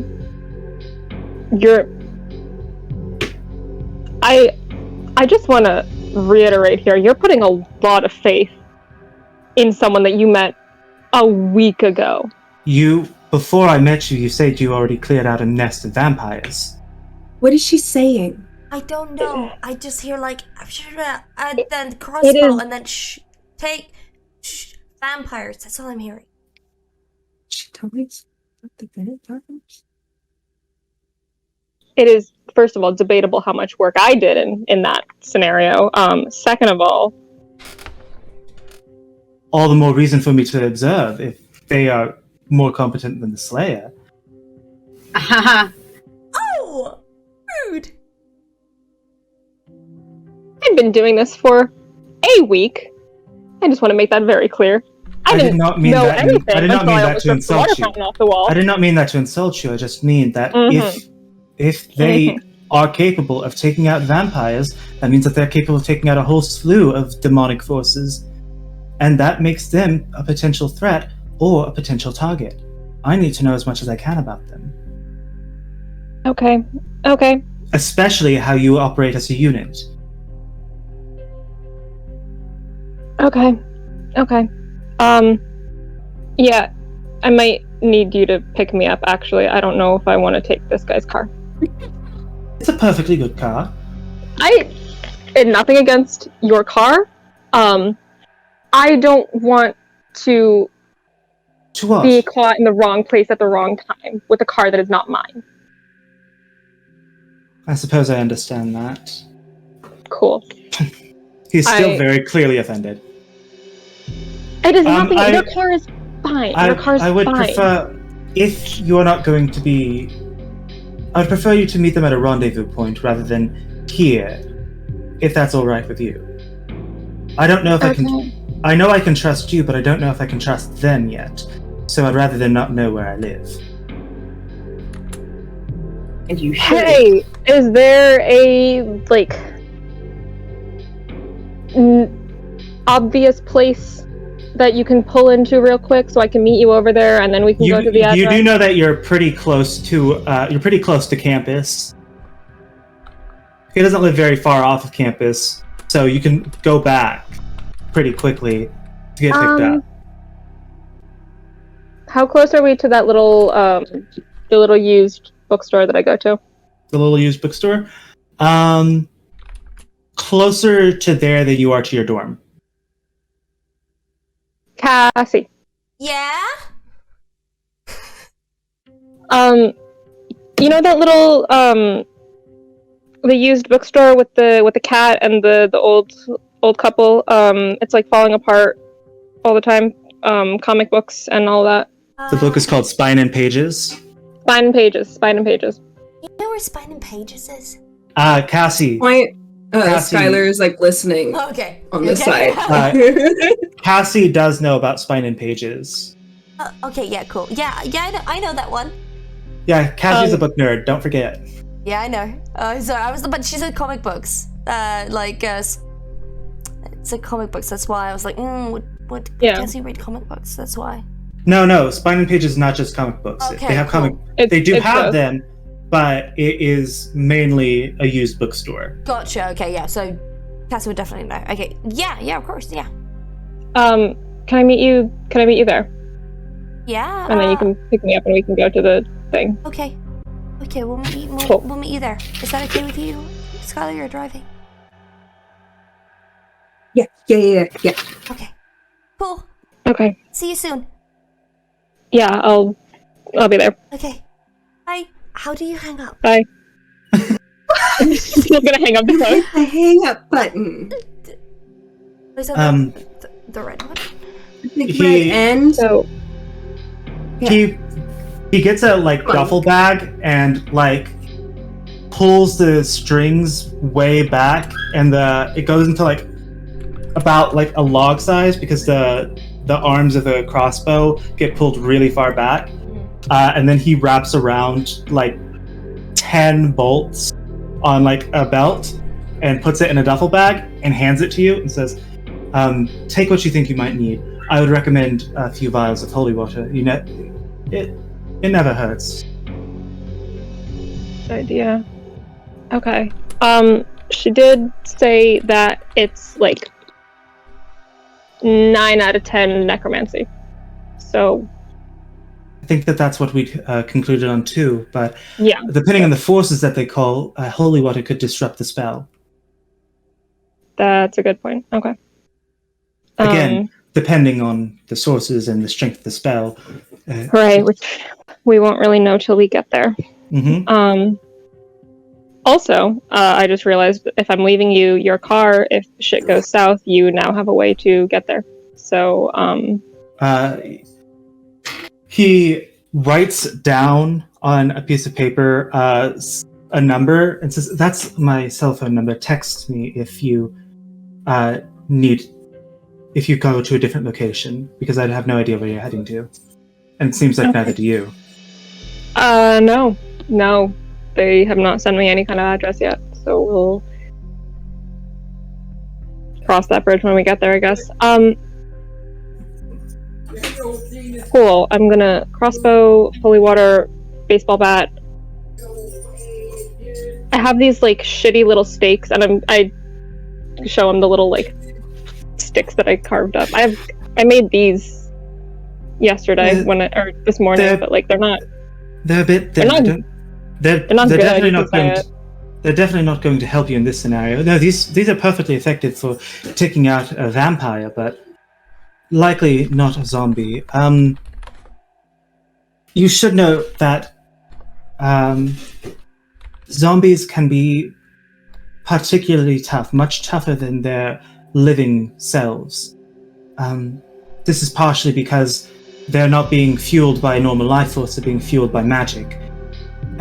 E: I just want to reiterate here, you're putting a lot of faith in someone that you met a week ago.
B: Before I met you, you said you already cleared out a nest of vampires.
C: What is she saying?
H: I don't know. I just hear like and then crossbow and then vampires. That's all I'm hearing.
C: She told me about the vampires.
E: It is, first of all, debatable how much work I did in that scenario. Second of all
B: the more reason for me to observe if they are more competent than the Slayer.
H: Oh, rude.
E: I've been doing this for a week. I just want to make that very clear. I
B: did not mean that. I did not mean that to insult you. I did not mean that to insult you. I just mean that if they are capable of taking out vampires, that means that they're capable of taking out a whole slew of demonic forces, and that makes them a potential threat or a potential target. I need to know as much as I can about them.
E: Okay.
B: Especially how you operate as a unit.
E: Okay. Yeah, I might need you to pick me up, actually. I don't know if I want to take this guy's car.
B: It's a perfectly good car.
E: And nothing against your car. I don't want to be caught in the wrong place at the wrong time with a car that is not mine.
B: I suppose I understand that.
E: Cool.
B: He's still very clearly offended.
E: It is nothing. Your car is fine.
B: I would prefer, if you're not going to be... I would prefer you to meet them at a rendezvous point rather than here, if that's all right with you. I don't know if I can... I know I can trust you, but I don't know if I can trust them yet. So I'd rather them not know where I live.
F: And you should.
E: Hey, is there a, obvious place that you can pull into real quick so I can meet you over there and then we can go to the address?
B: You do know that you're pretty close to campus. He doesn't live very far off of campus, so you can go back pretty quickly to get picked up.
E: How close are we to that little the little used bookstore that I go to?
B: The little used bookstore? Closer to there than you are to your dorm.
E: Cassie.
H: Yeah?
E: You know that little the used bookstore with the cat and the old couple? It's like falling apart all the time. Comic books and all that.
B: The book is called Spine and Pages.
E: Spine and Pages.
H: You know where Spine and Pages is?
B: Cassie.
C: Cassie. Skylar is listening.
H: Okay.
C: On the side.
B: Cassie does know about Spine and Pages.
H: Okay, yeah, cool. Yeah, I know that one.
B: Yeah, Cassie's a book nerd. Don't forget.
H: Yeah, I know. Sorry, but she said comic books. It's like comic books. That's why I was like, what?
E: Yeah.
H: Cassie read comic books. That's why.
B: No. Spine and Pages is not just comic books.
H: Okay,
B: they have
H: cool.
B: They do have
E: both.
B: them, but it is mainly a used bookstore.
H: Gotcha. Okay, yeah. So Cassie would definitely know. Okay. Yeah, of course. Yeah.
E: Can I meet you there?
H: Yeah.
E: And then you can pick me up and we can go to the thing.
H: Okay, we'll meet.
E: Cool.
H: We'll meet you there. Is that okay with you, Skylar? You're driving.
C: Yeah.
H: Okay. Cool.
E: Okay.
H: See you soon.
E: Yeah, I'll be there.
H: Okay. Bye. How do you hang up?
E: Bye. I'm still gonna hang up the phone.
C: The hang up button.
H: Is that the red one?
C: Red end.
E: So
B: He gets a duffel bag and pulls the strings way back, and it goes into about a log size because the arms of the crossbow get pulled really far back, and then he wraps around 10 bolts on a belt and puts it in a duffel bag and hands it to you and says, take what you think you might need. I would recommend a few vials of holy water. It never hurts.
E: good idea. Okay. she did say that it's like 9 out of 10 necromancy. So
B: I think that's what we concluded on too, but
E: yeah,
B: depending on the forces that they call, holy water could disrupt the spell.
E: that's a good point. Okay.
B: Again, depending on the sources and the strength of the spell.
E: Right, which we won't really know till we get there.
B: Mm-hmm.
E: Also, I just realized if I'm leaving you your car, if shit goes south, you now have a way to get there. So,
B: he writes down on a piece of paper a number and says, "That's my cell phone number. Text me if you if you go to a different location, because I'd have no idea where you're heading to. And it seems like neither do you."
E: No. They have not sent me any kind of address yet, so we'll cross that bridge when we get there, I guess. Cool. I'm gonna crossbow, holy water, baseball bat. I have these like shitty little stakes, and I show him the little like sticks that I carved up. I made these yesterday or this morning, but like they're not good.
B: They're definitely not going to help you in this scenario. No, these are perfectly effective for taking out a vampire, but likely not a zombie. You should know that zombies can be particularly tough, much tougher than their living selves. This is partially because they're not being fueled by normal life force, they're being fueled by magic.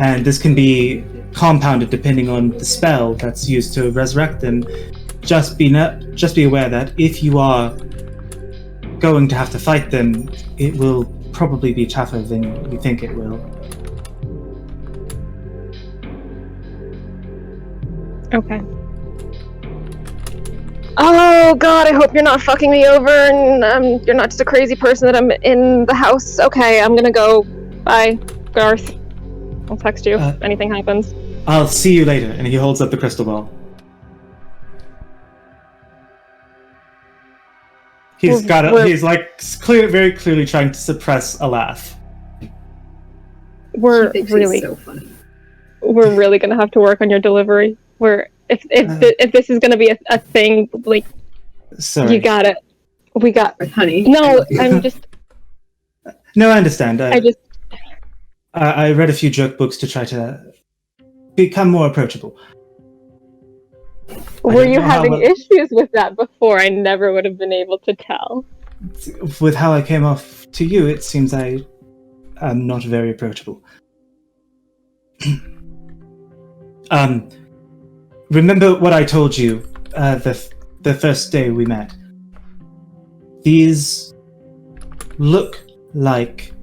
B: And this can be compounded depending on the spell that's used to resurrect them. Just be aware that if you are going to have to fight them, it will probably be tougher than you think it will.
E: Okay. Oh god, I hope you're not fucking me over and you're not just a crazy person that I'm in the house. Okay, I'm gonna go. Bye, Garth. I'll text you if anything happens.
B: I'll see you later. And he holds up the crystal ball. He's like very clearly trying to suppress a laugh.
E: We're really
F: so funny.
E: We're really gonna have to work on your delivery. If this is gonna be a thing, like,
B: sorry.
E: You got it. We got,
F: honey.
E: No, I'm just.
B: No, I understand. I read a few joke books to try to become more approachable.
E: Were you having issues with that before? I never would have been able to tell.
B: With how I came off to you, it seems I am not very approachable. Remember what I told you the first day we met. These look like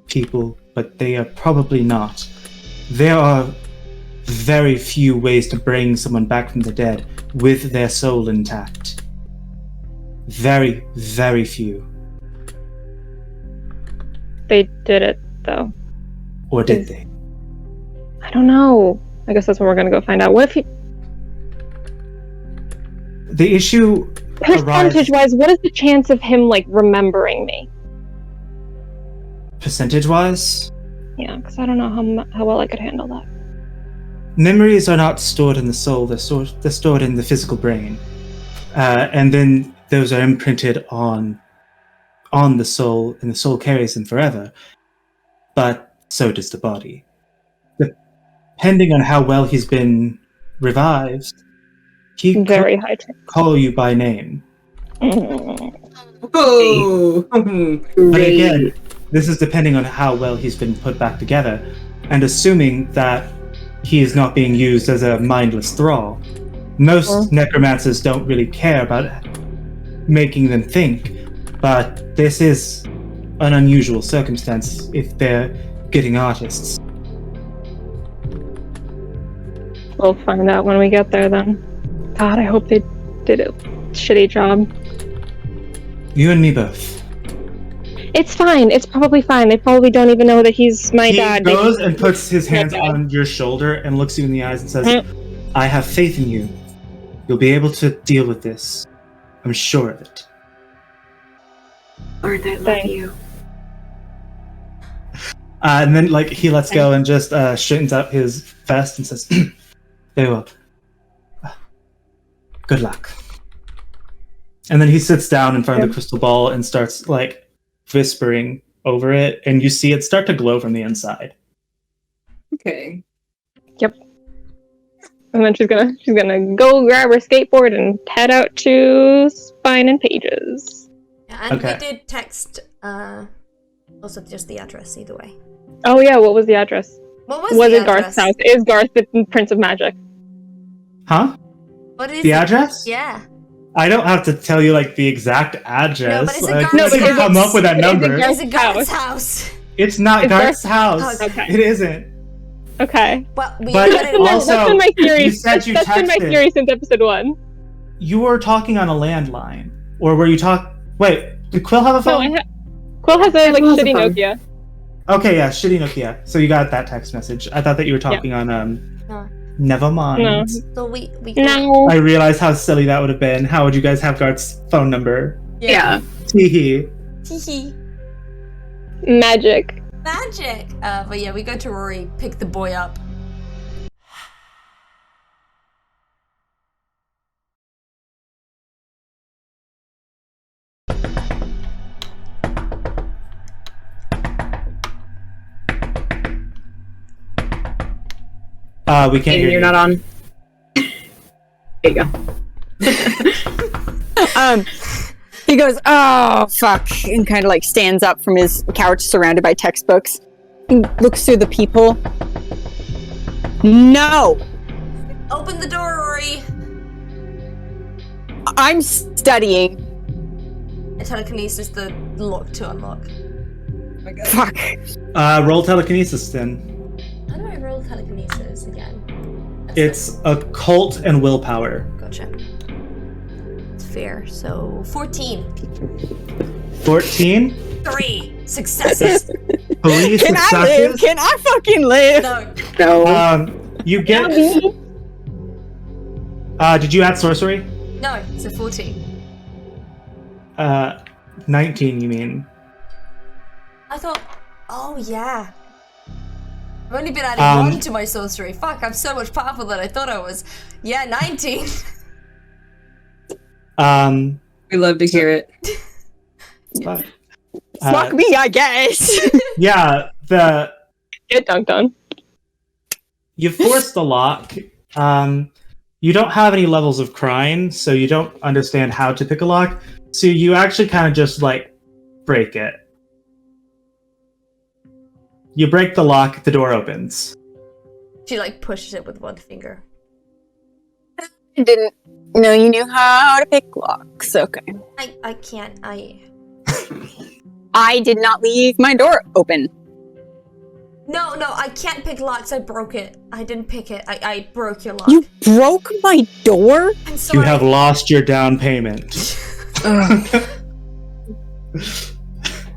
B: people, but they are probably not. There are very few ways to bring someone back from the dead with their soul intact. Very, very few.
E: They did it, though.
B: Or did they?
E: I don't know. I guess that's when we're gonna go find out. What if he...
B: The issue...
E: Percentage-wise, what is the chance of him, like, remembering me?
B: Percentage-wise?
E: Yeah, because I don't know how well I could handle that.
B: Memories are not stored in the soul, they're stored in the physical brain. And then those are imprinted on the soul, and the soul carries them forever. But so does the body. Depending on how well he's been revived, he
E: very
B: could
E: high chance.
B: Call you by name.
C: Oh!
B: But again, this is depending on how well he's been put back together, and assuming that he is not being used as a mindless thrall. Most necromancers don't really care about making them think, but this is an unusual circumstance if they're getting artists.
E: We'll find out when we get there then. God, I hope they did a shitty job.
B: You and me both.
E: It's fine. It's probably fine. They probably don't even know that he's my dad.
B: He goes and puts his hands on your shoulder and looks you in the eyes and says, I have faith in you. You'll be able to deal with this. I'm sure of it.
F: Lord, I love you.
B: And then, like, he lets go and just straightens up his vest and says, "Very well. Good luck." And then he sits down in front of the crystal ball and starts, like, whispering over it, and you see it start to glow from the inside.
C: Okay.
E: Yep. And then she's gonna go grab her skateboard and head out to Spine and Pages.
H: Yeah, and
B: Okay.
H: we did text also just the address either way.
E: Oh yeah, what was the address?
H: What was
E: Was
H: the
E: it Garth's
H: address?
E: house? Is Garth the Prince of Magic?
B: Huh?
H: What is
B: The
H: it?
B: address?
H: Yeah.
B: I don't have to tell you, like, the exact address.
H: No, but it's a
B: Like,
H: Garth's
B: I can
H: house.
B: come up with that number.
H: It's a Garth's house.
B: It's not
E: It's
B: Garth's
E: Garth's-
B: house.
H: Okay.
B: It isn't.
E: Okay.
H: But we
B: But
H: put it
B: also-
E: That's been my theory.
B: you said you
E: That's been my
B: texted.
E: theory since episode 1.
B: You were talking on a landline. Or were you Wait, did Quill have a
E: No,
B: phone?
E: Quill has a like
F: Quill has a
E: shitty
F: phone.
E: Nokia.
B: Okay, yeah, shitty Nokia. So you got that text message. I thought that you were talking on,
H: No.
B: Never mind.
E: No.
H: So we
E: No.
B: I realized how silly that would have been. How would you guys have Garth's phone number?
F: Yeah.
B: Teehee.
H: Hee
E: Magic.
H: Magic. But yeah, we go to Rory, pick the boy up.
B: We can't hear
F: Aiden,
B: you.
F: you're not on. There you go.
G: He goes, "Oh fuck," and kind of like stands up from his couch, surrounded by textbooks. He looks through the people. No,
H: Open the door, Rory.
G: I'm studying.
H: And telekinesis the lock to unlock.
G: Fuck.
B: Roll telekinesis then.
H: How do I roll telekinesis again? That's
B: It's occult and willpower.
H: Gotcha. It's fair. So 14.
B: 14.
H: 3 successes.
B: 3
G: Can I live?
B: successes.
G: Can I fucking live?
H: No.
F: No.
B: You get. Did you add sorcery?
H: No, it's a 14.
B: 19. You mean?
H: I thought, oh yeah. I've only been adding 1 to my sorcery. Fuck, I'm so much powerful than I thought I was. Yeah, 19.
C: We love to hear it.
B: But,
G: Fuck me, I guess.
B: yeah.
E: Get dunked on.
B: You force the lock. You don't have any levels of crying, so you don't understand how to pick a lock. So you actually kind of just like break it. You break the lock, the door opens.
H: She like pushes it with one finger.
G: I didn't know you knew how to pick locks. Okay.
H: I can't.
G: I did not leave my door open.
H: No, I can't pick locks. I broke it. I didn't pick it. I broke your lock.
G: You broke my door?
H: I'm sorry.
B: You have lost your down payment.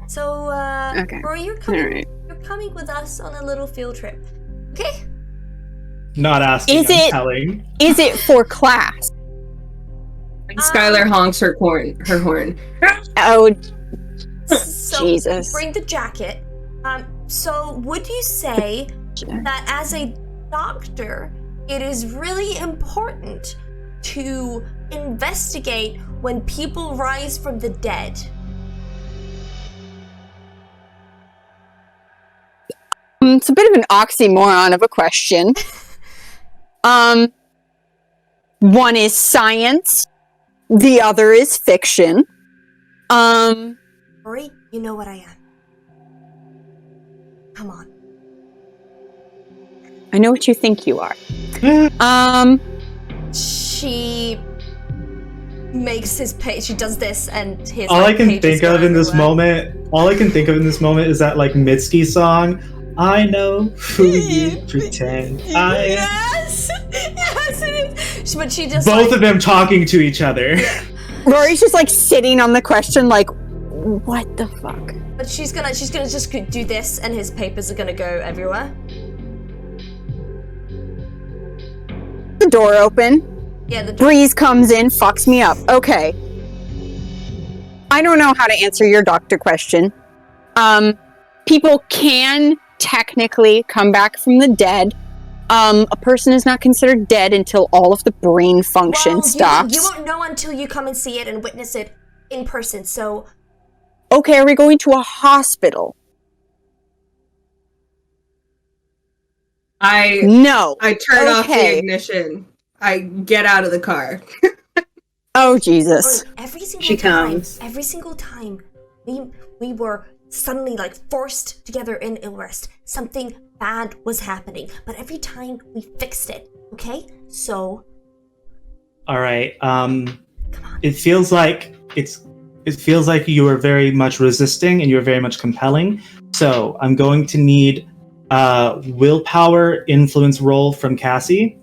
H: So,
G: Okay.
H: Rory, you're coming.
G: Alright.
H: You're coming with us on a little field trip. Okay?
B: Not asking,
G: Is
B: I'm
G: it-
B: telling.
G: Is it for class?
C: Skylar honks her horn.
G: Oh,
H: So,
G: Jesus.
H: bring the jacket. So would you say that as a doctor, it is really important to investigate when people rise from the dead?
G: It's a bit of an oxymoron of a question. One is science, the other is fiction.
H: Rory, you know what I am. Come on.
G: I know what you think you are.
H: She makes his page. She does this, and his.
B: All
H: like,
B: I can
H: pages
B: think
H: go
B: of in this
H: everywhere.
B: moment, is that like Mitski song. I know who you pretend I am.
H: Yes, yes, it is. But she just
B: Both
H: like,
B: of them talking to each other.
G: Rory's just like sitting on the question like, what the fuck?
H: But she's gonna just do this, and his papers are gonna go everywhere.
G: The door open.
H: Yeah, the
G: breeze comes in, fucks me up. Okay. I don't know how to answer your doctor question. People can technically come back from the dead. A person is not considered dead until all of the brain function stops.
H: You won't know until you come and see it and witness it in person, so...
G: Okay, are we going to a hospital? No.
C: I turn off the ignition. I get out of the car.
G: Oh, Jesus.
H: Every single
F: She
H: time,
F: comes.
H: every single time we were suddenly like forced together in ill rest, something bad was happening. But every time we fixed it, okay? So...
B: All right. It feels like you are very much resisting and you're very much compelling. So I'm going to need willpower influence roll from Cassie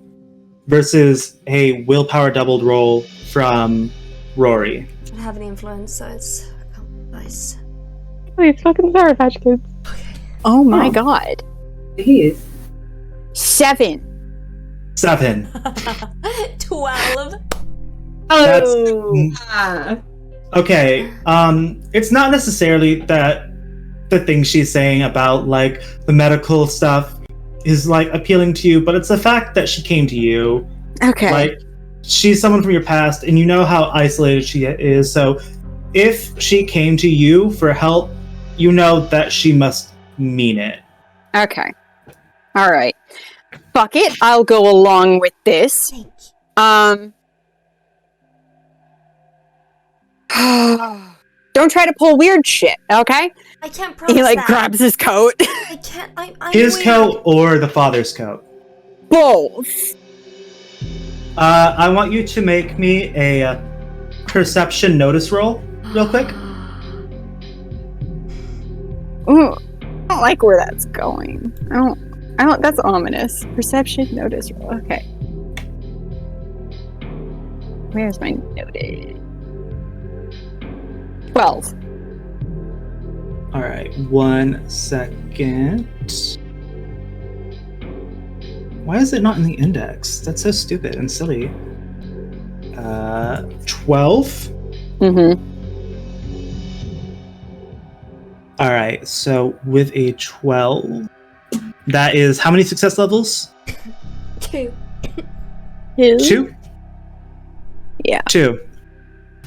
B: versus a willpower doubled roll from Rory.
H: I don't have any influence, so it's nice.
E: Please, fucking Sour Patch Kids.
G: Oh my god.
F: Jeez.
G: 7.
H: 12.
B: Okay. It's not necessarily that the thing she's saying about like the medical stuff is like appealing to you, but it's the fact that she came to you.
G: Okay.
B: Like she's someone from your past and you know how isolated she is. So if she came to you for help, you know that she must mean it.
G: Okay. All right. Fuck it. I'll go along with this. Don't try to pull weird shit, okay?
H: I can't promise
G: He like
H: that.
G: grabs his coat.
H: I can't. I'm
B: His
H: weird.
B: coat or the father's coat?
G: Both.
B: I want you to make me a perception notice roll real quick.
G: Ooh, I don't like where that's going. I don't, that's ominous. Perception notice roll. Okay. Where's my notice? 12.
B: All right, 1 second. Why is it not in the index? That's so stupid and silly. 12.
G: Mm-hmm.
B: All right, so with a 12, that is how many success levels?
H: 2.
B: 2?
G: Yeah.
B: 2.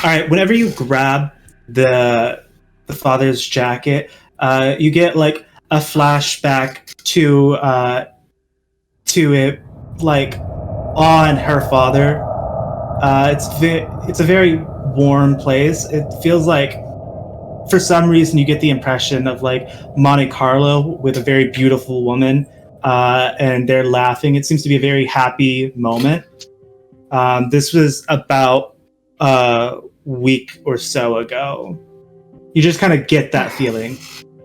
B: All right, whenever you grab the father's jacket, you get like a flashback to it, like on her father. It's a very warm place. It feels like, for some reason, you get the impression of like Monte Carlo with a very beautiful woman, and they're laughing. It seems to be a very happy moment. This was about a week or so ago. You just kind of get that feeling.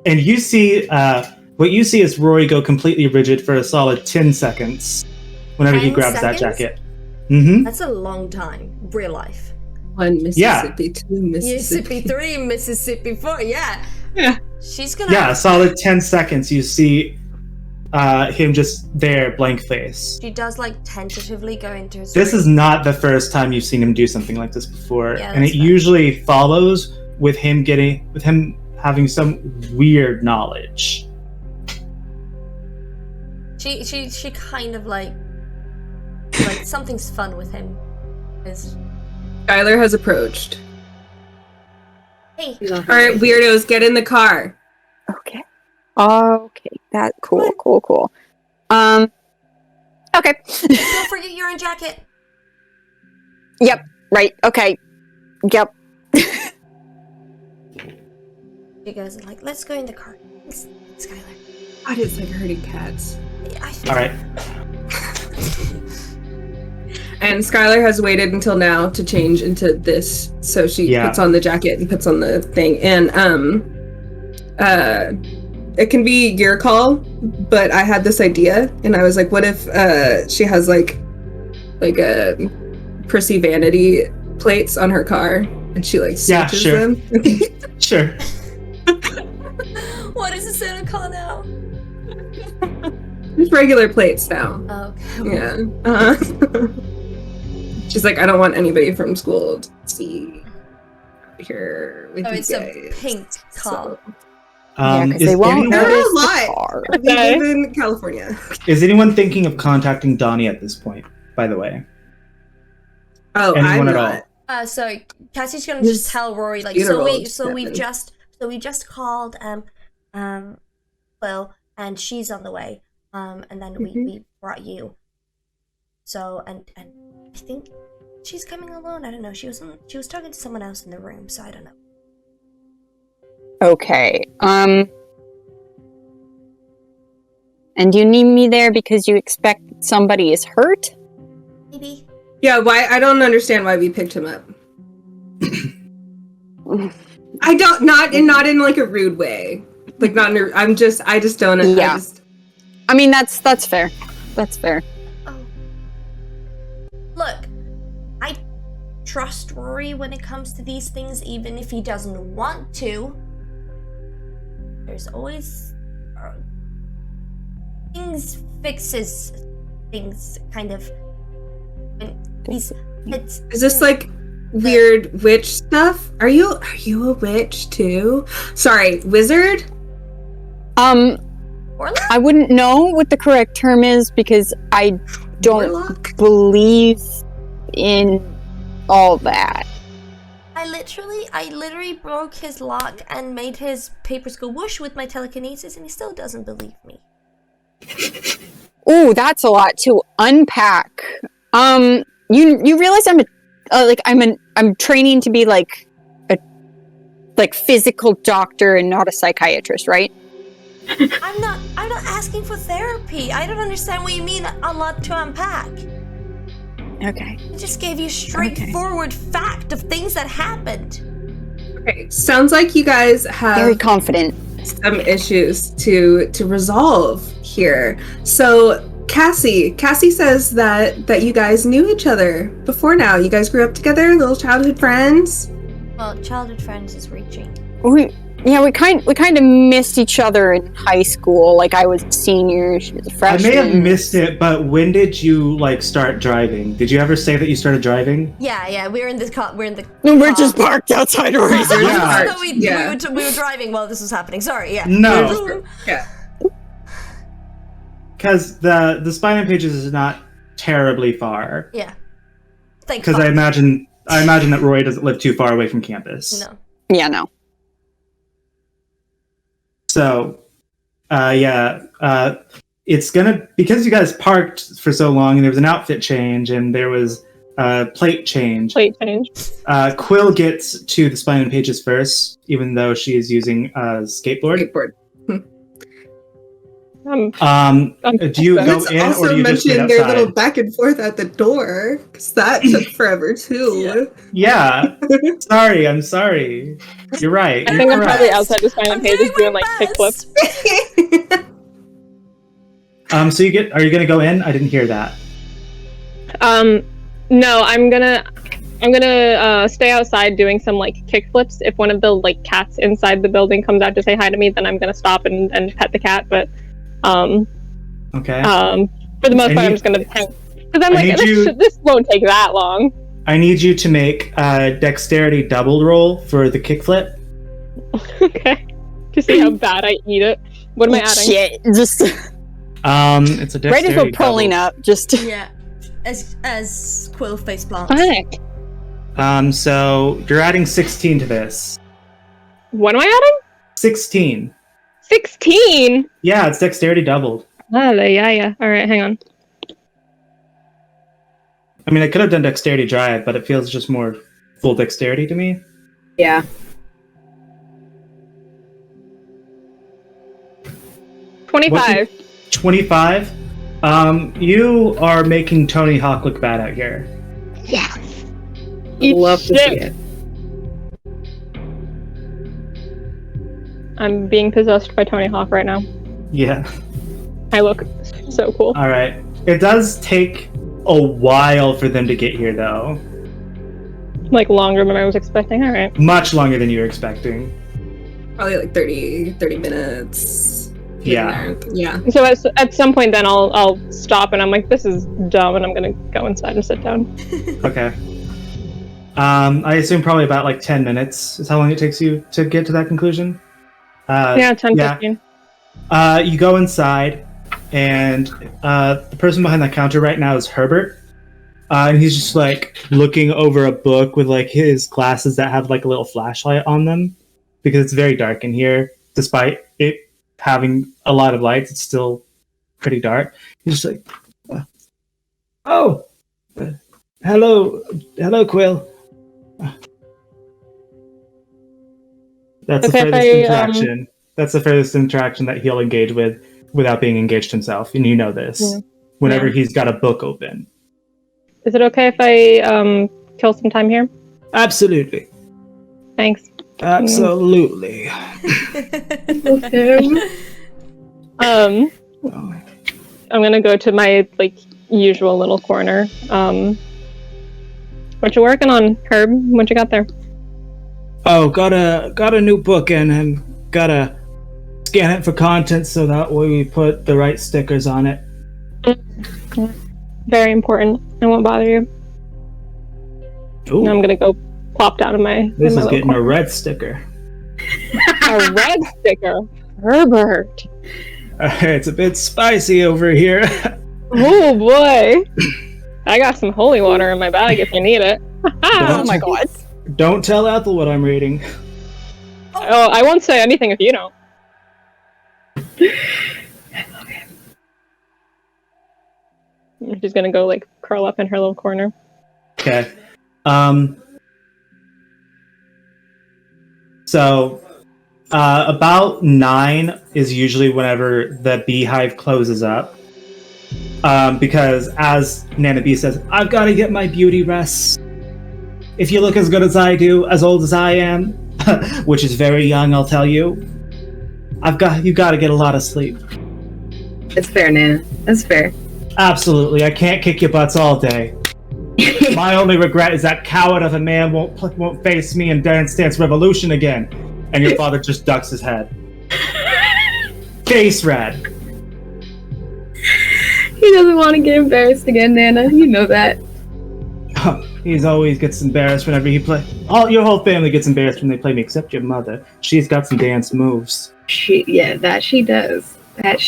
B: And you see, what you see is Rory go completely rigid for a solid 10 seconds whenever he
H: 10
B: grabs
H: seconds?
B: that jacket. Mm-hmm.
H: That's a long time. Real life.
C: 1 Mississippi, 2
H: Mississippi
C: Mississippi.
H: 3, Mississippi 4. Yeah.
C: Yeah.
H: She's gonna.
B: Yeah, a solid 10 seconds. You see him just there, blank face.
H: She does like tentatively go into his
B: This
H: room.
B: is not the first time you've seen him do something like this before,
H: Yeah,
B: and it
H: that's fair.
B: usually follows with him having some weird knowledge.
H: She kind of like something's fun with him. Is
C: Skylar has approached.
H: hey,
C: All right, weirdos, get in the car.
G: Okay. Okay. That cool. Okay.
H: don't forget your own jacket.
G: Yep. Right. Okay. Yep.
H: You guys are like, let's go in the car. Thanks, Skylar.
C: God, it's like herding cats.
B: All right.
C: And Skylar has waited until now to change into this, so she puts on the jacket and puts on the thing. And it can be your call, but I had this idea, and I was like, what if she has like a prissy vanity plates on her car, and she like switches them?
B: Sure.
H: What is the Santa call now?
C: Just regular plates now.
H: Oh, okay.
C: Yeah. She's like, I don't want anybody from school to see here with
H: Oh,
C: you
H: it's
C: guys.
H: a pink car.
G: Because
B: is
G: they won't
C: There
B: anyone-
C: are
G: notice
C: a lot.
G: the car.
C: We live in California.
B: Is anyone thinking of contacting Donnie at this point, by the way?
C: Oh,
B: Anyone
C: I'm
B: at
C: not.
B: all?
H: So Cassie's gonna
C: His
H: just tell Rory like
C: funeral
H: we
C: just happened.
H: just called Quill and she's on the way and then we brought you. So and I think she's coming alone. I don't know. She was talking to someone else in the room, so I don't know.
G: Okay. And you need me there because you expect somebody is hurt?
H: Maybe.
C: Yeah, why? I don't understand why we picked him up. I don't not in like a rude way. Like not in a, I just don't.
G: Yeah. I mean that's fair. That's fair.
H: Oh. Look, I trust Rory when it comes to these things, even if he doesn't want to. There's always fixes things kind of. It's
C: Is this like weird witch stuff? Are you a witch too? Sorry, wizard?
H: Warlock?
G: I wouldn't know what the correct term is because I don't
C: Warlock?
G: believe in all that.
H: I literally broke his lock and made his papers go whoosh with my telekinesis, and he still doesn't believe me.
G: Ooh, that's a lot to unpack. You realize I'm training to be like a physical doctor and not a psychiatrist, right?
H: I'm not asking for therapy. I don't understand what you mean a lot to unpack.
G: Okay.
H: I just gave you straightforward fact of things that happened.
C: Okay, sounds like you guys have
G: Very confident.
C: some issues to resolve here. So Cassie says that you guys knew each other before now. You guys grew up together, little childhood friends.
H: Well, childhood friends is reaching.
G: We kind of missed each other in high school. Like I was a senior, she was a
B: I
G: freshman.
B: may have missed it, but when did you start driving? Did you ever say that you started driving?
H: Yeah, we're in the car.
G: No, we're just parked outside Rory's.
B: Yeah.
H: No, we were driving while this was happening. Sorry, yeah.
B: No.
C: Yeah.
B: Because the Spine Pages is not terribly far.
H: Yeah. Thank
B: Because
H: God.
B: I imagine that Roy doesn't live too far away from campus.
H: No.
G: Yeah, no.
B: So, it's gonna, because you guys parked for so long and there was an outfit change and there was a plate change. Quill gets to the Spine and Pages first, even though she is using a skateboard. Do you go
C: Let's
B: in
C: also
B: or do you just wait
C: mention their little
B: outside?
C: back and forth at the door, because that took forever too.
B: Yeah. I'm sorry. You're right.
E: I
B: You're
E: think I'm
B: correct.
E: probably outside the Spine and Pages doing like kickflips.
B: So are you gonna go in? I didn't hear that.
E: No, I'm gonna stay outside doing some like kickflips. If one of the like cats inside the building comes out to say hi to me, then I'm gonna stop and pet the cat. But
B: Okay.
E: for the most part, I'm just gonna hang because I'm like this won't take that long.
B: I need you to make a dexterity double roll for the kickflip.
E: Okay. To see how bad I eat it. What am I adding?
G: Shit, just
B: It's a dexterity
G: right as we're pulling
B: double.
G: up, just
H: Yeah. As Quill face plants.
E: Fuck.
B: So you're adding 16 to this.
E: What am I adding?
B: 16.
E: 16.
B: Yeah, it's dexterity doubled.
E: Oh, yeah. All right, hang on.
B: I mean, I could have done dexterity drive, but it feels just more full dexterity to me.
F: Yeah.
E: 25.
B: 25. You are making Tony Hawk look bad out here.
E: Yes.
C: Love to see it.
E: I'm being possessed by Tony Hawk right now.
B: Yeah.
E: I look so cool.
B: All right. It does take a while for them to get here, though.
E: Like longer than I was expecting. All right.
B: Much longer than you were expecting.
C: Probably like 30 minutes.
B: Yeah.
C: Yeah.
E: So at some point, then I'll stop, and I'm like, this is dumb, and I'm gonna go inside and sit down.
B: Okay. I assume probably about like 10 minutes is how long it takes you to get to that conclusion.
E: 10, 15.
B: You go inside, and the person behind the counter right now is Herbert. And he's just like looking over a book with like his glasses that have like a little flashlight on them because it's very dark in here. Despite it having a lot of lights, it's still pretty dark. He's just like, hello, Quill. That's the furthest interaction. That's the furthest interaction that he'll engage with without being engaged himself, and you know this. Whenever he's got a book open.
E: Is it okay if I kill some time here?
B: Absolutely.
E: Thanks.
B: Absolutely.
E: I'm gonna go to my like usual little corner. What you working on, Herb? What you got there?
B: Oh, got a new book in and gotta scan it for content so that way we put the right stickers on it.
E: Very important. I won't bother you.
B: Ooh,
E: I'm gonna go plop down in my.
B: this
E: in my
B: is getting
E: corner.
B: a red sticker.
E: A red sticker. Herbert.
B: It's a bit spicy over here.
E: Oh boy. I got some holy water in my bag if you need it.
G: Oh my god.
B: Don't tell Ethel what I'm reading.
E: Oh, I won't say anything if you don't. She's gonna go like curl up in her little corner.
B: Okay. So, about 9 is usually whenever the beehive closes up. Because as Nana B says, I've got to get my beauty rest. If you look as good as I do, as old as I am, which is very young, I'll tell you, you got to get a lot of sleep.
F: It's fair, Nana. That's fair.
B: Absolutely, I can't kick your butts all day. My only regret is that coward of a man won't face me in Dance Dance Revolution again. And your father just ducks his head. Face red.
F: He doesn't want to get embarrassed again, Nana. You know that.
B: He's always gets embarrassed whenever he play. Your whole family gets embarrassed when they play me, except your mother. She's got some dance moves.
F: That she does.
B: I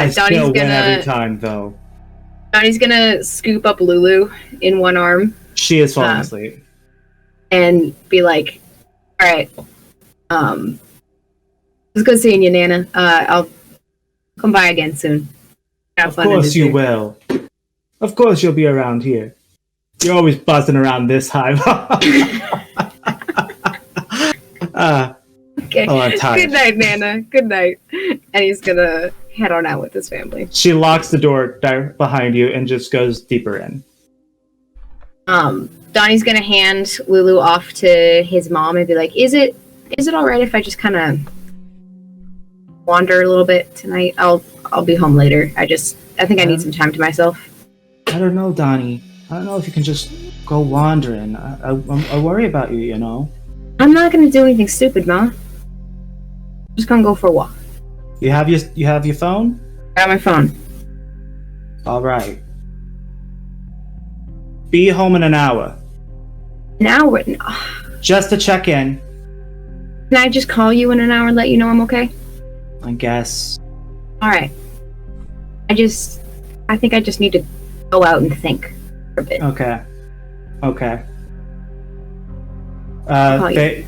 F: Donnie's
B: still win every
F: gonna
B: time, though.
F: Donnie's gonna scoop up Lulu in one arm
B: She is falling asleep.
F: and be like, "All right, it's good seeing you, Nana. I'll come by again soon. Have
B: Of
F: fun in
B: course
F: this
B: you
F: year."
B: will. Of course you'll be around here. You're always buzzing around this hive.
F: Okay.
B: Oh, I'm tired.
F: Good night, Nana. Good night. And he's gonna head on out with his family.
B: She locks the door behind you and just goes deeper in.
F: Donnie's gonna hand Lulu off to his mom and be like, "Is it all right if I just kind of wander a little bit tonight? I'll be home later. I think I need some time to myself."
B: I don't know, Donnie. I don't know if you can just go wandering. I worry about you, you know.
F: I'm not gonna do anything stupid, Ma. I'm just gonna go for a walk.
B: You have your phone?
F: I got my phone.
B: All right. Be home in an hour.
F: Now,
B: Just to check in.
F: can I just call you in an hour and let you know I'm okay?
B: I guess.
F: All right. I think I just need to go out and think for a bit.
B: Okay.
F: Call you.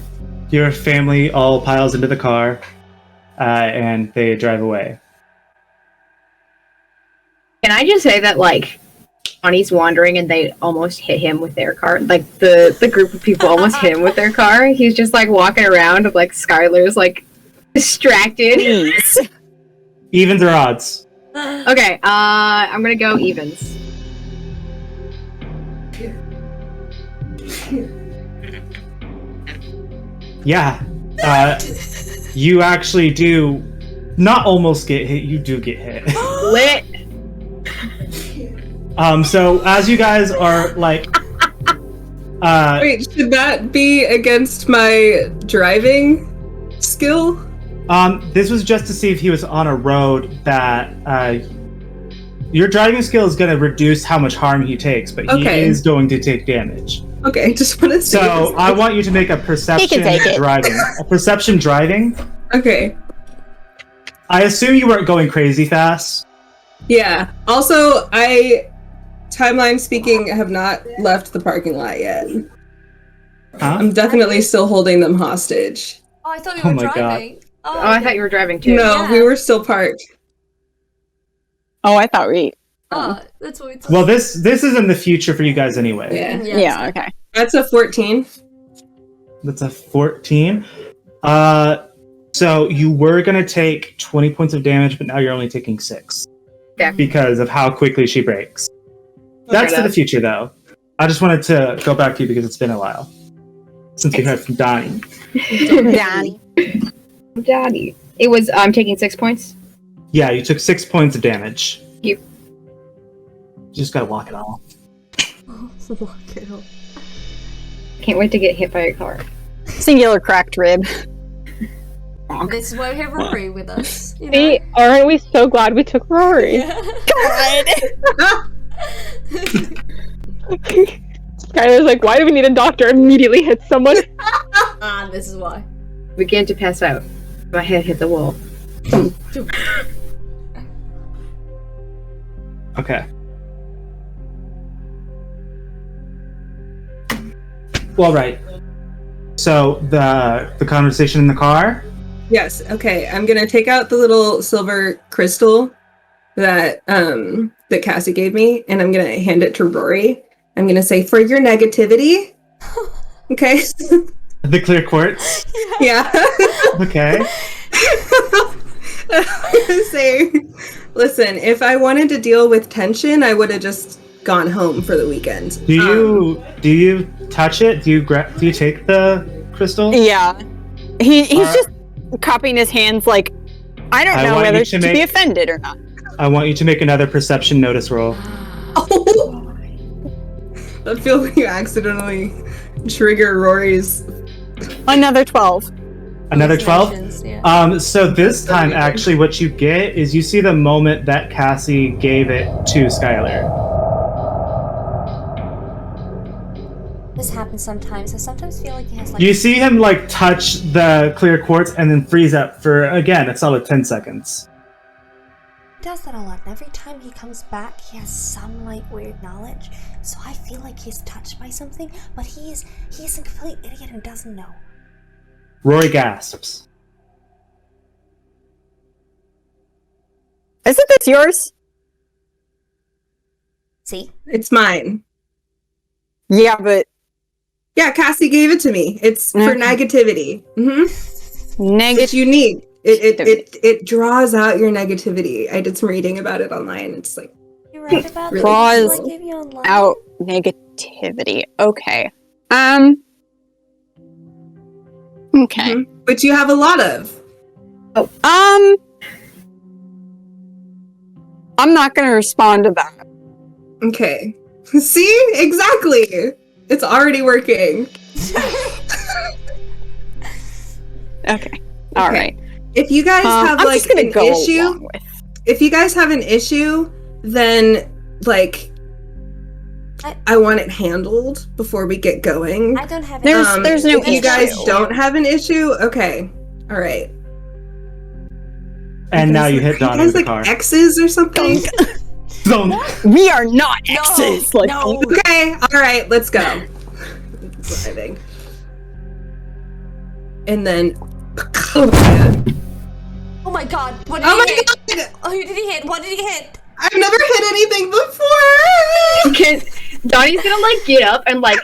B: Your family all piles into the car, and they drive away.
F: Can I just say that, like, Donnie's wandering and they almost hit him with their car? Like, the group of people almost hit him with their car. He's just, like, walking around with, like, Skylar's, like, distracted.
B: Evens or odds?
F: Okay, I'm gonna go evens.
B: Yeah. You actually do not almost get hit, you do get hit.
F: Lit.
B: So as you guys are like
C: Wait, should that be against my driving skill?
B: This was just to see if he was on a road that your driving skill is going to reduce how much harm he takes, but he is going to take damage.
C: Okay, just want to see.
B: So I want you to make a perception driving. A perception driving.
C: Okay.
B: I assume you weren't going crazy fast.
C: Yeah. Also, timeline speaking, have not left the parking lot yet.
B: Huh?
C: I'm definitely still holding them hostage.
H: Oh, I thought you were driving.
F: Oh, I thought you were driving too.
C: No, we were still parked.
G: Oh, I thought we...
H: Oh, that's what we thought.
B: Well, this is in the future for you guys anyway.
C: Yeah,
G: okay.
C: That's a 14.
B: That's a 14. So you were going to take 20 points of damage, but now you're only taking 6.
F: Yeah.
B: Because of how quickly she breaks. That's for the future, though. I just wanted to go back to you because it's been a while since we heard from Donnie.
F: Donnie. It was, I'm taking 6 points?
B: Yeah, you took 6 points of damage.
F: You
B: just gotta walk it off.
H: Walk it off.
F: Can't wait to get hit by a car.
G: Singular cracked rib.
H: This is why we have Rory with us. You know?
E: See, aren't we so glad we took Rory? Skylar's like, why do we need a doctor? Immediately hit someone.
H: This is why.
F: Began to pass out. My head hit the wall.
B: Okay. Well, right. So the conversation in the car.
C: Yes. Okay. I'm gonna take out the little silver crystal that that Cassie gave me, and I'm gonna hand it to Rory. I'm gonna say, for your negativity. Okay.
B: The clear quartz.
C: Yeah.
B: Okay.
C: I'm gonna say, listen, if I wanted to deal with tension, I would have just gone home for the weekend.
B: Do you touch it? Do you take the crystal?
G: Yeah. He's just cupping his hands like, I don't know whether to be offended or not.
B: I want you to make another perception notice roll.
C: Oh! I feel like you accidentally trigger Rory's...
G: Another 12.
B: Another 12?
H: Yeah.
B: So this time, actually, what you get is you see the moment that Cassie gave it to Skylar.
D: This happens sometimes. I sometimes feel like he has like...
B: You see him, like, touch the clear quartz and then freeze up for, again, a solid 10 seconds.
D: He does that a lot. And every time he comes back, he has some, like, weird knowledge. So I feel like he's touched by something, but he's a complete idiot who doesn't know.
B: Rory gasps.
G: Isn't this yours?
D: See?
C: It's mine.
G: Yeah, but...
C: Yeah, Cassie gave it to me. It's for negativity. Mm-hmm. Which you need. It draws out your negativity. I did some reading about it online. It's like...
D: You're right about
C: really
G: draws out negativity. Okay. Okay.
C: Mm-hmm. Which you have a lot of.
G: Oh. I'm not going to respond to that.
C: Okay. See? Exactly. It's already working.
G: Okay. All right.
C: If you guys have
G: I'm
C: like
G: just gonna
C: an
G: go
C: issue, if you guys have an issue, then like I want it handled before we get going.
D: I don't have
G: There's no
C: if you guys
G: issue.
C: don't have an issue, okay. All right.
B: And now you hit Donnie
C: guys
B: in the
C: like
B: car.
C: X's or something?
G: We are not X's.
C: Okay, all right, let's go. Driving. And then
H: Oh my god. What did
C: Oh
H: he
C: my
H: hit?
C: god!
H: Oh, who did he hit? What did he hit?
C: I've never hit anything before!
F: Donnie's gonna like get up and like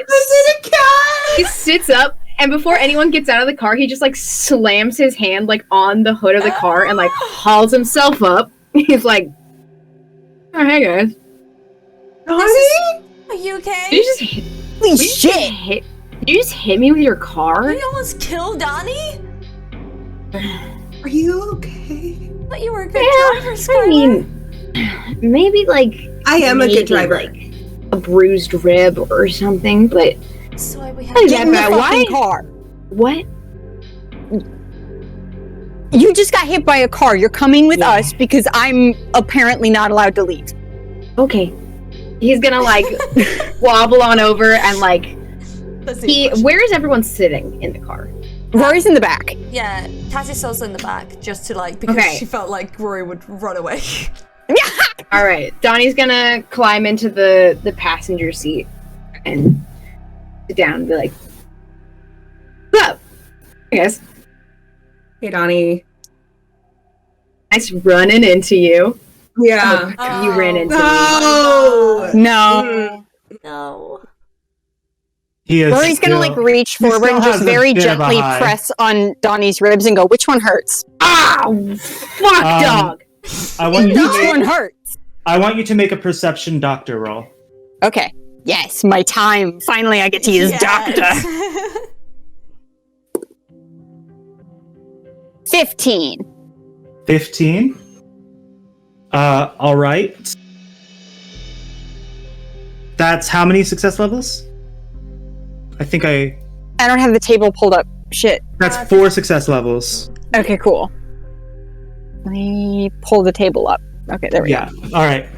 F: he sits up, and before anyone gets out of the car, he just like slams his hand like on the hood of the car and like hauls himself up. He's like, "Oh hey guys,
C: Donnie?
H: Are you okay?
F: did you just hit?
G: Holy shit!
F: Did you just hit me with your car?"
H: You almost killed Donnie?
C: Are you okay?
H: I thought you were a good driver, Skylar.
F: I mean, maybe like
C: I am a good driver.
F: like a bruised rib or something, but
H: So we have
F: yeah,
G: Get in the
F: but why?
G: fucking car.
F: What?
G: You just got hit by a car. You're coming with us because I'm apparently not allowed to leave.
F: Okay. He's gonna like wobble on over and like where is everyone sitting in the car?
G: Rory's in the back.
H: Yeah, Cassie's also in the back, just to like, because she felt like Rory would run away.
F: Alright, Donnie's gonna climb into the passenger seat and sit down and be like, what's up? Hey guys.
C: Hey, Donnie.
F: Nice running into you.
C: Yeah.
F: Oh, you ran into me.
H: No.
G: Rory's gonna like reach forward and just very gently press on Donnie's ribs and go, which one hurts?
F: Oh, fuck, dog.
G: Which one hurts?
B: I want you to make a perception doctor roll.
G: Okay. Yes, my time. Finally, I get to use doctor. 15.
B: 15? All right. That's how many success levels? I
G: don't have the table pulled up. Shit.
B: That's 4 success levels.
G: Okay, cool. Let me pull the table up. Okay, there we go.
B: All right.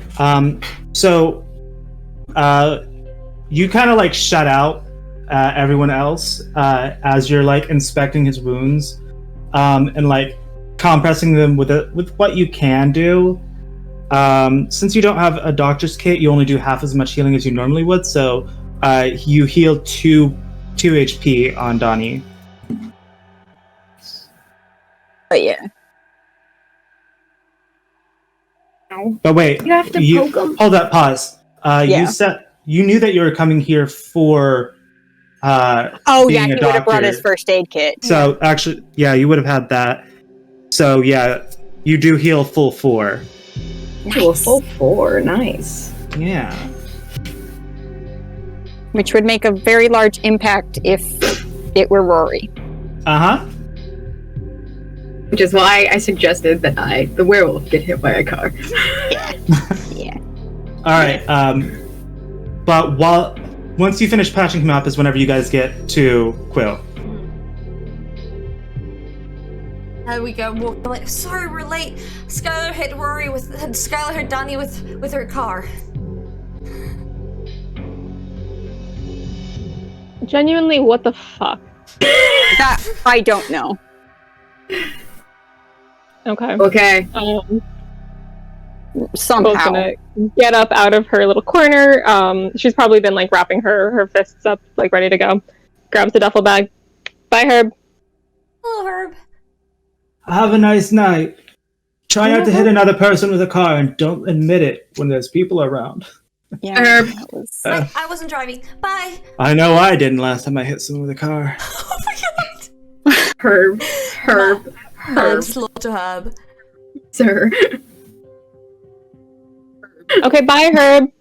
B: So, you kind of like shut out everyone else as you're like inspecting his wounds, and like compressing them with what you can do. Since you don't have a doctor's kit, you only do half as much healing as you normally would. So, you heal 2 HP on Donnie.
G: But yeah.
B: But wait,
F: you have to poke him.
B: Hold that, pause. You knew that you were coming here for
G: he would have brought his first aid kit.
B: So actually, you would have had that. So you do heal full 4.
F: Nice. Full 4, nice.
B: Yeah.
G: Which would make a very large impact if it were Rory.
B: Uh-huh.
F: Which is why I suggested that the werewolf, get hit by a car.
G: Yeah.
B: All right. But once you finish patching him up is whenever you guys get to Quill.
H: How we go? We're like, sorry, we're late. Skylar hit Donnie with her car.
E: Genuinely, what the fuck?
G: That I don't know.
E: Okay.
G: Somehow.
E: Quill's gonna get up out of her little corner. She's probably been like wrapping her fists up, like ready to go. Grabs the duffel bag. Bye, Herb.
H: Hello, Herb.
B: Have a nice night. Try not to hit another person with a car and don't admit it when there's people around.
G: Yeah,
F: Herb.
H: I wasn't driving. Bye.
B: I know I didn't last time I hit someone with a car.
H: Oh my god.
F: Herb.
H: Slow to Herb.
F: Sir.
E: Okay, bye, Herb.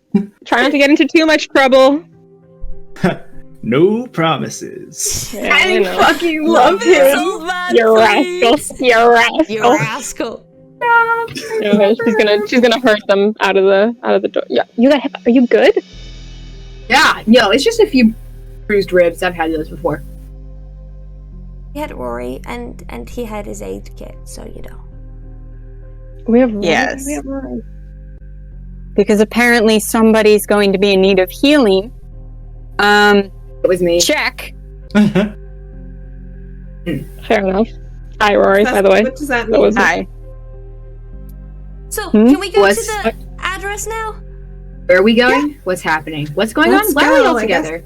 E: Try not to get into too much trouble.
B: No promises.
E: Yeah,
F: I fucking love him.
H: So bad,
E: You
H: please.
E: rascal. You rascal.
H: You rascal.
E: Yeah, she's gonna hurt them out of the door. Yeah, you got hit. Are you good?
F: Yeah, no, it's just a few bruised ribs. I've had those before.
H: He had Rory, and he had his aid kit, so you know.
E: We have Rory.
G: Yes.
E: We have Rory.
G: Because apparently somebody's going to be in need of healing.
F: It was me.
G: Check.
E: Fair enough. Hi, Rory, by the way.
C: What does that mean?
G: Hi.
H: So, can we go to the address now?
F: Where are we going? Yeah. What's happening? What's going on? Why are we all together?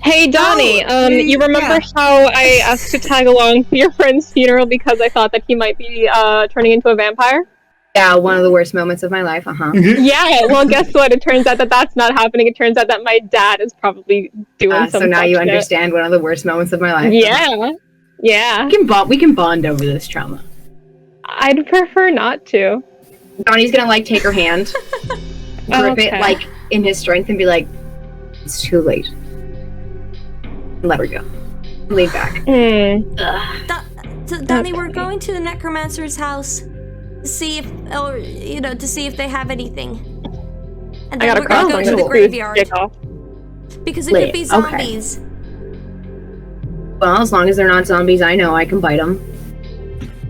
E: Hey, Donnie, you remember how I asked to tag along to your friend's funeral because I thought that he might be turning into a vampire?
F: Yeah, one of the worst moments of my life, uh-huh.
E: Yeah, well, guess what? It turns out that that's not happening. It turns out that my dad is probably doing some
F: so now you
E: shit.
F: understand one of the worst moments of my life.
E: Yeah. Yeah.
F: We can bond over this trauma.
E: I'd prefer not to.
F: Donnie's gonna, like, take her hand, grip it, like, in his strength and be like, it's too late. And let her go. Lean back.
H: Donnie, we're going to the necromancer's house to see if they have anything. And then we're gonna go to the graveyard. Because it could be zombies.
F: Okay. Well, as long as they're not zombies, I know I can bite them.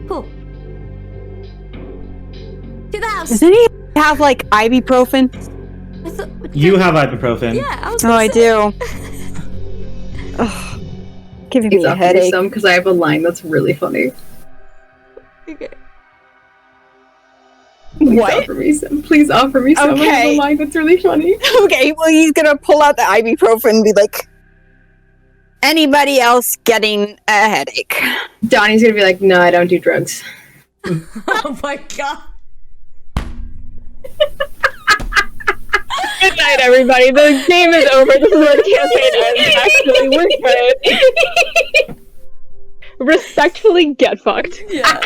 H: Cool. house.
G: Does anyone have like ibuprofen?
B: You have ibuprofen.
H: Yeah, I was
G: Oh,
H: gonna
G: I
H: say.
G: do. Ugh, giving
F: Please
G: me a
F: offer me
G: headache.
F: some because I have a line that's really funny.
H: Okay.
F: Please
G: What?
F: offer me some. Please offer me some. I have
G: Okay.
F: a line that's really funny.
G: Okay, well, he's gonna pull out the ibuprofen and be like, anybody else getting a headache?
F: Donnie's gonna be like, no, I don't do drugs.
H: Oh my god.
E: Good night, everybody. The game is over. This is where the campaign ends. Actually, we're good. Respectfully, get fucked.
H: Yeah.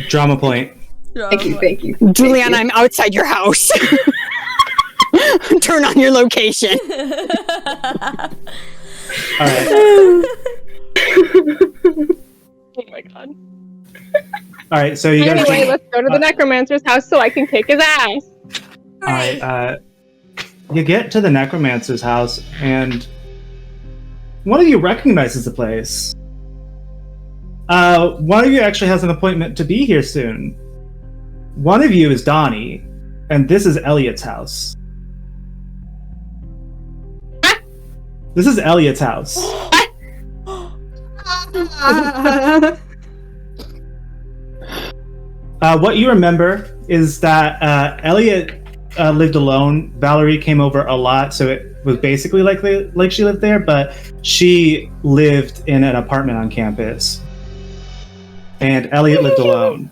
B: Drama point.
F: Thank you.
G: Juliana, I'm outside your house. Turn on your location.
B: All right.
E: Oh my god.
B: All right. So you guys.
E: Anyway, let's go to the necromancer's house so I can kick his ass.
B: All right. You get to the necromancer's house, and one of you recognizes the place. One of you actually has an appointment to be here soon. One of you is Donnie, and this is Elliot's house. This is Elliot's house. What you remember is that Elliot lived alone. Valerie came over a lot, so it was basically like she lived there, but she lived in an apartment on campus. And Elliot lived alone.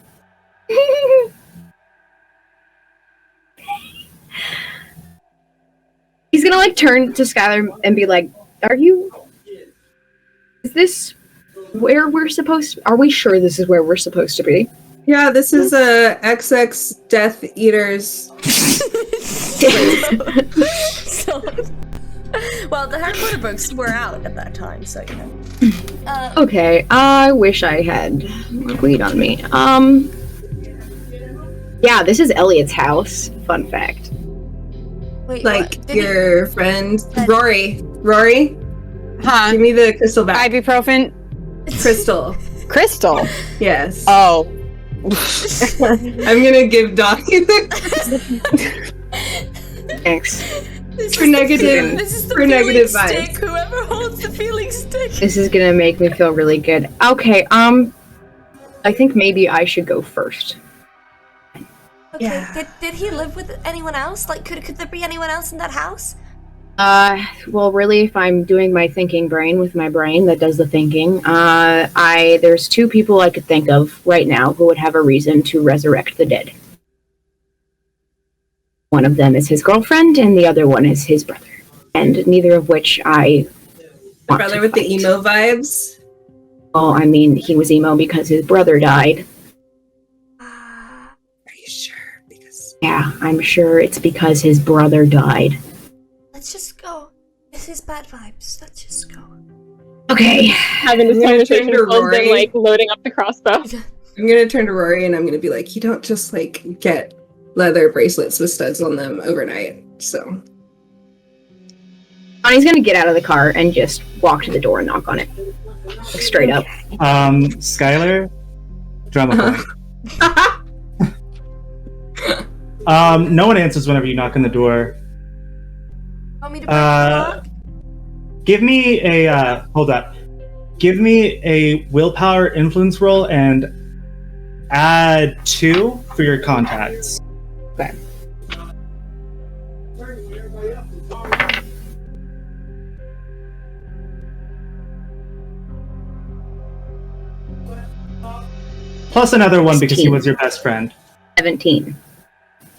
F: He's gonna like turn to Skylar and be like, is this where we're supposed to, are we sure this is where we're supposed to be?
C: Yeah, this is XX Death Eaters.
H: So, well, the Harry Potter books were out at that time, so you know.
F: Okay, I wish I had weed on me. Yeah, this is Elliot's house. Fun fact.
H: Wait,
C: Like
H: what? Did
C: your friend Rory. Rory,
G: Huh?
C: give me the crystal back.
G: Ibuprofen?
C: Crystal.
G: Crystal?
C: Yes.
G: Oh.
C: I'm gonna give Donnie the
F: Thanks.
H: This
C: for
H: is
C: negative-
H: This is the
C: for
H: feeling
C: negative
H: stick.
C: vibes.
H: Whoever holds the feeling stick.
F: This is gonna make me feel really good. Okay, I think maybe I should go first.
H: Okay.
C: Yeah.
H: Did he live with anyone else? Like, could there be anyone else in that house?
F: Well, really, if I'm doing my thinking brain with my brain that does the thinking, there's two people I could think of right now who would have a reason to resurrect the dead. One of them is his girlfriend, and the other one is his brother. And neither of which I want
C: brother
F: to
C: with the
F: fight.
C: emo vibes.
F: Well, I mean, he was emo because his brother died.
C: Are you sure? Because
F: Yeah, I'm sure it's because his brother died.
H: Let's just go. This is bad vibes. Let's just go.
F: Okay.
E: Having this
C: I'm gonna
E: conversation
C: turn to
E: while them
C: Rory.
E: like loading up the crossbow.
C: I'm gonna turn to Rory and I'm gonna be like, you don't just like get leather bracelets with studs on them overnight. So
F: Donnie's gonna get out of the car and just walk to the door and knock on it. Like, straight up.
B: Skylar, drama point. No one answers whenever you knock on the door.
H: Want me to break the lock?
B: Give me a hold up. Give me a willpower influence roll and add 2 for your contacts.
F: Okay.
B: Plus another one because he
F: 16.
B: was your best friend.
F: 17.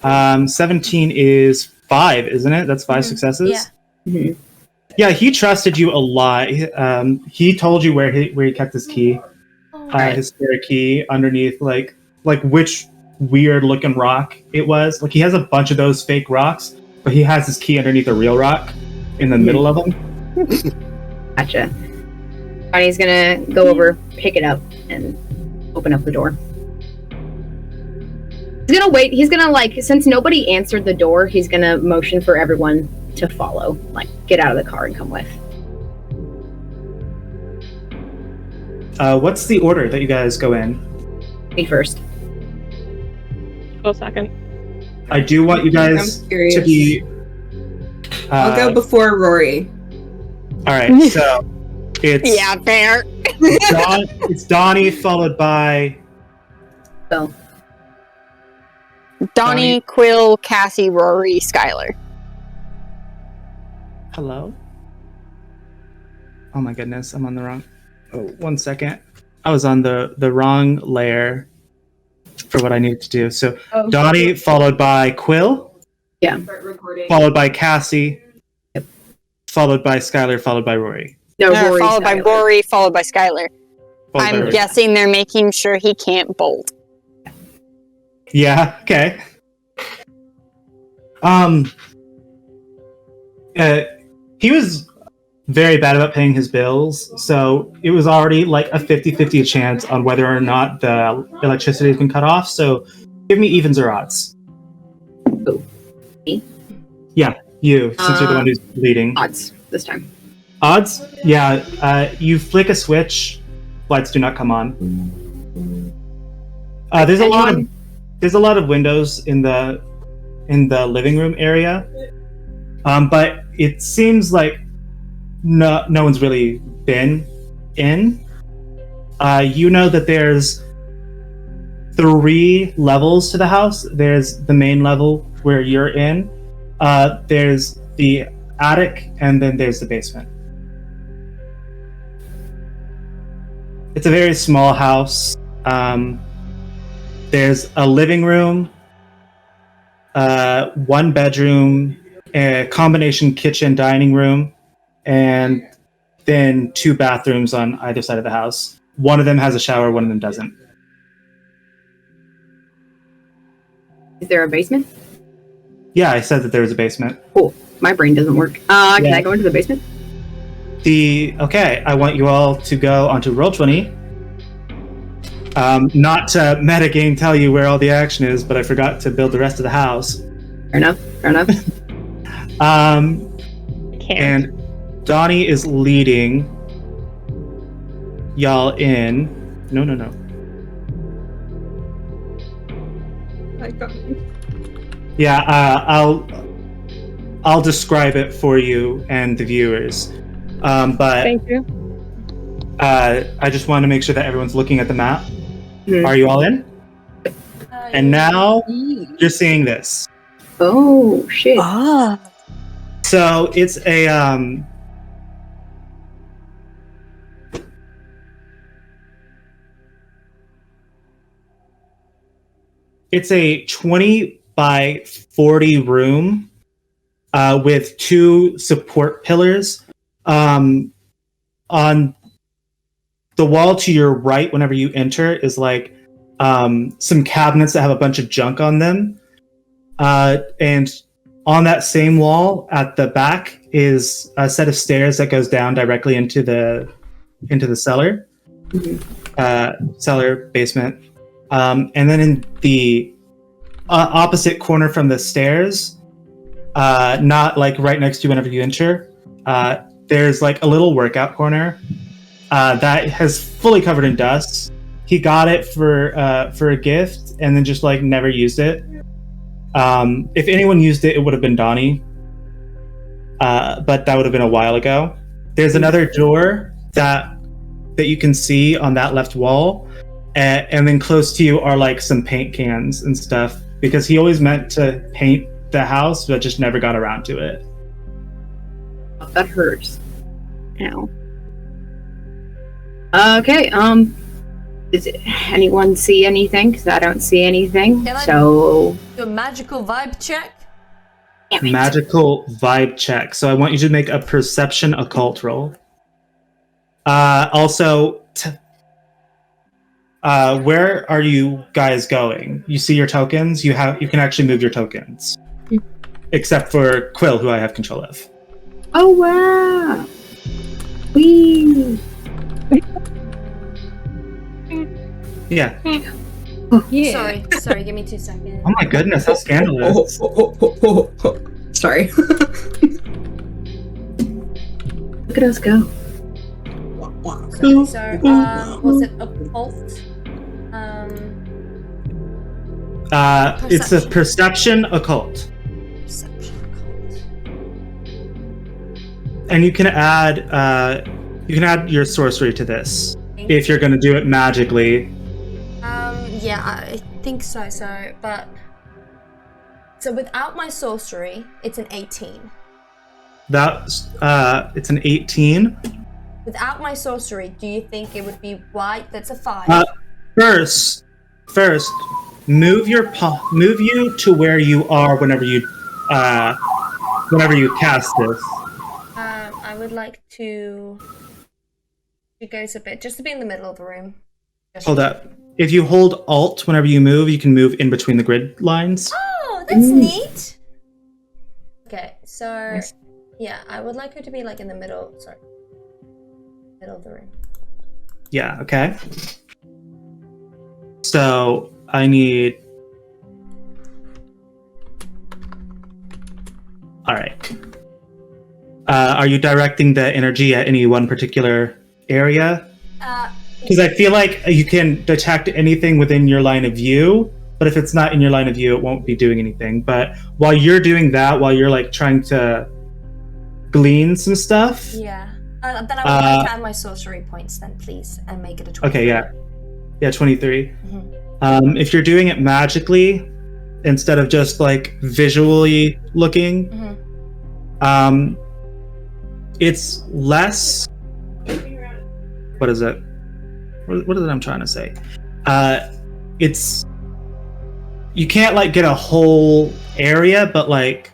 B: 17 is 5, isn't it? That's 5 successes.
H: Yeah.
F: Mhm.
B: Yeah, he trusted you a lot. He told you where he kept his key, his spare key underneath like which weird looking rock it was. Like he has a bunch of those fake rocks, but he has his key underneath a real rock in the middle of them.
F: Gotcha. Donnie's gonna go over, pick it up, and open up the door. He's gonna wait. He's gonna, like, since nobody answered the door, he's gonna motion for everyone to follow. Like, get out of the car and come with.
B: What's the order that you guys go in?
F: Me first.
E: a second.
B: I do want you guys
C: I'm curious.
B: to be.
C: I'll go before Rory.
B: All right, so it's
G: Yeah, fair.
B: it's Donnie followed by
F: Well,
G: Donnie, Quill, Cassie, Rory, Skylar.
B: hello. Oh my goodness, I'm on the wrong. Oh, 1 second. I was on the wrong layer for what I needed to do. So Donnie followed by Quill, followed by Cassie, followed by Skylar, followed by Rory.
F: no, Rory,
G: Followed by
F: Skylar.
G: Rory, followed by Skylar.
B: Followed by
G: I'm
B: Rory.
G: guessing they're making sure he can't bolt.
B: Yeah. Okay. He was very bad about paying his bills, so it was already like a 50-50 chance on whether or not the electricity has been cut off. So give me evens or odds.
F: Who? Me?
B: Yeah, you, since you're the one who's leading.
F: Odds this time.
B: Odds? Yeah, you flick a switch, lights do not come on. There's a lot of windows in the living room area, but it seems like no one's really been in. You know that there's 3 levels to the house. There's the main level where you're in. There's the attic, and then there's the basement. It's a very small house. There's a living room, 1 bedroom, a combination kitchen dining room, and then 2 bathrooms on either side of the house. One of them has a shower, one of them doesn't.
F: Is there a basement?
B: Yeah, I said that there was a basement.
F: Cool. My brain doesn't work. Can I go into the basement?
B: Okay, I want you all to go onto Roll20. Not to metagame tell you where all the action is, but I forgot to build the rest of the house.
F: Fair enough.
B: And Donnie is leading y'all in. No. Yeah, I'll describe it for you and the viewers. But
E: Thank you.
B: I just want to make sure that everyone's looking at the map.
F: Mhm.
B: Are you all in? And now you're seeing this.
F: Oh shit.
G: Ah.
B: So it's a it's a 20 by 40 room with 2 support pillars. On the wall to your right, whenever you enter, is like some cabinets that have a bunch of junk on them. And on that same wall at the back is a set of stairs that goes down directly into the cellar, cellar basement. And then in the opposite corner from the stairs, not like right next to you whenever you enter, there's like a little workout corner that has fully covered in dust. He got it for a gift and then just like never used it. If anyone used it, it would have been Donnie. But that would have been a while ago. There's another door that you can see on that left wall. And then close to you are like some paint cans and stuff, because he always meant to paint the house, but just never got around to it.
F: That hurts.
G: Ow.
F: Okay, does anyone see anything? Because I don't see anything.
H: Can I-
F: So
H: Do a magical vibe check.
B: Magical vibe check. So I want you to make a perception occult roll. Also, where are you guys going? You see your tokens? You can actually move your tokens. Except for Quill, who I have control of.
F: oh wow. Wee.
B: Yeah.
H: Sorry, give me 2 seconds.
B: Oh my goodness, how scandalous.
C: Sorry.
F: Look at us go.
H: So, was it occult?
B: It's a perception occult.
H: Perception occult.
B: And you can add your sorcery to this if you're going to do it magically.
H: Yeah, I think so. So without my sorcery, it's an 18.
B: That's it's an 18.
H: Without my sorcery, do you think it would be white? That's a 5.
B: First, move you to where you are whenever you cast this.
H: I would like to. It goes a bit just to be in the middle of the room.
B: Hold up. If you hold Alt whenever you move, you can move in between the grid lines.
H: Oh, that's neat. Okay, so yeah, I would like her to be like in the middle. Sorry, middle of the room.
B: Yeah. Okay. So I need. All right. Are you directing the energy at any one particular area? Because I feel like you can detect anything within your line of view, but if it's not in your line of view, it won't be doing anything. But while you're doing that, while you're like trying to glean some stuff.
H: Yeah. Then I would like to add my sorcery points then, please, and make it a 23.
B: Okay, yeah. Yeah, 23.
H: Mm-hmm.
B: If you're doing it magically, instead of just like visually looking, it's less. What is it? What is it I'm trying to say? It's you can't like get a whole area, but like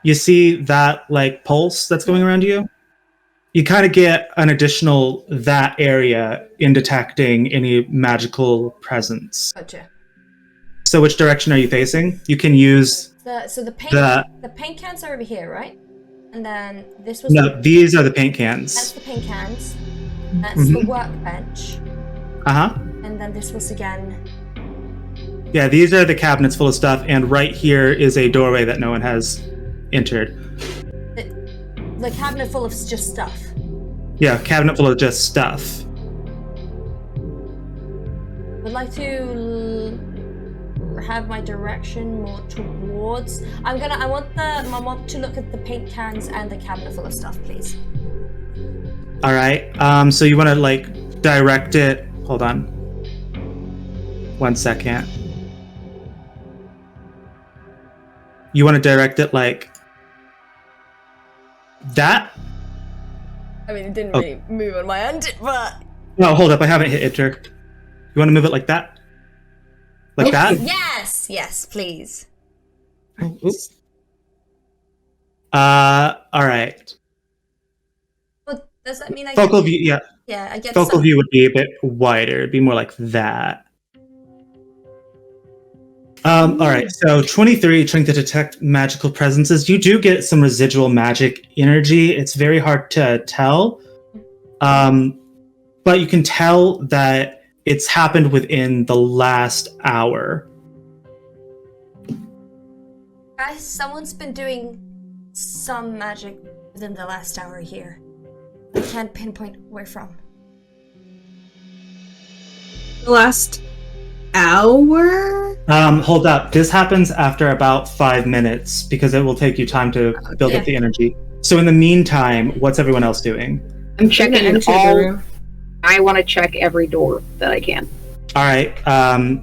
B: you see that like pulse that's going around you. You kind of get an additional that area in detecting any magical presence.
H: Gotcha.
B: So which direction are you facing? You can use
H: the paint cans are over here, right? And then this was
B: these are the paint cans.
H: That's the paint cans. That's the workbench. And then this was again.
B: Yeah, these are the cabinets full of stuff, and right here is a doorway that no one has entered.
H: The cabinet full of just stuff.
B: Yeah, cabinet full of just stuff.
H: Would like to have my direction more towards. I want my mob to look at the paint cans and the cabinet full of stuff, please.
B: All right. So you want to like direct it. Hold on. 1 second. You want to direct it like that?
H: I mean, it didn't really move on my end, but.
B: No, hold up. I haven't hit enter. You want to move it like that? Like that?
H: Yes, please.
B: Oh, oops. All right.
H: Well, does that mean I
B: focal view? Yeah.
H: Yeah, I get
B: focal view would be a bit wider. It'd be more like that. All right. So 23, trying to detect magical presences. You do get some residual magic energy. It's very hard to tell, but you can tell that it's happened within the last hour.
H: Guys, someone's been doing some magic within the last hour here. I can't pinpoint where from.
C: The last hour?
B: Hold up. This happens after about 5 minutes because it will take you time to build up the energy. So in the meantime, what's everyone else doing?
F: I'm checking all. I want to check every door that I can.
B: All right.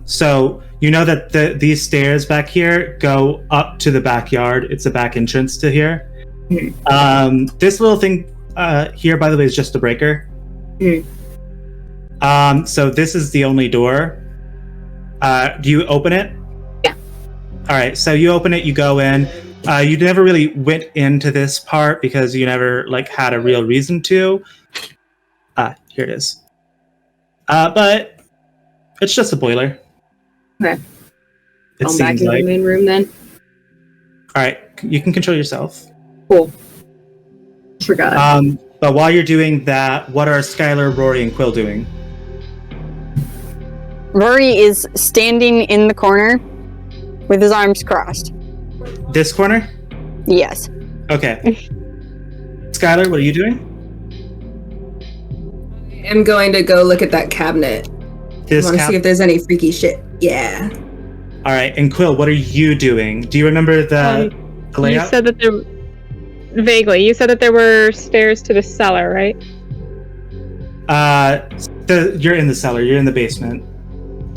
B: So you know that these stairs back here go up to the backyard. It's the back entrance to here. This little thing here, by the way, is just a breaker. So this is the only door. Do you open it?
F: Yeah.
B: All right. So you open it. You go in. You never really went into this part because you never like had a real reason to. Here it is. But it's just a boiler.
F: Okay.
B: It
F: I'm back
B: seems
F: in
B: like.
F: the main room then.
B: All right. You can control yourself.
F: Cool. Forgot.
B: But while you're doing that, what are Skylar, Rory, and Quill doing?
G: Rory is standing in the corner with his arms crossed.
B: This corner?
G: Yes.
B: Okay. Skylar, what are you doing?
C: I'm going to go look at that cabinet.
B: This
C: I want to see if there's any freaky shit. Yeah.
B: All right, and Quill, what are you doing? Do you remember the layout?
E: You said that there vaguely. You said that there were stairs to the cellar, right?
B: You're in the cellar. You're in the basement.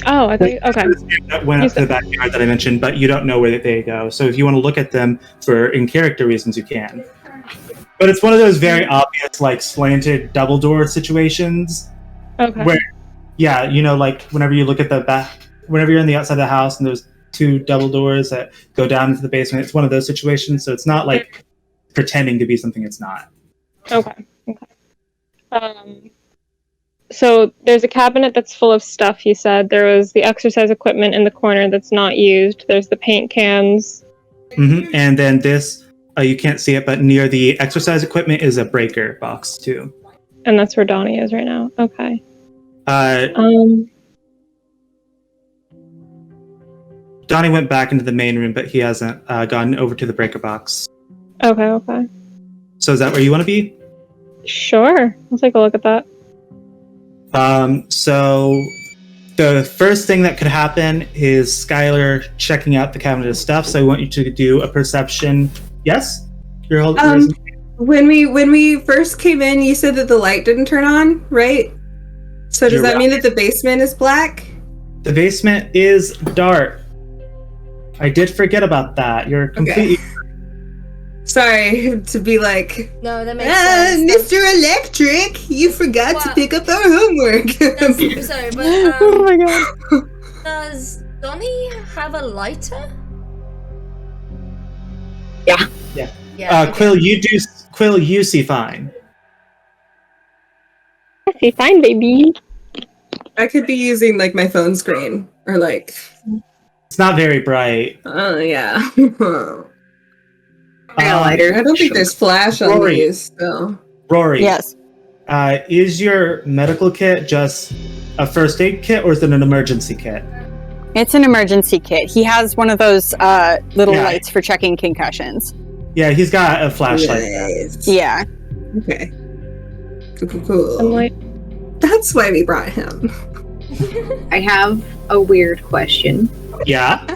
E: Oh, I think okay.
B: That went up to the backyard that I mentioned, but you don't know where they go. So if you want to look at them for in character reasons, you can. But it's one of those very obvious, like slanted double door situations.
E: Okay.
B: Where, yeah, you know, like whenever you look at the back, whenever you're on the outside of the house and there's two double doors that go down into the basement, it's one of those situations. So it's not like pretending to be something it's not.
E: Okay. So there's a cabinet that's full of stuff, you said. There was the exercise equipment in the corner that's not used. There's the paint cans.
B: Mm-hmm. And then this, you can't see it, but near the exercise equipment is a breaker box too.
E: And that's where Donnie is right now. Okay.
B: Donnie went back into the main room, but he hasn't gone over to the breaker box.
E: Okay.
B: So is that where you want to be?
E: Sure. I'll take a look at that.
B: So the first thing that could happen is Skylar checking out the cabinet of stuff. So I want you to do a perception. Yes? You're holding.
C: When we first came in, you said that the light didn't turn on, right? So does that mean that the basement is black?
B: The basement is dark. I did forget about that. You're completely...
C: Sorry to be like,
H: no, that makes sense.
C: Mr. Electric, you forgot to pick up our homework.
H: Sorry, but
E: oh my god.
H: Does Donnie have a lighter?
F: Yeah.
H: Okay.
B: Quill, you see fine.
E: I see fine, baby.
C: I could be using like my phone screen or like.
B: It's not very bright.
C: Oh yeah.
F: Lighter.
C: I don't think there's flash on these. So.
B: Rory.
G: Yes.
B: Is your medical kit just a first aid kit or is it an emergency kit?
G: It's an emergency kit. He has one of those little lights for checking concussions.
B: Yeah, he's got a flashlight.
C: Nice.
G: Yeah.
C: Okay. Cool.
E: I'm like,
C: that's why we brought him.
F: I have a weird question.
B: Yeah?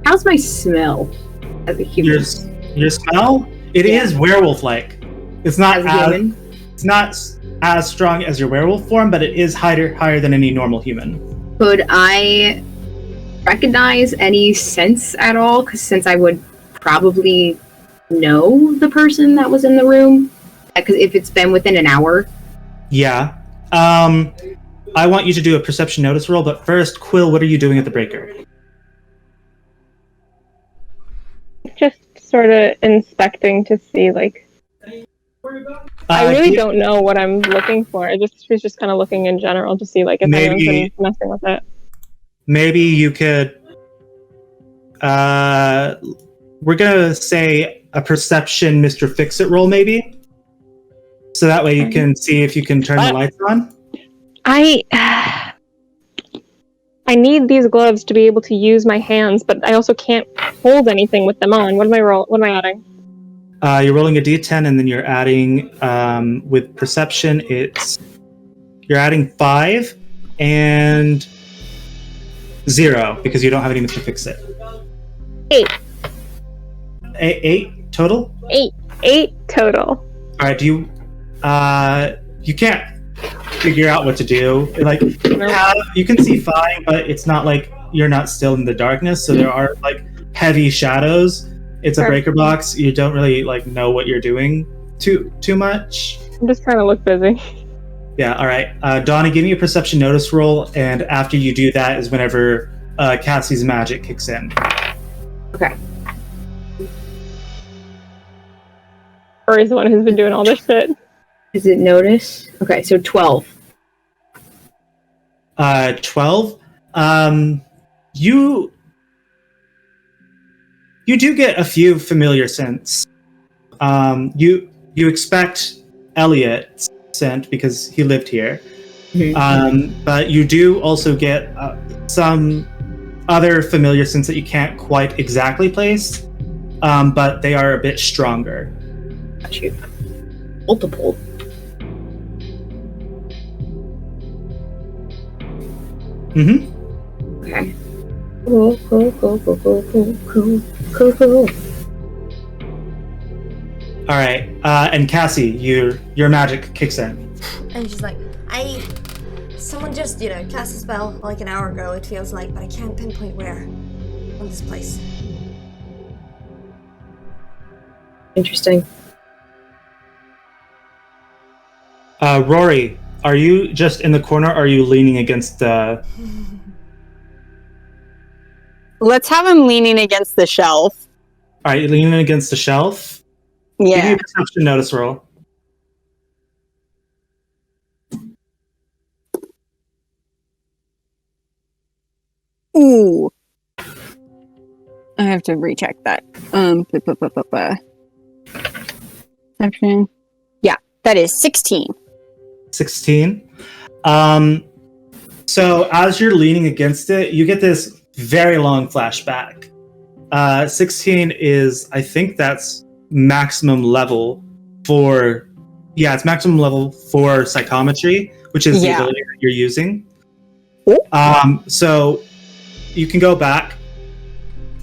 F: How's my smell as a human?
B: Your smell? It is werewolf-like. It's not as strong as your werewolf form, but it is higher than any normal human.
F: Could I recognize any sense at all? Because since I would probably know the person that was in the room, because if it's been within an hour.
B: Yeah. I want you to do a perception notice roll, but first, Quill, what are you doing at the breaker?
E: just sort of inspecting to see, like, I really don't know what I'm looking for. I was just kind of looking in general to see, like, if anyone's been messing with it.
B: Maybe you could, we're gonna say a perception Mr. Fix-It roll, maybe? So that way you can see if you can turn the lights on?
E: I need these gloves to be able to use my hands, but I also can't hold anything with them on. What am I adding?
B: You're rolling a d10 and then you're adding, with perception, you're adding 5 and 0 because you don't have any Mr. Fix-It.
E: 8.
B: 8 total?
E: 8 total.
B: Alright, you can't figure out what to do. Like, you can see fine, but it's not like you're not still in the darkness, so there are, like, heavy shadows. It's a breaker box. You don't really, like, know what you're doing too much.
E: I'm just trying to look busy.
B: Yeah, alright. Donnie, give me a perception notice roll, and after you do that is whenever Cassie's magic kicks in.
F: Okay.
E: Rory's the one who's been doing all this shit.
F: Is it notice? Okay, so 12.
B: 12? You do get a few familiar scents. You expect Elliot's scent because he lived here. Mm-hmm. But you do also get some other familiar scents that you can't quite exactly place, but they are a bit stronger.
F: Got you. Multiple.
B: Mm-hmm.
F: Okay. Cool.
B: All right, and Cassie, your magic kicks in.
H: And she's like, someone just, cast a spell like an hour ago, it feels like, but I can't pinpoint where on this place.
F: Interesting.
B: Rory, are you just in the corner, or are you leaning against the...
G: Let's have him leaning against the shelf.
B: All right, you're leaning against the shelf? Give me
G: Yeah.
B: a perception notice roll.
G: Ooh. I have to recheck that. Perception. Yeah, that is 16.
B: 16. So as you're leaning against it, you get this very long flashback. 16 is, I think that's maximum level for... Yeah, it's maximum level for psychometry, which is the ability that you're using.
G: Ooh.
B: So you can go back.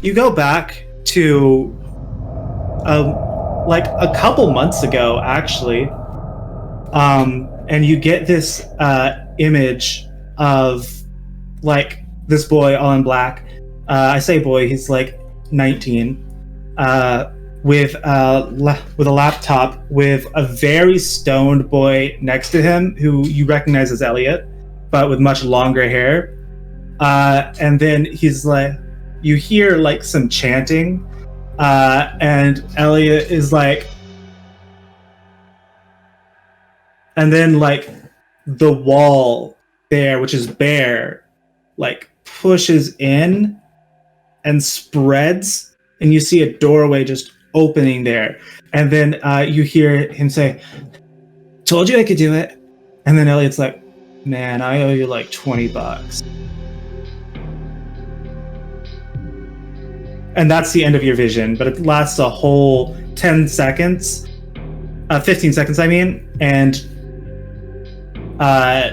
B: You go back to like a couple months ago, actually, and you get this image of like this boy all in black. I say boy, he's like 19, with a laptop, with a very stoned boy next to him who you recognize as Elliot, but with much longer hair. And then he's like, you hear like some chanting, and Elliot is like, and then like the wall there, which is bare, like pushes in and spreads, and you see a doorway just opening there. And then you hear him say, "Told you I could do it." And then Elliot's like, "Man, I owe you like $20. And that's the end of your vision, but it lasts a whole 10 seconds, 15 seconds, I mean, and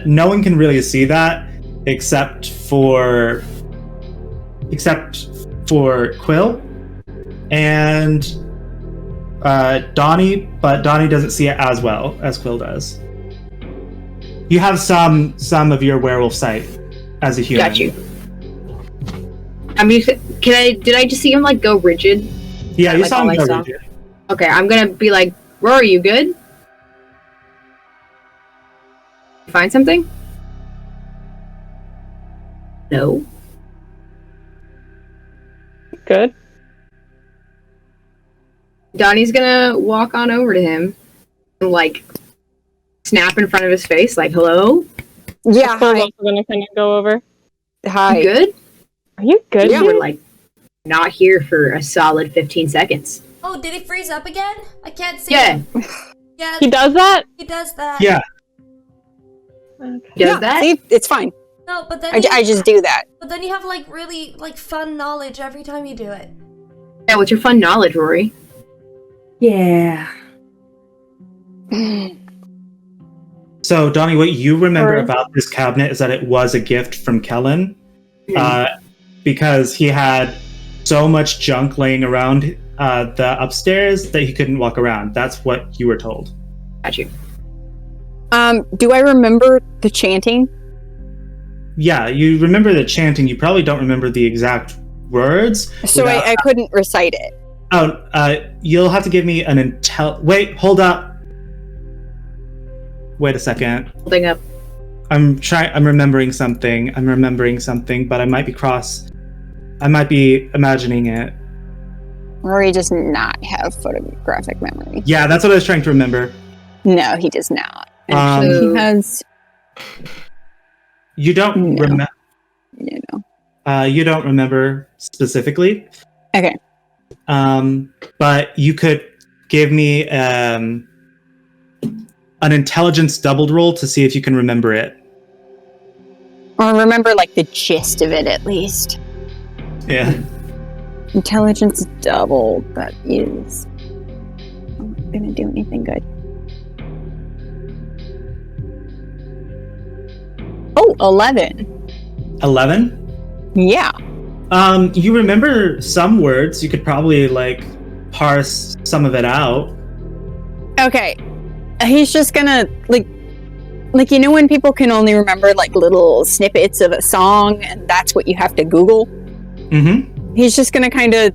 B: no one can really see that except for Quill and Donnie, but Donnie doesn't see it as well as Quill does. You have some of your werewolf sight as a human.
F: Got you. I mean, did I just see him like go rigid?
B: Yeah, you
F: like,
B: saw him go
F: saw?
B: rigid.
F: Okay, I'm gonna be like, Rory, you good? Find something? No.
E: Good.
F: Donnie's gonna walk on over to him and like snap in front of his face, like, hello?
G: Yeah,
E: We're
G: hi.
E: also gonna kind of go over.
G: Hi.
F: You good?
E: Are you good?
F: Yeah,
E: dude?
F: we're like not here for a solid 15 seconds.
H: Oh, did he freeze up again? I can't see
F: Yeah.
H: him. Yeah,
E: He does that?
H: he does that.
B: Yeah.
F: Does that?
G: See, it's fine.
H: No, but then
G: I just do that.
H: But then you have like really like fun knowledge every time you do it.
F: Yeah, what's your fun knowledge, Rory?
C: Yeah.
B: So, Donnie, what you remember
E: Rory?
B: about this cabinet is that it was a gift from Kellen, because he had so much junk laying around the upstairs that he couldn't walk around. That's what you were told.
F: Got you.
G: Do I remember the chanting?
B: Yeah, you remember the chanting. You probably don't remember the exact words.
G: So I couldn't recite it.
B: Oh, you'll have to give me an Wait, hold up. Wait a second.
F: Holding up.
B: I'm remembering something, but I might be I might be imagining it.
G: Rory does not have photographic memory.
B: Yeah, that's what I was trying to remember.
G: No, he does not. Actually, he has.
B: You don't remember.
G: You know.
B: You don't remember specifically.
G: Okay.
B: But you could give me an intelligence doubled roll to see if you can remember it.
G: Or remember like the gist of it at least.
B: Yeah.
G: Intelligence double. That is not gonna do anything good. Oh, 11.
B: 11?
G: Yeah.
B: You remember some words. You could probably, like, parse some of it out.
G: Okay. He's just gonna, like, you know when people can only remember, like, little snippets of a song, and that's what you have to Google?
B: Mm-hmm.
G: He's just gonna kind of...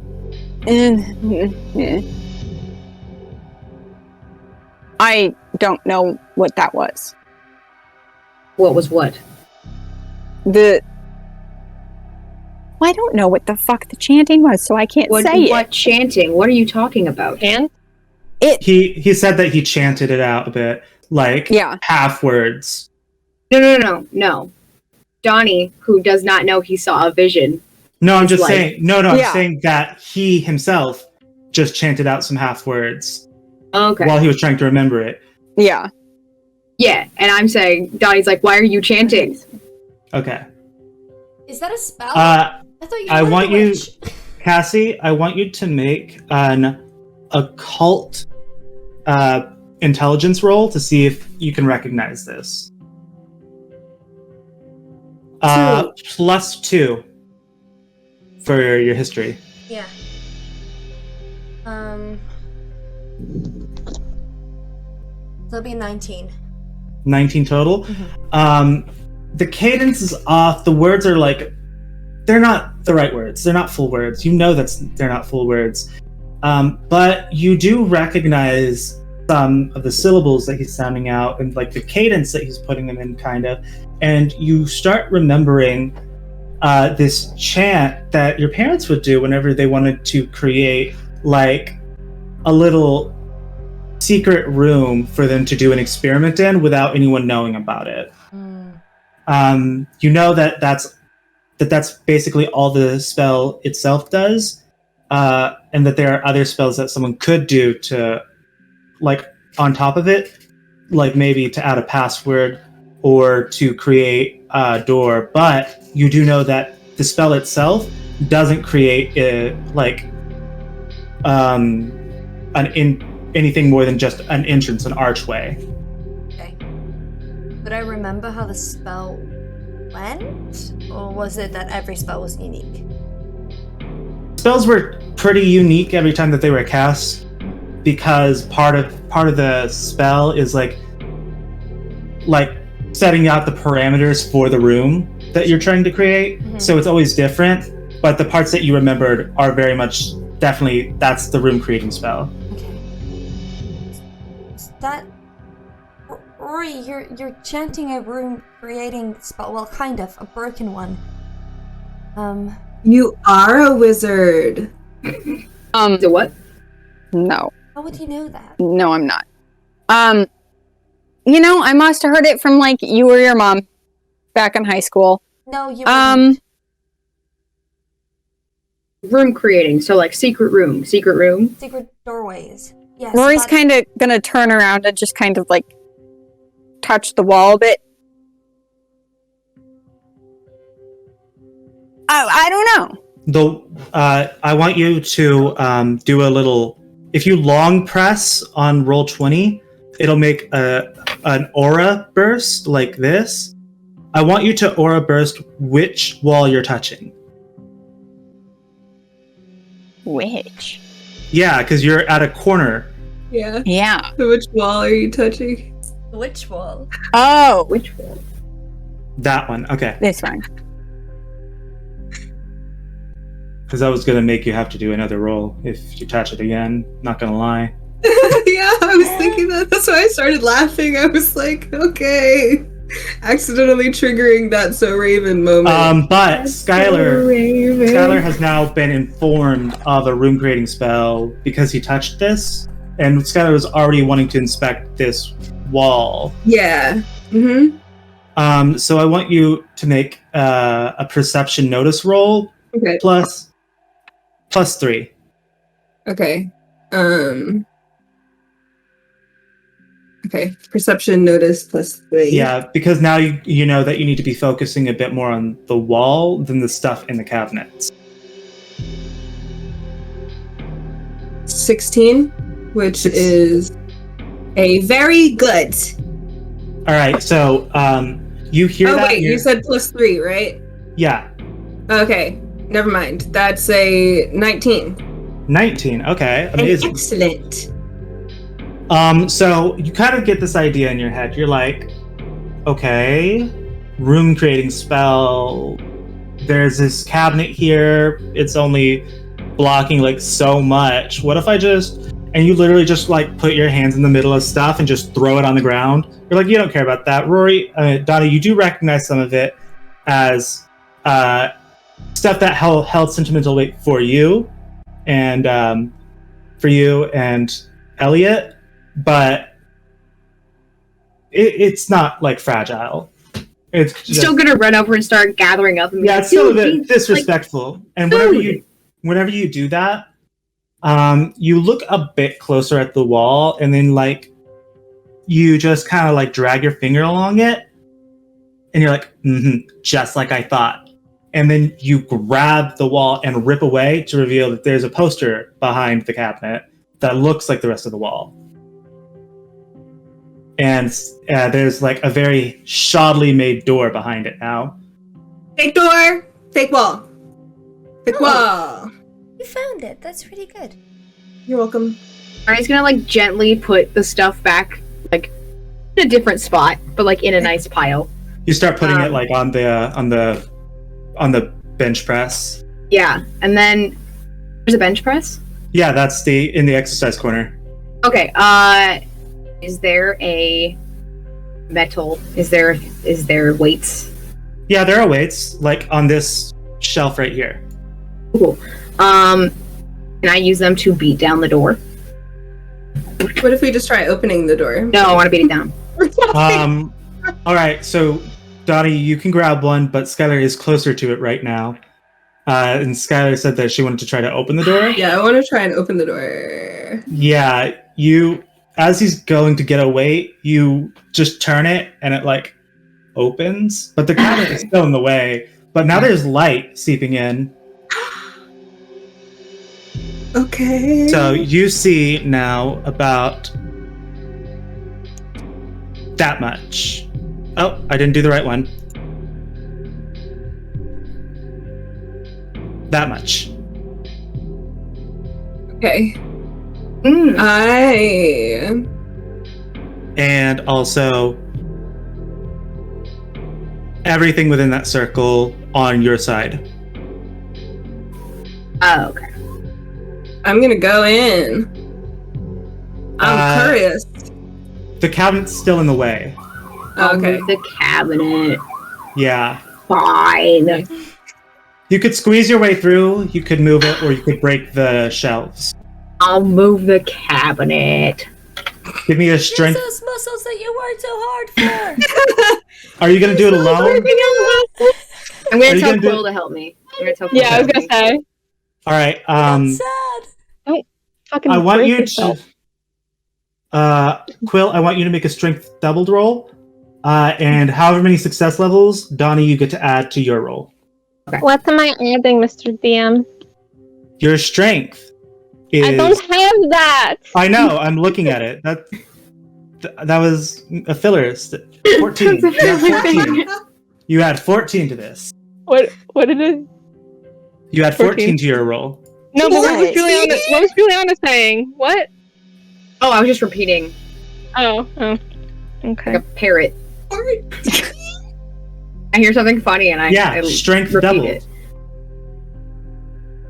G: I don't know what that was.
F: What was what?
G: Well, I don't know what the fuck the chanting was, so I can't say it.
F: What chanting? What are you talking about?
E: And
B: He said that he chanted it out a bit, like half words.
F: No. Donnie, who does not know he saw a vision.
B: No, I'm just saying. No, I'm saying that he himself just chanted out some half words.
F: Okay.
B: While he was trying to remember it.
G: Yeah.
F: Yeah, and I'm saying, Donnie's like, why are you chanting?
B: Okay.
H: Is that a spell?
B: I
H: thought you were
B: want
H: a
B: you,
H: witch.
B: Cassie, I want you to make an occult intelligence roll to see if you can recognize this. +2 for your history.
H: Yeah. That'll be 19.
B: 19 total.
H: Mm-hmm.
B: The cadence is off. The words are like, they're not the right words. They're not full words. You know they're not full words. But you do recognize some of the syllables that he's sounding out and like the cadence that he's putting them in, kind of. And you start remembering this chant that your parents would do whenever they wanted to create like a little secret room for them to do an experiment in without anyone knowing about it. You know that's basically all the spell itself does, and that there are other spells that someone could do to, like, on top of it, like maybe to add a password or to create a door. But you do know that the spell itself doesn't create anything more than just an entrance, an archway.
H: Okay. Would I remember how the spell went? Or was it that every spell was unique?
B: Spells were pretty unique every time that they were cast, because part of the spell is like setting out the parameters for the room that you're trying to create. Mm-hmm. So it's always different, but the parts that you remembered are very much definitely that's the room creating spell.
H: That Rory, you're chanting a room creating spell. Well, kind of a broken one.
C: You are a wizard.
F: The what?
G: No.
H: How would you know that?
G: No, I'm not. You know, I must have heard it from like you or your mom back in high school.
H: No, you wouldn't.
F: Room creating, so like secret room.
H: Secret doorways. Yes.
G: Rory's kind of gonna turn around and just kind of like touch the wall a bit. I don't know.
B: I want you to do a little. If you long press on roll 20, it'll make an aura burst like this. I want you to aura burst which wall you're touching.
G: Which?
B: Yeah, because you're at a corner.
C: Yeah.
G: Yeah.
C: So which wall are you touching?
H: Which wall?
G: Oh.
F: Which wall?
B: That one. Okay.
G: This one.
B: Because I was going to make you have to do another roll if you touch it again. Not going to lie.
C: Yeah, I was thinking that. That's why I started laughing. I was like, okay. Accidentally triggering that So Raven moment.
B: But Skylar has now been informed of a room creating spell because he touched this, and Skylar was already wanting to inspect this wall.
C: Yeah. Mm-hmm.
B: So I want you to make a perception notice roll.
C: Okay.
B: Plus 3.
C: Okay. Okay, perception notice +3.
B: Yeah, because now you know that you need to be focusing a bit more on the wall than the stuff in the cabinets.
C: 16, which is a very good.
B: All right, so you hear that?
C: Oh wait, you said +3, right?
B: Yeah.
C: Okay, never mind. That's a 19.
B: 19. Okay, amazing.
C: Excellent.
B: So you kind of get this idea in your head. You're like, okay, room creating spell. There's this cabinet here. It's only blocking like so much. What if I just... And you literally just like put your hands in the middle of stuff and just throw it on the ground. You're like, you don't care about that. Rory, Donnie, you do recognize some of it as stuff that held sentimental weight for you and Elliot, but it's not like fragile. It's just,
F: still gonna run over and start gathering up. And be
B: yeah,
F: like,
B: it's still a
F: "Dude,
B: bit disrespectful.
F: like,
B: and whenever you do that, you look a bit closer at the wall, and then like you just kind of like drag your finger along it, and you're like, just like I thought. And then you grab the wall and rip away to reveal that there's a poster behind the cabinet that looks like the rest of the wall. And there's like a very shoddily made door behind it now.
C: Fake door, fake wall. Fake wall.
D: You found it. That's pretty good.
C: You're welcome.
F: Arnie's gonna like gently put the stuff back, like in a different spot, but like in a nice pile.
B: You start putting it like on the bench press.
F: Yeah, and then there's a bench press.
B: Yeah, that's in the exercise corner.
F: Okay. Is there a metal? Is there weights?
B: Yeah, there are weights like on this shelf right here.
F: Cool. Can I use them to beat down the door?
C: What if we just try opening the door?
F: No, I want to beat it down.
B: All right, so Donnie, you can grab one, but Skylar is closer to it right now. And Skylar said that she wanted to try to open the door.
C: Yeah, I want to try and open the door.
B: Yeah, as he's going to get away, you just turn it and it like opens, but the cabinet is still in the way. But now there's light seeping in.
C: Okay.
B: So you see now about that much. Oh, I didn't do the right one. That much.
C: Okay.
B: And also everything within that circle on your side.
F: Oh, okay.
C: I'm gonna go in. I'm curious.
B: The cabinet's still in the way.
C: Okay.
F: The cabinet.
B: Yeah.
F: Fine.
B: You could squeeze your way through, you could move it, or you could break the shelves.
F: I'll move the cabinet.
B: Give me a strength.
D: Use those muscles that you worked so hard for.
B: Are you gonna do it alone?
F: I'm gonna tell Quill to help me.
E: Yeah, I was gonna say.
B: All right.
D: Sad.
E: Fucking
B: I want you
E: yourself.
B: to, Quill. I want you to make a strength doubled roll, and however many success levels, Donnie, you get to add to your roll.
F: Okay.
E: What am I adding, Mr. DM?
B: Your strength is.
E: I don't have that.
B: I know. I'm looking at it. That was a filler. 14. You had 14. You add 14 to this.
E: What did it?
B: You add 14 to your roll.
E: No, but what was Juliana saying? What?
F: Oh, I was just repeating.
E: Oh, okay.
F: Like a parrot. I hear something funny and I
B: strength
F: repeat
B: doubled.
F: it.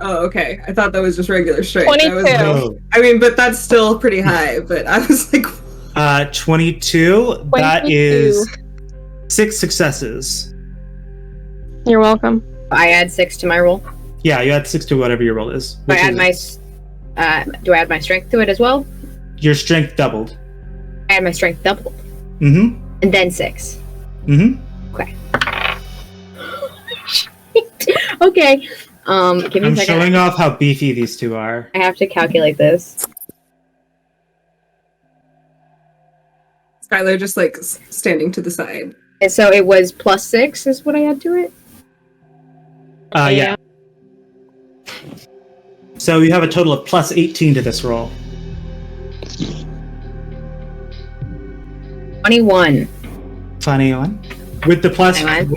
C: Oh, okay. I thought that was just regular strength.
E: 22.
C: I mean, but that's still pretty high. But I was like,
B: 22. That is 6 successes.
E: You're welcome.
F: I add 6 to my roll.
B: Yeah, you add 6 to whatever your roll is.
F: Do I add my strength to it as well?
B: Your strength doubled.
F: I add my strength doubled.
B: Mm-hmm.
F: And then 6.
B: Mm-hmm.
F: Okay. Okay. Give me
B: I'm
F: a second.
B: showing off how beefy these two are.
F: I have to calculate this.
C: Skylar just like standing to the side.
F: And so it was +6 is what I add to it?
B: Yeah. So you have a total of +18 to this roll.
F: 21.
B: 21. With the plus
F: 21.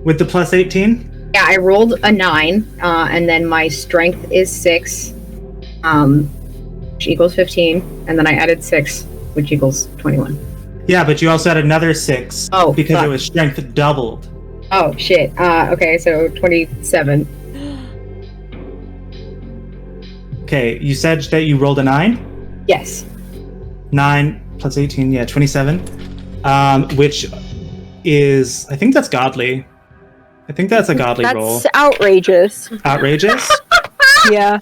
B: with the +18?
F: Yeah, I rolled a 9, and then my strength is 6, which equals 15, and then I added 6, which equals 21.
B: Yeah, but you also had another 6 because it was strength doubled.
F: Oh, shit. Okay, so 27.
B: Okay, you said that you rolled a 9?
F: Yes.
B: 9 plus 18, 27. Which is, I think that's godly. I think that's a godly roll.
G: That's outrageous.
B: Outrageous?
G: Yeah.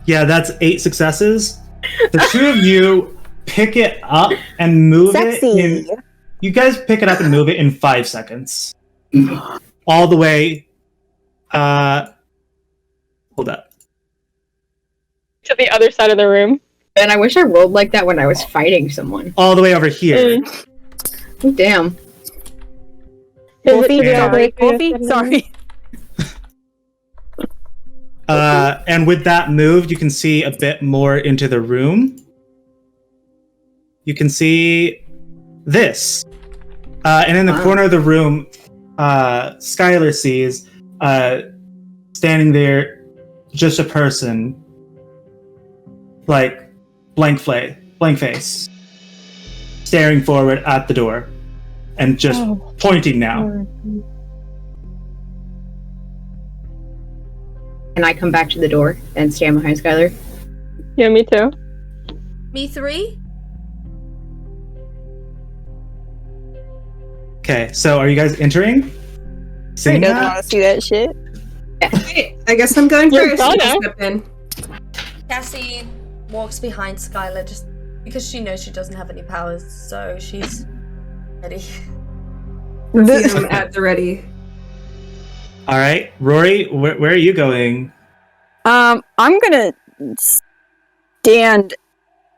B: Yeah, that's 8 successes. The two of you pick it up and move it in... You guys pick it up and move it in 5 seconds. All the way... hold up.
E: To the other side of the room.
F: And I wish I rolled like that when I was fighting someone.
B: All the way over here.
F: Oh, damn.
G: Sorry.
B: And with that moved, you can see a bit more into the room. You can see this. And in the corner of the room, Skylar sees standing there just a person. Like, blank face. Staring forward at the door. And just pointing now.
F: And I come back to the door and stand behind Skylar.
E: Yeah, me too.
H: Me 3?
B: Okay, so are you guys entering?
G: I don't want to see that shit.
C: I guess I'm going
E: You're
C: first.
E: gonna.
C: Step in.
H: Cassie walks behind Skylar just because she knows she doesn't have any powers, so she's ready.
C: I'm at the ready.
B: All right, Rory, where are you going?
G: I'm gonna stand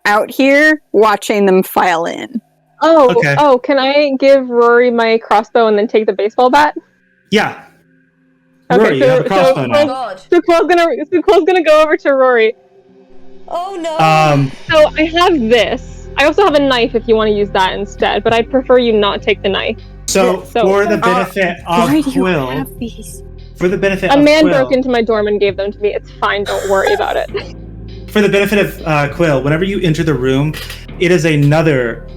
G: out here watching them file in.
E: Oh, can I give Rory my crossbow and then take the baseball bat?
B: Yeah.
E: Okay,
B: Rory, you have a crossbow now.
H: God.
E: So Quill's gonna go over to Rory.
H: Oh no.
E: So I have this. I also have a knife if you want to use that instead, but I'd prefer you not take the knife.
B: So for the benefit of Quill, for the benefit
E: a
B: of
E: man
B: Quill,
E: broke into my dorm and gave them to me. It's fine. Don't worry about it.
B: For the benefit of Quill, whenever you enter the room, it is another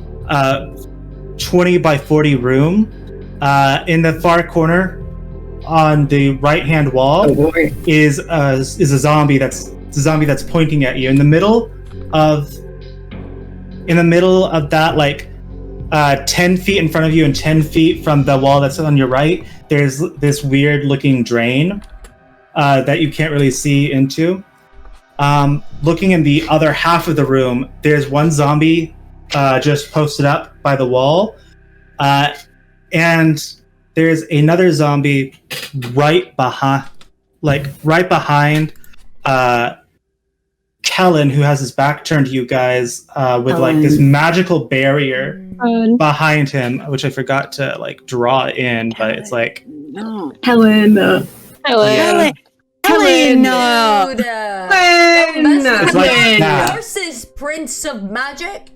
B: 20 by 40 room. In the far corner, on the right-hand wall, is a zombie that's pointing at you. In the middle of that, like 10 feet in front of you and 10 feet from the wall that's on your right, there's this weird-looking drain that you can't really see into. Looking in the other half of the room, there's one zombie just posted up by the wall, and there's another zombie right behind Kellen, who has his back turned to you guys, with like this magical barrier behind him, which I forgot to like draw in, but it's like
F: Helen.
B: It's like that.
H: Versus Prince of Magic.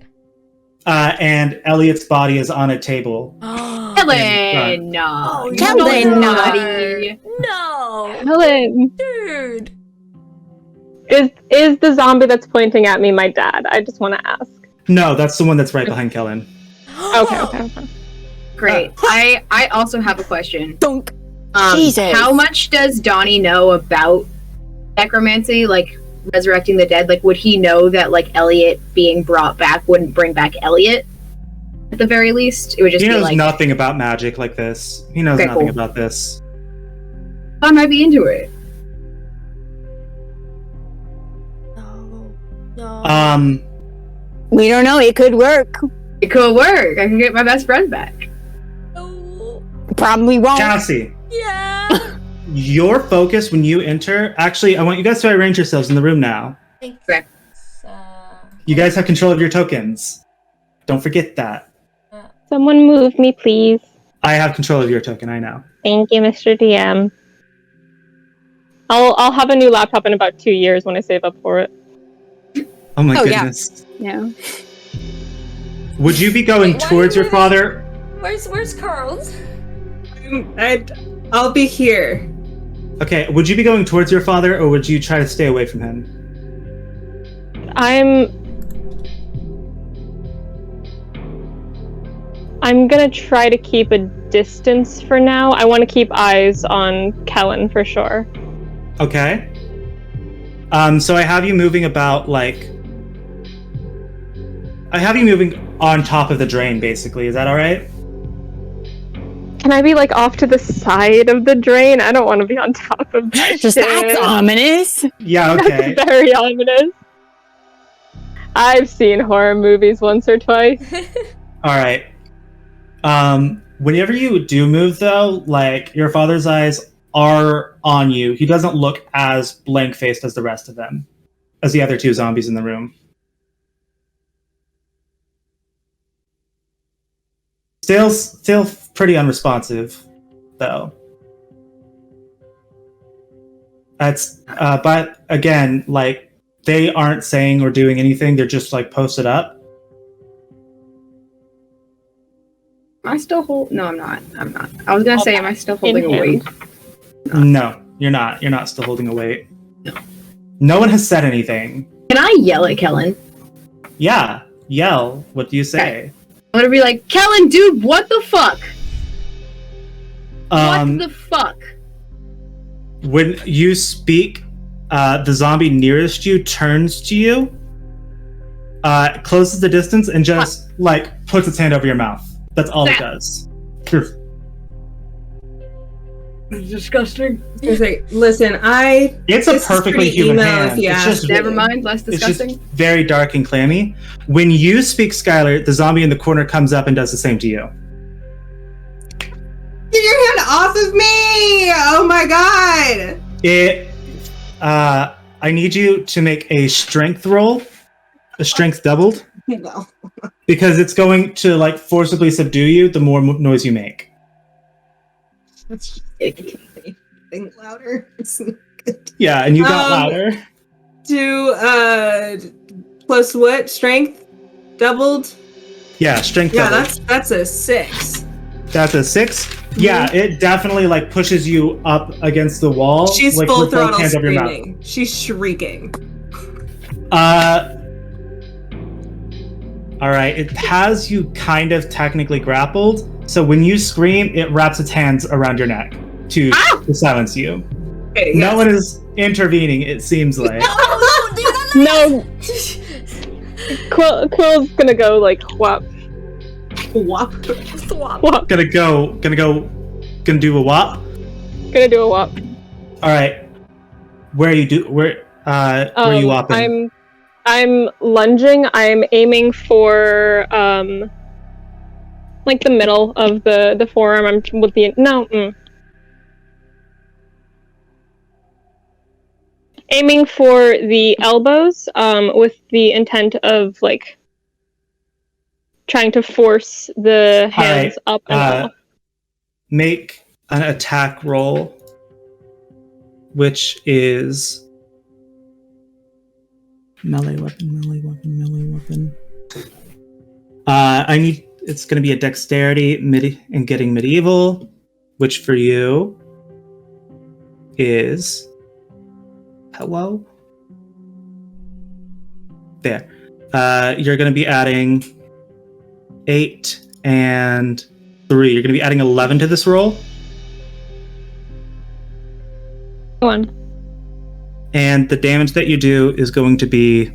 B: And Elliot's body is on a table.
F: Helen, no.
G: Helen,
F: naughty.
H: No,
E: Helen,
H: dude.
E: is the zombie that's pointing at me my dad? I just want to ask.
B: No, that's the one that's right behind Kellen.
E: Okay.
F: Great. I also have a question.
G: Dunk. Jesus.
F: How much does Donnie know about necromancy, like resurrecting the dead? Like, would he know that like Elliot being brought back wouldn't bring back Elliot? At the very least, it would just
B: He
F: be
B: knows
F: like
B: nothing about magic like this. He knows nothing about this.
F: I might be into it.
H: No.
G: We don't know. It could work.
F: It could work. I can get my best friend back.
H: No.
G: Probably won't.
B: Cassie,
H: Yeah.
B: your focus when you enter. Actually, I want you guys to arrange yourselves in the room now.
F: Okay.
B: You guys have control of your tokens. Don't forget that.
E: Someone move me, please.
B: I have control of your token. I know.
E: Thank you, Mr. DM. I'll have a new laptop in about 2 years when I save up for it.
B: Oh my
G: Oh, yeah.
B: goodness.
G: Yeah.
B: Would you be going
H: Wait, why
B: towards
H: are you
B: your father?
H: Where's Carlz?
C: I'll be here.
B: Okay, would you be going towards your father, or would you try to stay away from him?
E: I'm gonna try to keep a distance for now. I want to keep eyes on Kellen for sure.
B: Okay. So I have you moving about, like... I have you moving on top of the drain, basically. Is that alright?
E: Can I be, like, off to the side of the drain? I don't want to be on top of that shit.
G: That's ominous.
B: Yeah, okay.
E: That's very ominous. I've seen horror movies once or twice.
B: Alright. Whenever you do move, though, like, your father's eyes are on you. He doesn't look as blank-faced as the rest of them, as the other two zombies in the room. Still pretty unresponsive, though. That's, but again, like, they aren't saying or doing anything. They're just, like, posted up.
F: Am I still No, I'm not. I was gonna say, am I still holding a weight?
B: No, you're not. You're not still holding a weight.
F: No.
B: No one has said anything.
F: Can I yell at Kellen?
B: Yeah, yell. What do you say?
F: Okay. I'm gonna be like, Kellen, dude, what the fuck? What the fuck?
B: When you speak, the zombie nearest you turns to you, closes the distance, and just, like, puts its hand over your mouth. That's all it does.
F: It's disgusting.
C: Listen,
B: It's a perfectly human hand.
C: Yeah.
B: It's just,
F: Never mind, less disgusting.
B: It's just very dark and clammy. When you speak, Skylar, the zombie in the corner comes up and does the same to you.
C: Get your hand off of me! Oh my god!
B: I need you to make a strength roll. A strength doubled.
C: No.
B: Because it's going to, like, forcibly subdue you the more noise you make.
C: That's just think louder.
B: Yeah, and you got louder.
C: Plus what? Strength? Doubled?
B: Yeah, strength doubled.
C: Yeah, that's a 6.
B: That's a 6? Mm-hmm. Yeah, it definitely, like, pushes you up against the wall.
C: She's
B: like,
C: full throttle screaming. She's shrieking.
B: Alright, it has you kind of technically grappled, so when you scream, it wraps its hands around your neck to silence you. Okay, no one is intervening, it seems like.
E: No. Quill's gonna go, like, whop.
C: Whop.
E: Whop.
B: Gonna do a whop?
E: Gonna do a whop.
B: Alright. Where are you whopping?
E: I'm lunging. I'm aiming for like the middle of the forearm. I'm with the aiming for the elbows with the intent of, like, trying to force the hands up and off.
B: Make an attack roll, which is melee weapon. It's going to be a dexterity and getting medieval, which for you is hello. There. You're going to be adding 8 and 3. You're going to be adding 11 to this roll.
E: 1.
B: And the damage that you do is going to be...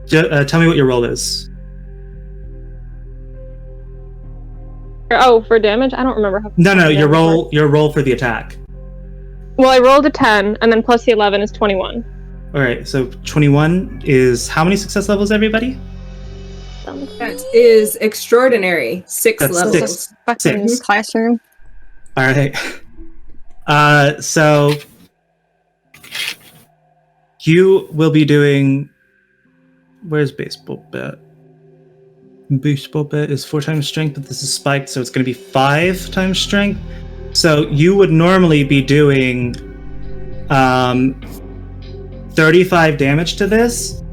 B: tell me what your roll is.
E: Oh, for damage? I don't remember how...
B: No, your roll for the attack.
E: Well, I rolled a 10, and then plus the 11 is 21.
B: Alright, so 21 is... How many success levels, everybody?
C: That is extraordinary. 6 levels.
G: Fucking classroom.
B: Alright. So... You will be doing... Where's baseball bat? Baseball bat is 4 times strength, but this is spiked, so it's going to be 5 times strength. So you would normally be doing 35 damage to this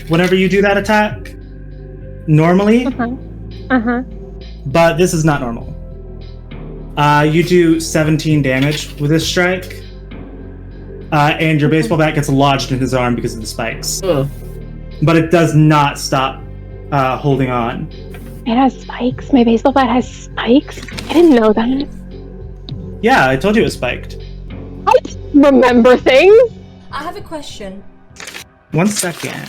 B: whenever you do that attack. Normally.
E: Uh-huh.
B: But this is not normal. You do 17 damage with this strike. And your baseball bat gets lodged in his arm because of the spikes. But it does not stop holding on.
E: It has spikes? My baseball bat has spikes? I didn't know that.
B: Yeah, I told you it was spiked.
E: I remember things.
H: I have a question.
B: 1 second.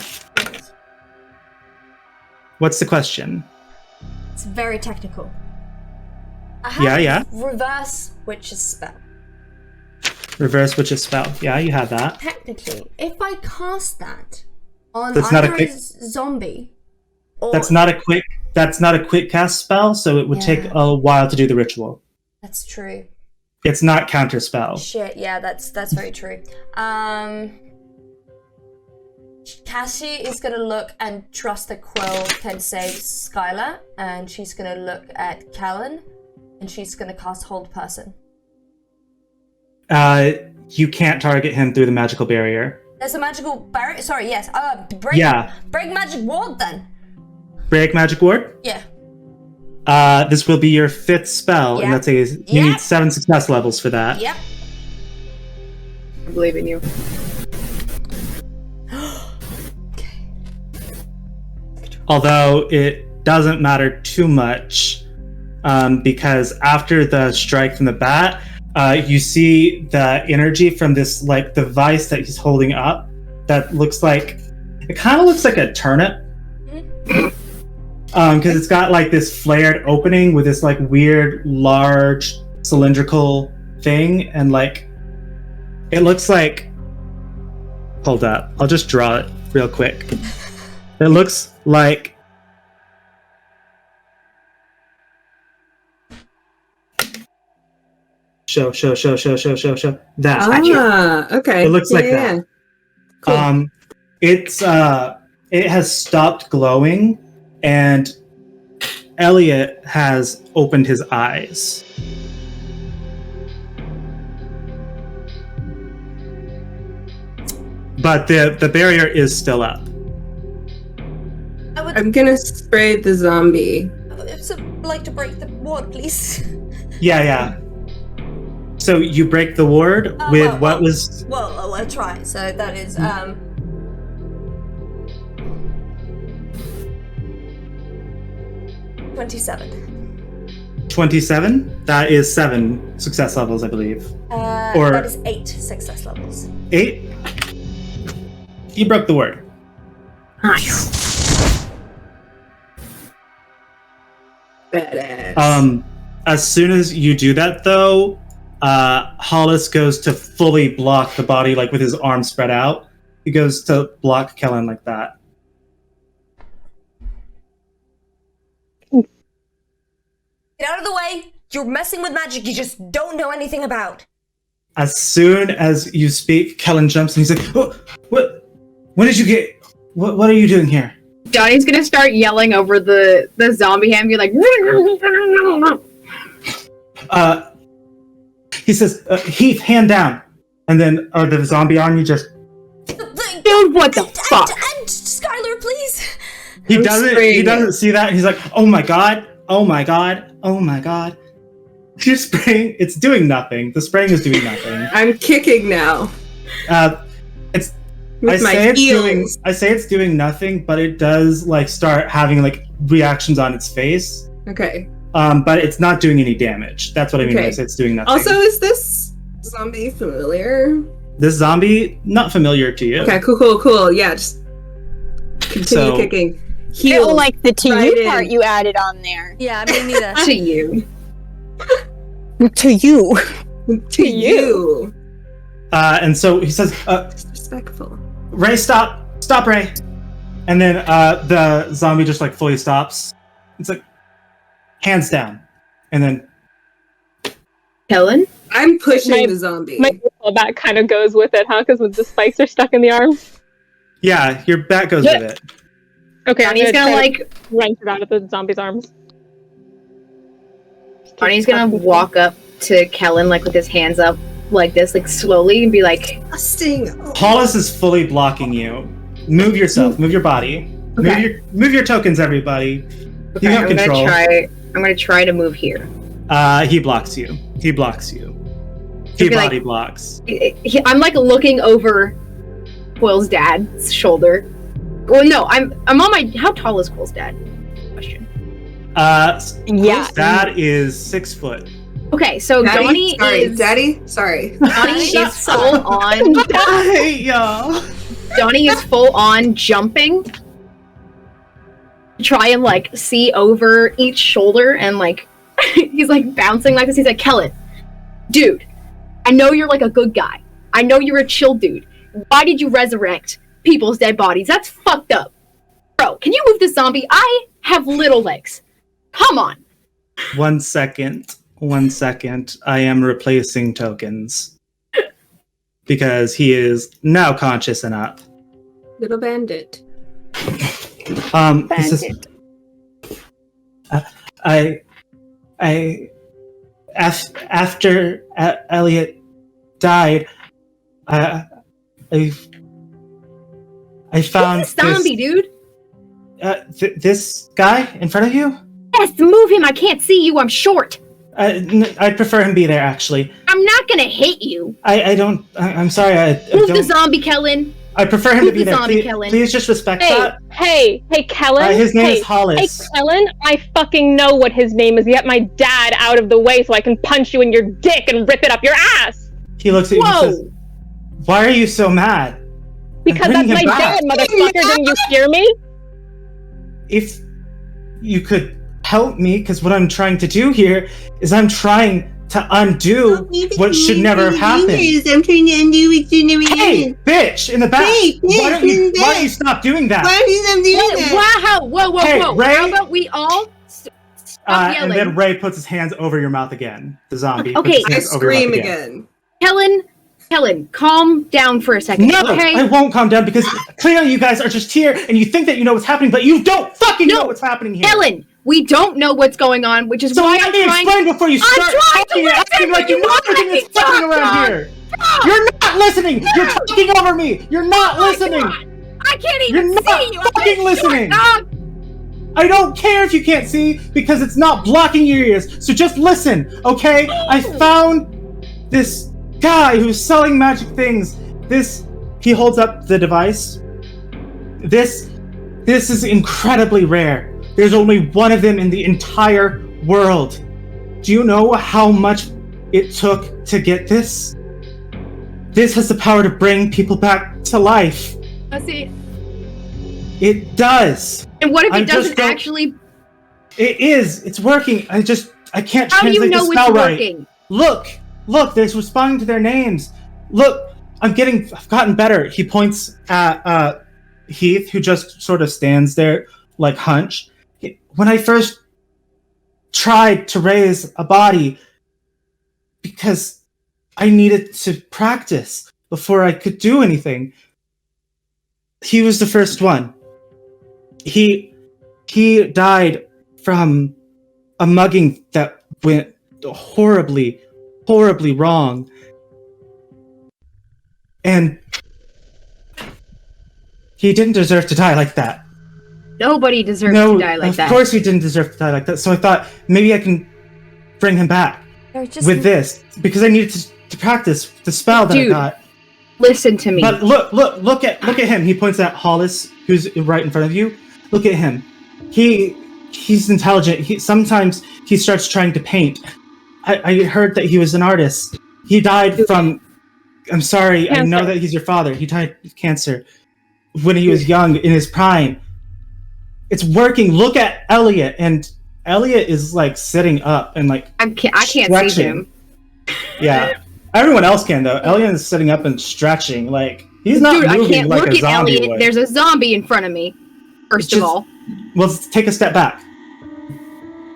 B: What's the question?
H: It's very technical. I have
B: Yeah.
H: reverse witch's spell.
B: Reverse witch's spell. Yeah, you have that.
H: Technically, if I cast that on
B: That's not a
H: either
B: quick-
H: zombie or...
B: That's not a quick cast spell, so it would take a while to do the ritual.
H: That's true.
B: It's not counter spell.
H: Shit, yeah, that's very true. Cassie is gonna look and trust that Quill can save Skylar, and she's gonna look at Callan, and she's gonna cast Hold Person.
B: You can't target him through the magical barrier.
H: There's a magical barrier. Sorry, yes. Break magic ward then.
B: Break magic ward?
H: Yeah.
B: This will be your 5th spell, and that's you need 7 success levels for that.
H: Yep.
F: I believe in you.
B: Although it doesn't matter too much, because after the strike from the bat, you see the energy from this like device that he's holding up that looks like it kind of looks like a turnip. Because it's got like this flared opening with this like weird large cylindrical thing, and like it looks like, hold up, I'll just draw it real quick. It looks like show that.
C: Okay.
B: It looks like that.
C: Yeah. Cool.
B: It has stopped glowing, and Elliot has opened his eyes. But the barrier is still up.
C: I'm gonna spray the zombie.
H: I would like to break the ward, please.
B: Yeah. So you break the ward with what was...
H: Well, I'll try. So that is, 27.
B: 27? That is 7 success levels, I believe.
H: That is 8 success levels.
B: 8? You broke the word.
C: Badass.
B: As soon as you do that, though, Hollis goes to fully block the body, like with his arms spread out. He goes to block Kellen like that.
H: Get out of the way! You're messing with magic you just don't know anything about.
B: As soon as you speak, Kellen jumps and he's like, "Oh, what? When did you get? What are you doing here?"
F: Donnie's gonna start yelling over the zombie hand, be like,
B: he says, "Heath, hand down," and then the zombie on you just.
F: Dude, what the fuck?
H: And Skylar, please.
B: He doesn't see that. And he's like, "Oh my god! Oh my god! Oh my god!" You're spraying. It's doing nothing. The spraying is doing nothing.
C: I'm kicking now.
B: It's.
C: With
B: I
C: my
B: say it's
C: heels.
B: doing. I say it's doing nothing, but it does like start having like reactions on its face.
C: Okay.
B: But it's not doing any damage. That's what I mean when I say it's doing nothing.
C: Also, is this zombie familiar?
B: This zombie not familiar to you.
C: Okay, cool. Yeah, just continue kicking.
G: Heal like the to
C: right
G: you part
C: in.
G: you added on there.
H: Yeah, me neither.
F: To you.
G: To you.
C: To you.
B: And so he says,
C: Respectful.
B: "Ray, stop, Ray!" And then the zombie just like fully stops. It's like hands down, and then
F: Helen?
C: I'm pushing the zombie.
E: My baseball bat kind of goes with it, huh? Because the spikes are stuck in the arm.
B: yeah, your bat goes with it.
E: Okay,
F: Donnie's
E: I'm
F: gonna
E: try
F: like
E: to wrench it out of the zombie's arms.
F: Donnie's gonna walk up to Kellen like with his hands up like this, like slowly, and be like,
B: Hollis is fully blocking you. Move yourself. Move your body.
F: Okay.
B: Move your tokens, everybody.
F: okay,
B: You have control.
F: I'm gonna try to move here.
B: He blocks you. He blocks you. He
F: Okay,
B: body
F: like-
B: blocks.
F: I'm like looking over Quill's dad's shoulder. Well, no, I'm on my. How tall is Quill's dad? Question.
G: Yeah.
B: Dad is 6 foot.
F: Okay, so Donnie is
C: Daddy. Sorry.
F: Donnie is full on.
B: Hey, y'all.
F: Donnie is full on jumping. Try and like see over each shoulder and like he's like bouncing like this. He's like, Kellen, dude, I know you're like a good guy. I know you're a chill dude. Why did you resurrect people's dead bodies? That's fucked up. Bro, can you move this zombie? I have little legs. Come on.
B: 1 second. 1 second. I am replacing tokens. Because he is now conscious and up.
C: Little bandit.
B: He says, after Elliot died, I found
F: Who's this zombie, dude?
B: this guy in front of you.
F: Yes, move him. I can't see you. I'm short.
B: I'd prefer him be there, actually.
F: I'm not gonna hit you.
B: I'm sorry.
F: Move the zombie, Kellen.
B: I prefer him to
F: Move
B: be
F: the
B: there.
F: zombie,
B: Please,
F: Kellen.
B: please just respect that.
E: Hey, Kellen.
B: His name is
E: Hey,
B: Hollis.
E: Kellen, I fucking know what his name is. Get my dad out of the way so I can punch you in your dick and rip it up your ass.
B: He looks at you and says, "Why are you so mad?"
E: Because
B: I'm
E: that's
B: bringing
E: my
B: him
E: dad,
B: back.
E: motherfucker. Didn't you hear me?
B: If you could help me, because what I'm trying to do here is I'm trying to undo what should never have happened.
I: I'm trying to undo what should never
B: Hey,
I: happened.
B: bitch, in the back!
I: Hey,
B: why don't you
I: bitch.
B: stop doing that?
I: Why do you do that?
F: Wow! Whoa!
B: Hey, Ray.
F: How about we all stop yelling?
B: And then Ray puts his hands over your mouth again. The zombie.
F: Okay,
B: puts his
C: I
B: hands over your
C: scream
B: mouth
C: again.
F: Helen, calm down for a second.
B: No,
F: okay?
B: I won't calm down because clearly you guys are just here and you think that you know what's happening, but you don't fucking know what's happening here.
F: Helen, we don't know what's going on, which is
B: So
F: why
B: let
F: I'm
B: me
F: trying.
B: explain before you start
F: trying to
B: talking and
F: listen,
B: acting like
F: but
B: you
F: you
B: know
F: won't
B: everything
F: let
B: that's
F: me
B: happening
F: talk,
B: around
F: John.
B: here. You're not listening. You're talking over me. You're not listening.
F: God. I can't
B: You're
F: even
B: not
F: see you.
B: fucking listening.
F: Dog.
B: I don't care if you can't see because it's not blocking your ears. So just listen, okay? I found this guy who's selling magic things. He holds up the device. This is incredibly rare. There's only one of them in the entire world. Do you know how much it took to get this? This has the power to bring people back to life.
F: Let's see.
B: It does.
F: And what if
B: I
F: it
B: just
F: doesn't
B: don't-
F: actually?
B: It is. It's working. I can't
F: How do
B: translate
F: you know
B: the
F: it's
B: spell right.
F: working?
B: Look, there's responding to their names. Look, I've gotten better. He points at Heath, who just sort of stands there, like hunched. When I first tried to raise a body, because I needed to practice before I could do anything, he was the first one. He died from a mugging that went horribly wrong. And he didn't deserve to die like that.
F: Nobody deserves to die like that.
B: Of course he didn't deserve to die like that. So I thought maybe I can bring him back with this because I needed to practice the spell that I got.
F: Listen to me.
B: But look at him. He points at Hollis, who's right in front of you. Look at him. He's intelligent. Sometimes he starts trying to paint. I heard that he was an artist. He died from. I'm sorry.
E: Cancer.
B: I know that he's your father. He died of cancer when he was young, in his prime. It's working. Look at Elliot, and Elliot is like sitting up and like.
F: I can't see
B: stretching.
F: him.
B: Yeah, everyone else can though. Elliot is sitting up and stretching. Like he's not
F: Dude,
B: moving
F: I can't
B: like
F: look
B: a
F: at
B: zombie
F: Elliot.
B: would.
F: There's a zombie in front of me. First of
B: Just-
F: all,
B: Well, let's take a step back.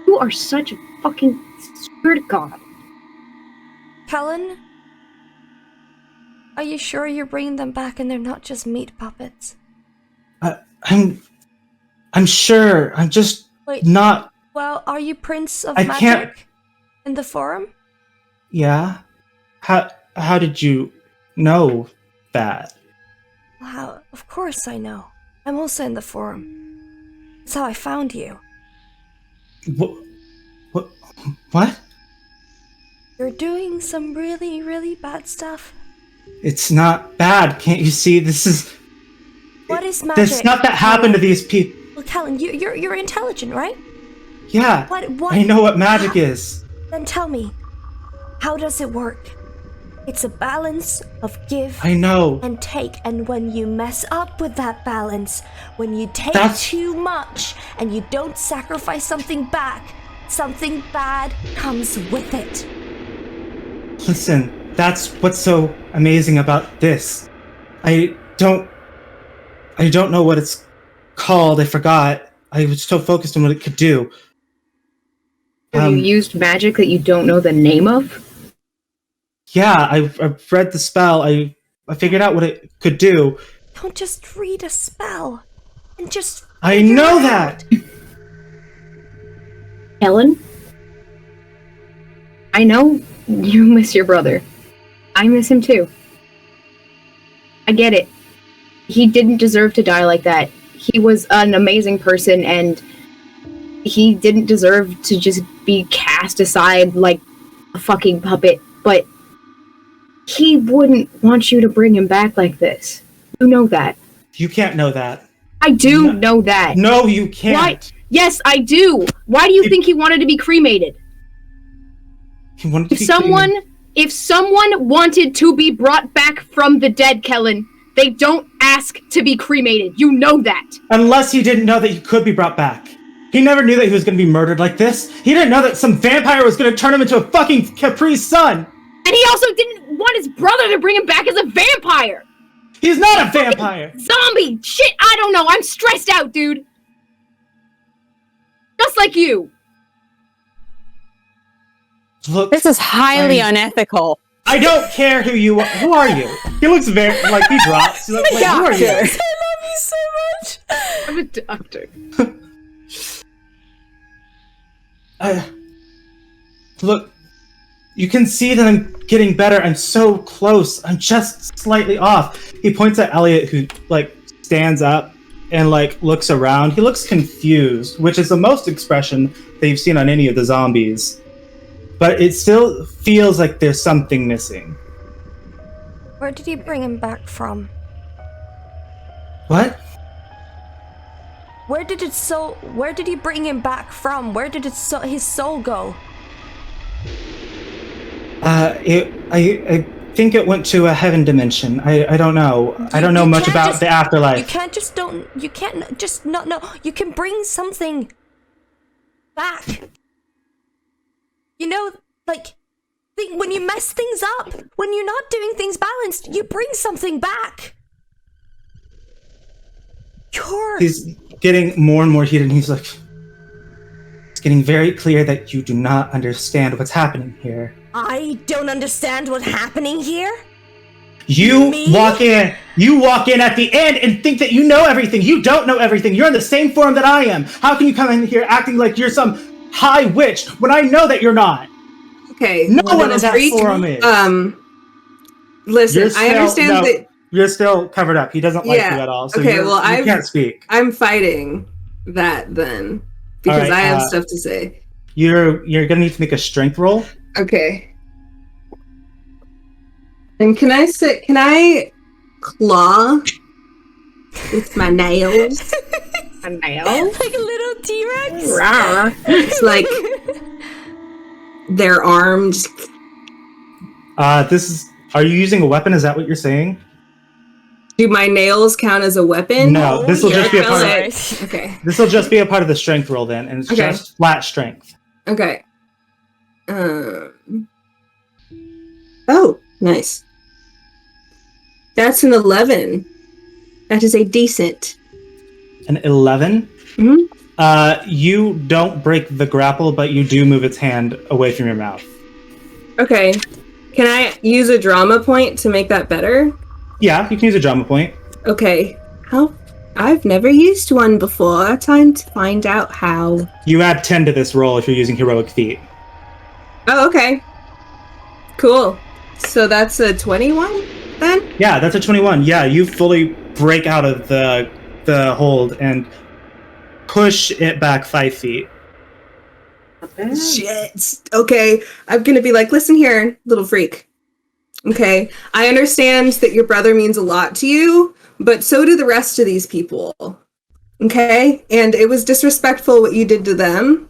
F: you are such a fucking swear to God.
H: Kellen? Are you sure you're bringing them back and they're not just meat puppets?
B: I'm sure. I'm just
H: Wait.
B: not.
H: Well, are you Prince of
B: I
H: Magic
B: can't-
H: in the forum?
B: Yeah. How did you know that?
H: How? Of course I know. I'm also in the forum. That's how I found you.
B: What?
H: You're doing some really, really bad stuff.
B: It's not bad. Can't you see? This is...
H: What is magic?
B: There's stuff that happened to these people.
H: Well, Callan, you're intelligent, right?
B: Yeah,
H: What?
B: I know what magic is.
H: Then tell me, how does it work? It's a balance of give
B: I know.
H: and take, and when you mess up with that balance, when you take too much and you don't sacrifice something back, something bad comes with it.
B: Listen, that's what's so amazing about this. I don't know what it's called. I forgot. I was so focused on what it could do.
F: Have you used magic that you don't know the name of?
B: Yeah, I've read the spell. I figured out what it could do.
H: Don't just read a spell and just.
B: I know that.
F: Ellen, I know you miss your brother. I miss him too. I get it. He didn't deserve to die like that. He was an amazing person, and he didn't deserve to just be cast aside like a fucking puppet, but he wouldn't want you to bring him back like this. You know that.
B: You can't know that.
F: I do know that.
B: No, you can't.
F: Why? Yes, I do. Why do you think he wanted to be cremated?
B: He wanted to
F: If someone wanted to be brought back from the dead, Kellen, they don't ask to be cremated. You know that.
B: Unless he didn't know that he could be brought back. He never knew that he was going to be murdered like this. He didn't know that some vampire was going to turn him into a fucking Capri Sun.
F: And he also didn't want his brother to bring him back as a vampire.
B: He's not a vampire.
F: Zombie. Shit, I don't know. I'm stressed out, dude. Just like you.
B: Look,
G: This is highly unethical.
B: I don't care who you are. Who are you? He looks very like he drops. Like, who are you?
H: I love you so much.
F: I'm a doctor.
B: Look, you can see that I'm getting better. I'm so close. I'm just slightly off. He points at Elliot, who like stands up and like looks around. He looks confused, which is the most expression that you've seen on any of the zombies. But it still feels like there's something missing.
H: Where did he bring him back from?
B: What?
H: Where did he bring him back from? Where did his soul go?
B: I think it went to a heaven dimension. I don't know. I don't know much about the afterlife.
H: You can't just not know. You can bring something back. You know, like, when you mess things up, when you're not doing things balanced, you bring something back.
B: He's getting more and more heated, and he's like, it's getting very clear that you do not understand what's happening here.
H: I don't understand what's happening here?
B: You walk in at the end and think that you know everything. You don't know everything. You're in the same form that I am. How can you come in here acting like you're some high witch when I know that you're not?
C: Okay.
B: No one in that forum is.
C: Listen, I understand that
B: you're still covered up. He doesn't like you at all. So
C: okay,
B: you can't speak.
C: I'm fighting that then because
B: right,
C: I have stuff to say.
B: You're gonna need to make a strength roll.
C: Okay. And can I claw with my nails?
F: A nail?
H: Like a little T-Rex?
C: It's like their arms.
B: Are you using a weapon? Is that what you're saying?
C: Do my nails count as a weapon?
B: No, this will just be a part of
C: Okay.
B: This will just be a part of the strength roll then, and it's just flat strength.
C: Okay. Oh, nice. That's an 11. That is a decent.
B: An 11?
C: Mm-hmm.
B: You don't break the grapple, but you do move its hand away from your mouth.
C: Okay. Can I use a drama point to make that better?
B: Yeah, you can use a drama point.
C: Okay. How? I've never used one before. Time to find out how.
B: You add 10 to this roll if you're using heroic feat.
C: Oh, okay. Cool. So that's a 21 then?
B: Yeah, that's a 21. Yeah, you fully break out of the hold and push it back 5 feet.
C: Shit. Okay, I'm gonna be like, listen here, little freak. Okay, I understand that your brother means a lot to you, but so do the rest of these people. Okay, and it was disrespectful what you did to them.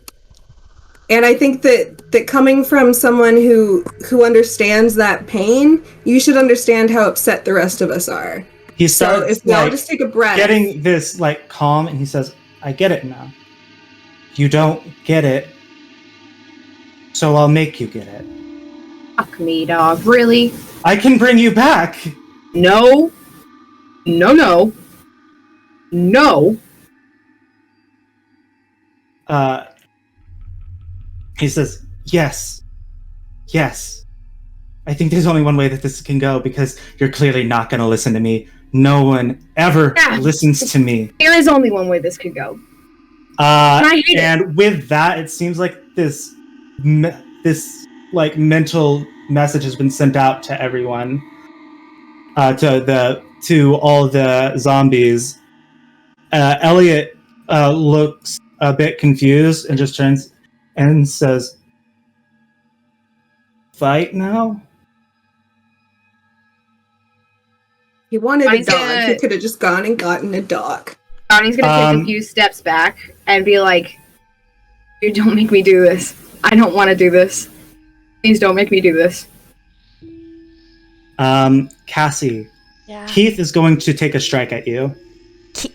C: And I think that coming from someone who understands that pain, you should understand how upset the rest of us are.
B: He starts,
C: so if we all just take a breath,
B: getting this like calm, and he says, "I get it now. You don't get it, so I'll make you get it."
F: Fuck me, dog. Really?
B: I can bring you back.
F: No. No.
B: He says, yes. I think there's only one way that this can go, because you're clearly not going to listen to me. No one ever listens to me.
F: There is only one way this could go. And
B: with that, it seems like this like mental message has been sent out to everyone, to all the zombies. Elliot looks a bit confused and just turns and says, "Fight now?"
C: He wanted a dog. He could have just gone and gotten a dog.
F: Donnie's gonna take a few steps back and be like, "You don't make me do this. I don't want to do this. Please don't make me do this."
B: Cassie.
H: Yeah.
B: Heath is going to take a strike at you.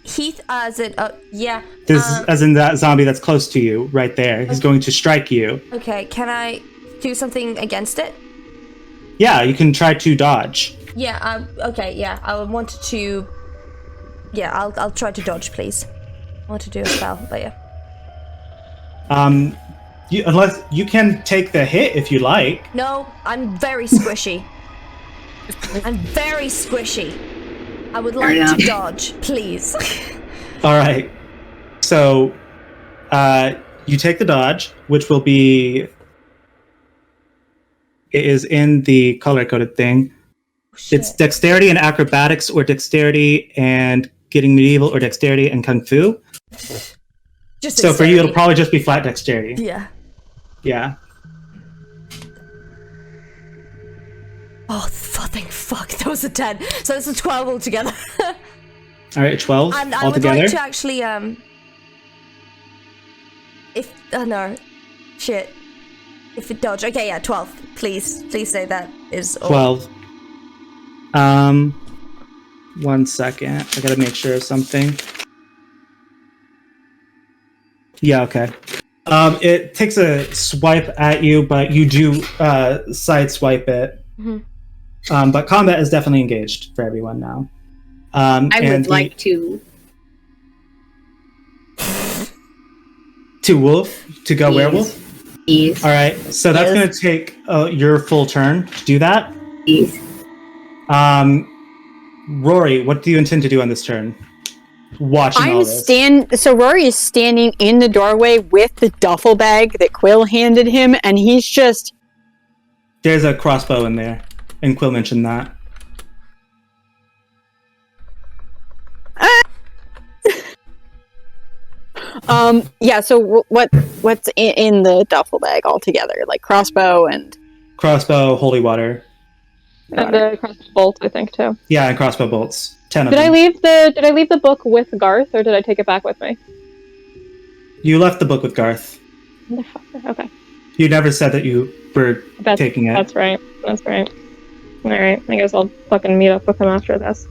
H: Heath, as in, yeah.
B: As in that zombie that's close to you, right there. He's going to strike you.
H: Okay, can I do something against it?
B: Yeah, you can try to dodge.
H: Yeah, okay, yeah, I wanted to... Yeah, I'll try to dodge, please. I want to do a spell, but yeah.
B: Unless you can take the hit if you like.
H: No, I'm very squishy. I'm very squishy. I would like to dodge, please.
B: Alright. So, you take the dodge, which will be... It is in the color-coded thing. It's dexterity and acrobatics, or dexterity and getting medieval, or dexterity and kung fu. So for you, it'll probably just be flat dexterity.
H: Yeah.
B: Yeah.
H: Oh, fuck, that was a 10. So it's a 12 altogether.
B: Alright, 12
H: and I
B: altogether.
H: would like to actually, no. Shit. If it dodge. Okay, yeah, 12. Please say that is all.
B: 12. 1 second. I gotta make sure of something. Yeah, okay. It takes a swipe at you, but you do sideswipe it. Mm-hmm. But combat is definitely engaged for everyone now.
F: I would like to...
B: To wolf? To go werewolf?
F: Yes.
B: Alright, so that's going to take your full turn to do that.
F: Yes.
B: Rory, what do you intend to do on this turn? Watching all this.
G: So Rory is standing in the doorway with the duffel bag that Quill handed him, and he's just...
B: There's a crossbow in there, and Quill mentioned that.
G: Yeah, so what's in the duffel bag altogether? Like crossbow and...
B: Crossbow, holy water.
E: And the crossbow bolt, I think, too.
B: Yeah, and crossbow bolts. 10 of
E: Did
B: them.
E: I leave the book with Garth, or did I take it back with me?
B: You left the book with Garth.
E: Okay.
B: You never said that you were taking it.
E: That's right. Alright, I guess I'll fucking meet up with him after this.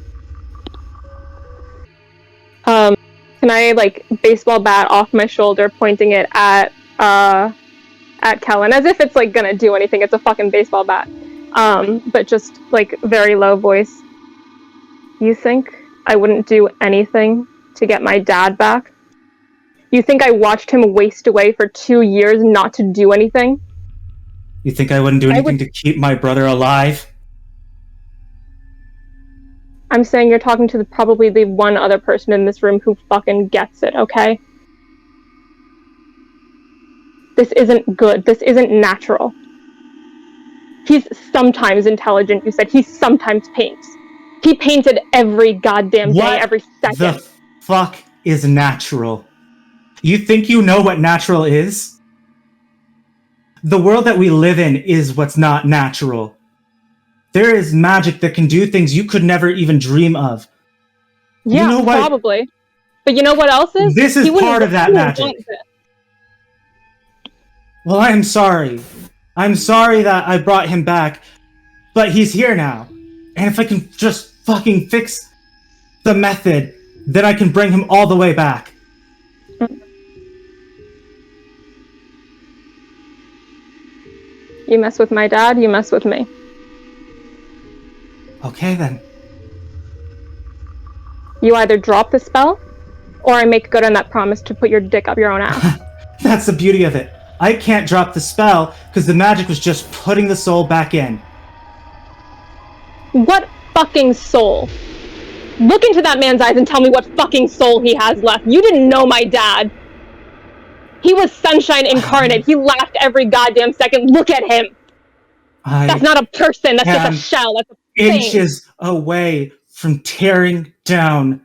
E: Can I, like, baseball bat off my shoulder, pointing it at Kellen, as if it's, like, gonna do anything. It's a fucking baseball bat. But just, like, very low voice. You think I wouldn't do anything to get my dad back? You think I watched him waste away for 2 years not to do anything?
B: You think I wouldn't do anything to keep my brother alive?
E: I'm saying you're talking to probably the one other person in this room who fucking gets it, okay? This isn't good. This isn't natural. He's sometimes intelligent, you said. He sometimes paints. He painted every goddamn day, every second.
B: What the fuck is natural? You think you know what natural is? The world that we live in is what's not natural. There is magic that can do things you could never even dream of.
E: Yeah,
B: You know what?
E: probably. But you know what else is?
B: This is
E: He wouldn't-
B: part of that
E: he wouldn't
B: magic.
E: want this.
B: Well, I am sorry. I'm sorry that I brought him back, but he's here now. And if I can just fucking fix the method, then I can bring him all the way back.
E: You mess with my dad, you mess with me.
B: Okay, then.
E: You either drop the spell, or I make good on that promise to put your dick up your own ass.
B: That's the beauty of it. I can't drop the spell, because the magic was just putting the soul back in.
E: What fucking soul? Look into that man's eyes and tell me what fucking soul he has left. You didn't know my dad. He was sunshine incarnate. He laughed every goddamn second. Look at him. That's not a person. That's just a shell. That's a thing.
B: Inches away from tearing down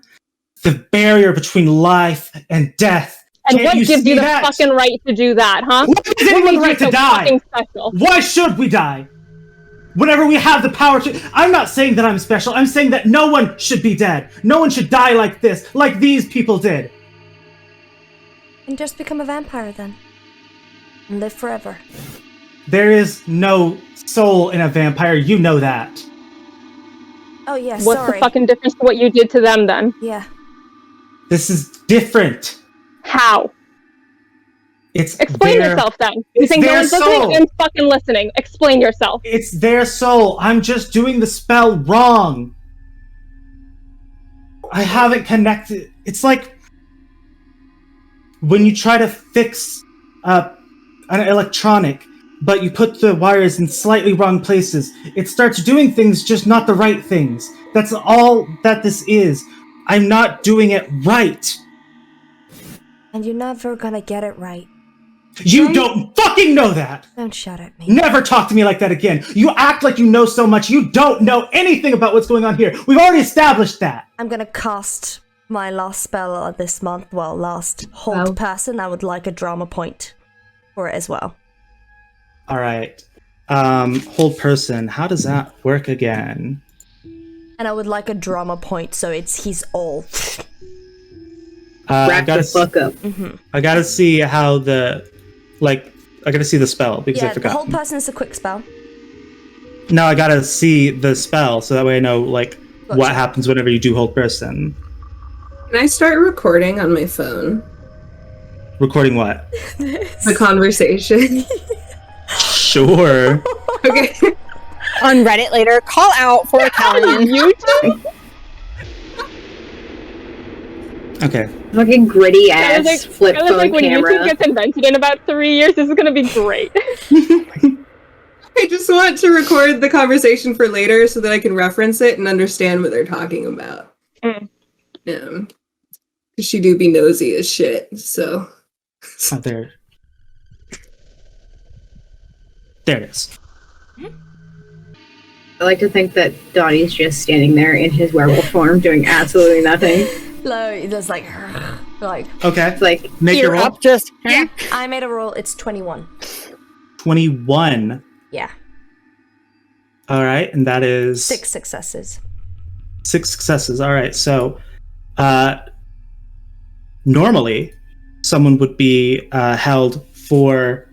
B: the barrier between life and death.
E: And
B: Can't
E: what
B: you
E: gives
B: see
E: you the
B: that?
E: fucking right to do that, huh?
B: What gives anyone
E: makes
B: the
E: you
B: right to
E: so
B: die?
E: fucking special?
B: Why should we die? Whenever we have the power to... I'm not saying that I'm special. I'm saying that no one should be dead. No one should die like this, like these people did.
D: And just become a vampire then. And live forever.
B: There is no soul in a vampire. You know that.
D: Oh yeah,
E: What's
D: sorry.
E: the fucking difference to what you did to them then?
D: Yeah.
B: This is different.
E: How?
B: It's
E: Explain
B: their,
E: yourself then. You
B: it's
E: think no
B: their
E: one's
B: soul.
E: listening? I'm fucking listening. Explain yourself.
B: It's their soul. I'm just doing the spell wrong. I haven't connected. It's like when you try to fix an electronic, but you put the wires in slightly wrong places. It starts doing things, just not the right things. That's all that this is. I'm not doing it right.
D: And you're never gonna get it right.
B: You don't fucking know that!
D: Don't shout at me.
B: Never talk to me like that again. You act like you know so much. You don't know anything about what's going on here. We've already established that.
D: I'm gonna cast my last spell this month. Well, last hold person. I would like a drama point for it as well.
B: All right. Hold person. How does that work again?
D: And I would like a drama point, so he's all.
F: Wrap the fuck up.
B: I gotta see how I gotta see the spell because I
D: Yeah, the
B: forgot.
D: hold person is a quick spell.
B: No, I gotta see the spell so that way I know what happens whenever you do hold person.
C: Can I start recording on my phone?
B: Recording what?
C: The conversation.
B: Sure.
C: Okay.
G: On Reddit later, call out for Italian.
E: YouTube?
B: Okay.
F: Fucking gritty
E: I was
F: ass flip phone
E: like, when
F: camera.
E: YouTube gets invented in about 3 years, this is gonna be great.
C: I just want to record the conversation for later so that I can reference it and understand what they're talking about.
E: Mm.
C: Yeah. 'Cause she do be nosy as shit, so.
B: Oh, there. There it is.
F: I like to think that Donnie's just standing there in his werewolf form doing absolutely nothing.
D: No, there's like.
B: Okay.
F: It's like,
B: Make your
G: Ear
B: roll.
G: up, just.
D: Yeah, I made a roll. It's 21.
B: 21.
D: Yeah.
B: All right, and that is
D: 6 successes.
B: 6 successes. All right, so normally someone would be held for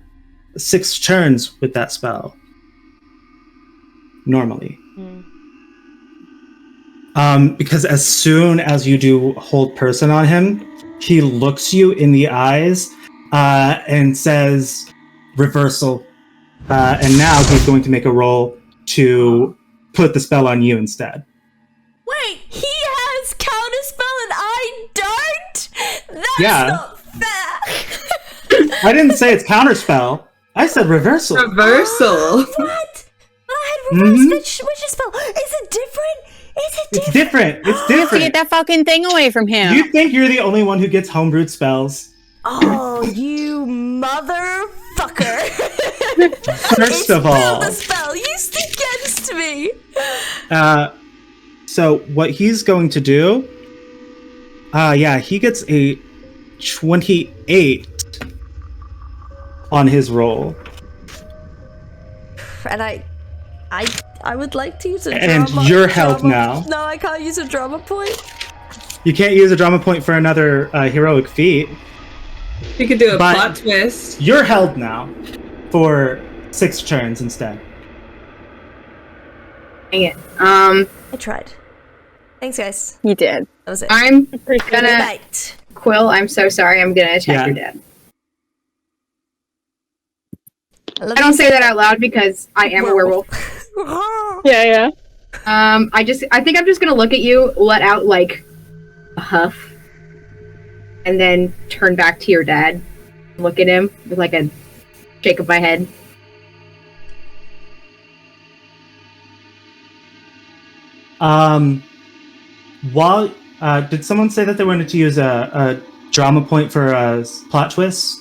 B: 6 turns with that spell. Normally. Because as soon as you do hold person on him, he looks you in the eyes and says reversal. And now he's going to make a roll to put the spell on you instead.
D: Wait, he has counterspell and I don't? That's
B: Yeah.
D: not fair.
B: I didn't say it's counterspell. I said reversal.
C: Reversal.
D: What? I had reverse witch spell. Is it different? Is it
B: It's
D: different?
B: different. It's
G: To
B: different.
G: get that fucking thing away from him.
B: You think you're the only one who gets homebrewed spells?
D: Oh, you motherfucker.
B: First of all,
D: The spell used against me.
B: so what he's going to do, he gets a 28 on his roll.
H: and I would like to use a
B: And
H: drama.
B: you're held now.
H: No, I can't use a drama point.
B: You can't use a drama point for another heroic feat.
C: You could do a
B: But-
C: plot twist.
B: You're held now for 6 turns instead.
F: Dang it.
H: I tried. Thanks, guys.
G: You did.
H: That was it.
F: I'm
H: Good
F: gonna
H: night.
F: Quill. I'm so sorry. I'm gonna attack
B: Yeah.
F: your dad.
H: I love
F: I don't
H: you.
F: say that out loud because I am a werewolf.
E: Yeah.
F: I think I'm just gonna look at you, let out like a huff, and then turn back to your dad. Look at him with like a shake of my head.
B: While did someone say that they wanted to use a drama point for a plot twist?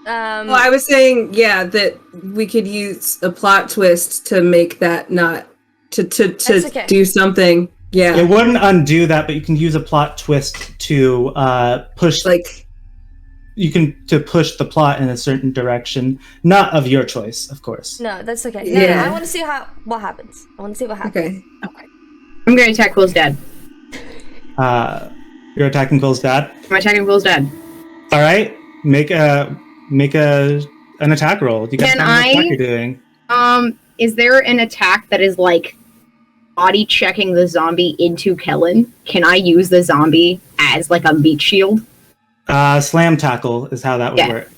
C: Well, I was saying, yeah, that we could use a plot twist to make that not to
H: That's okay.
C: do something. Yeah,
B: It wouldn't undo that, but you can use a plot twist to push
C: like
B: to push the plot in a certain direction, not of your choice, of course.
H: No, that's okay. No,
C: Yeah.
H: I want to see what happens. I want to see what happens.
C: okay.
F: I'm gonna attack Quill's dad.
B: You're attacking Quill's dad.
F: I'm attacking Quill's dad.
B: All right, make an attack roll. You guys
F: Can
B: know what attack
F: I-
B: you're doing.
F: Is there an attack that is like body checking the zombie into Kellen? Can I use the zombie as like a meat shield?
B: Slam tackle is how that would
F: Yeah.
B: work.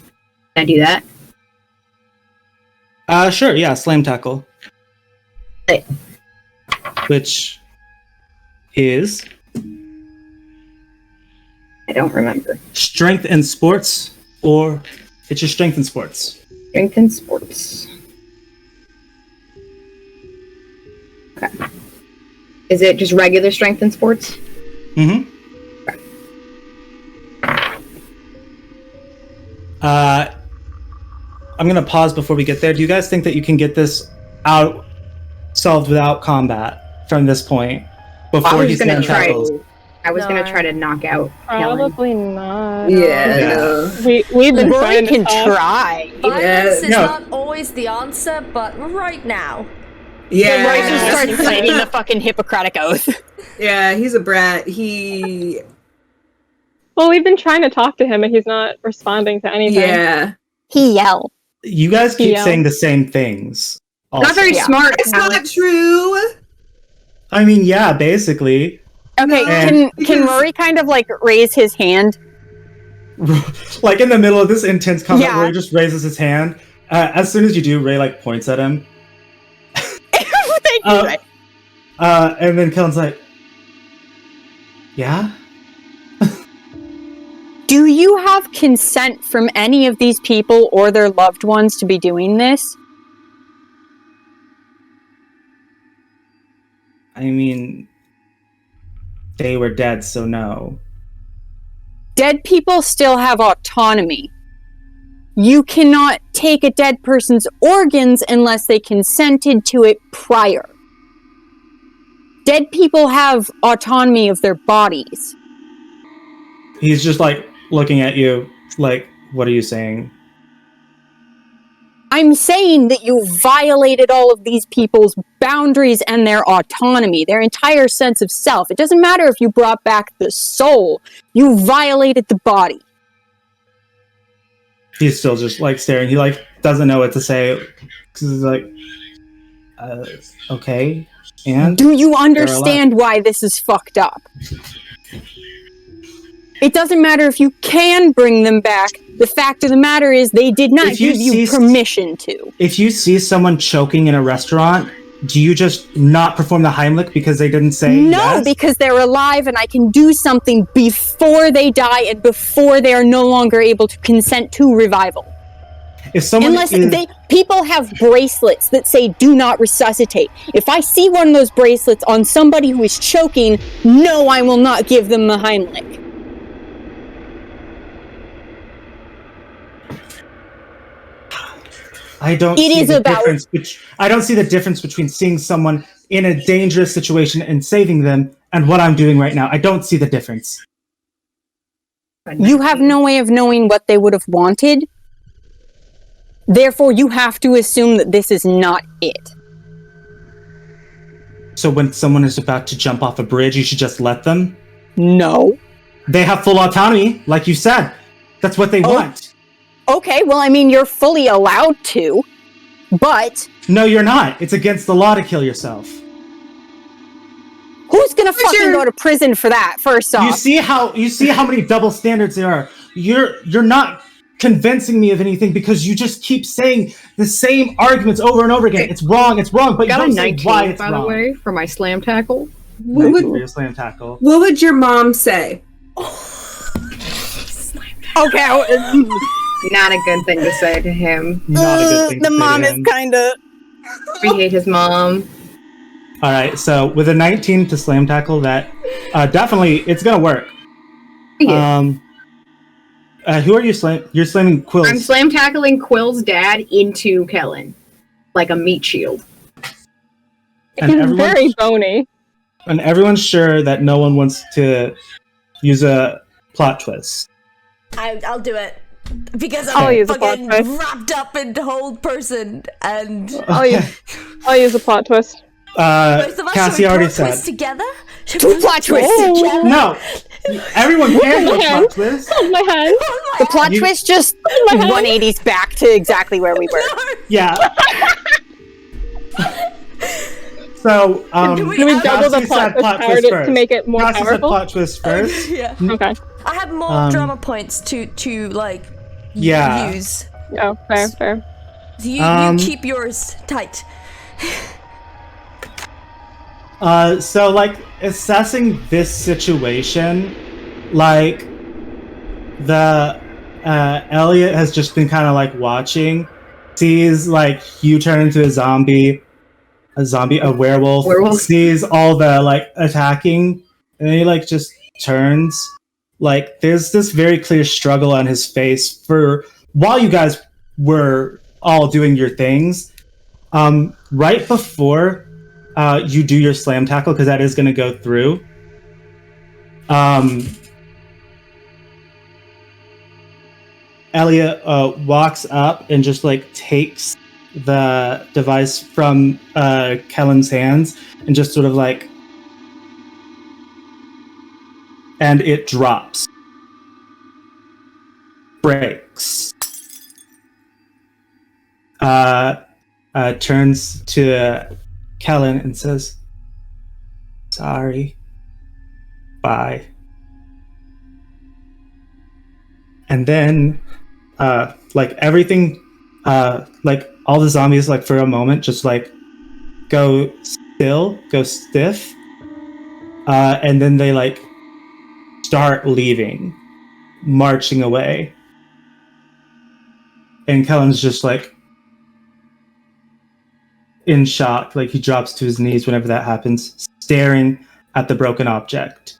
F: Can I do that?
B: Sure, yeah, slam tackle.
F: Okay.
B: Which is
F: I don't remember.
B: strength in sports, or it's your strength in sports.
F: Strength in sports. Okay. Is it just regular strength in sports?
B: Mm-hmm. I'm gonna pause before we get there. Do you guys think that you can get this solved without combat from this point before he's gonna tackles?
F: I was
H: No,
F: gonna try to knock out Kellen.
E: Probably not.
C: Yeah,
B: Yeah.
C: no.
E: We've been
G: Rory
E: trying to
G: can
E: talk.
G: try.
H: Violence is
B: no.
H: not always the answer, but right now.
C: Yeah,
G: Rory just
E: Yeah.
G: starts citing the fucking Hippocratic Oath.
C: yeah, he's a brat.
E: Well, we've been trying to talk to him, and he's not responding to anything.
C: Yeah.
G: He yelled.
B: You guys keep
E: Yeah.
B: saying the same things.
F: Not
B: also.
F: very
G: Yeah.
F: smart.
C: It's
F: Kellen.
C: not true.
B: I mean, yeah, basically.
G: Okay,
B: And-
G: can Rory kind of like raise his hand?
B: Like in the middle of this intense combat,
G: Yeah.
B: Roy just raises his hand. As soon as you do, Ray like points at him.
G: Thank you. Ray.
B: And then Kellen's like, yeah?
G: Do you have consent from any of these people or their loved ones to be doing this?
B: I mean, they were dead, so no.
G: Dead people still have autonomy. You cannot take a dead person's organs unless they consented to it prior. Dead people have autonomy of their bodies.
B: He's just like looking at you, like, what are you saying?
G: I'm saying that you violated all of these people's boundaries and their autonomy, their entire sense of self. It doesn't matter if you brought back the soul, you violated the body.
B: He's still just like staring. He like doesn't know what to say because he's like, okay, and
G: Do you understand why this is fucked up? It doesn't matter if you can bring them back. The fact of the matter is they did not
B: If you
G: give you
B: see-
G: permission to.
B: if you see someone choking in a restaurant, do you just not perform the Heimlich because they didn't say
G: No,
B: yes?
G: because they're alive and I can do something before they die and before they are no longer able to consent to revival.
B: If someone
G: Unless
B: is,
G: people have bracelets that say do not resuscitate. If I see one of those bracelets on somebody who is choking, no, I will not give them the Heimlich.
B: I don't
G: It
B: see
G: is
B: the
G: about-
B: difference. I don't see the difference between seeing someone in a dangerous situation and saving them and what I'm doing right now. I don't see the difference.
G: You have no way of knowing what they would have wanted. Therefore, you have to assume that this is not it.
B: So when someone is about to jump off a bridge, you should just let them?
G: No.
B: They have full autonomy, like you said. That's what they want.
G: Okay, well, I mean, you're fully allowed to, but...
B: No, you're not. It's against the law to kill yourself.
G: Who's gonna fucking go to prison for that, first off?
B: You see how many double standards there are. You're not convincing me of anything because you just keep saying the same arguments over and over again. It's wrong, but you don't say why it's wrong.
F: By the way, for my slam tackle.
B: What would your slam tackle?
C: What would your mom say?
G: Okay,
F: not a good thing to say to him.
B: Not a good thing to
G: the
B: say
G: mom
B: to
G: is
B: him.
G: kind of...
F: We hate his mom.
B: All right, so with a 19 to slam tackle, that definitely it's gonna work.
F: Yeah.
B: Who are you slamming? You're slamming Quill.
F: I'm slam tackling Quill's dad into Kellen, like a meat shield.
B: And
E: He's very bony.
B: And everyone's sure that no one wants to use a plot twist.
H: I'll do it. Because
E: I'll
H: I'm
E: use a plot
H: fucking
E: twist.
H: wrapped up in the whole person and
E: I'll use a plot twist.
H: both of us
B: Cassie
H: should we
B: already
H: plot twist
B: said.
H: together? Should
G: Two
H: we
G: plot twists!
H: together?
B: No, everyone can do a
E: My hand.
B: plot twist.
E: Hold my hand.
G: The plot twist just 180s back to exactly where we were.
B: Yeah. So,
H: Do we
E: Can we
H: have-
E: double the
B: Cassie
E: plot
B: said
E: twist
B: plot
E: power
B: twist
E: to
B: first.
E: make it more
B: Cassie said
E: powerful?
B: plot twist first.
H: Yeah.
E: Okay.
H: I have more drama points to like
B: Yeah.
H: use.
E: Oh, fair.
H: You keep yours tight.
B: So like assessing this situation, like the Elliot has just been kind of like watching, sees like you turn into a werewolf, sees all the like attacking, and then he like just turns. Like there's this very clear struggle on his face for while you guys were all doing your things. Right before you do your slam tackle, because that is going to go through. Elliot walks up and just like takes the device from Kellen's hands and just sort of like, and it drops, breaks. Turns to Kellen and says, "Sorry. Bye." And then, like everything, like all the zombies, like for a moment, just like go still, go stiff, and then they like start leaving, marching away. And Kellen's just like in shock, like he drops to his knees whenever that happens, staring at the broken object.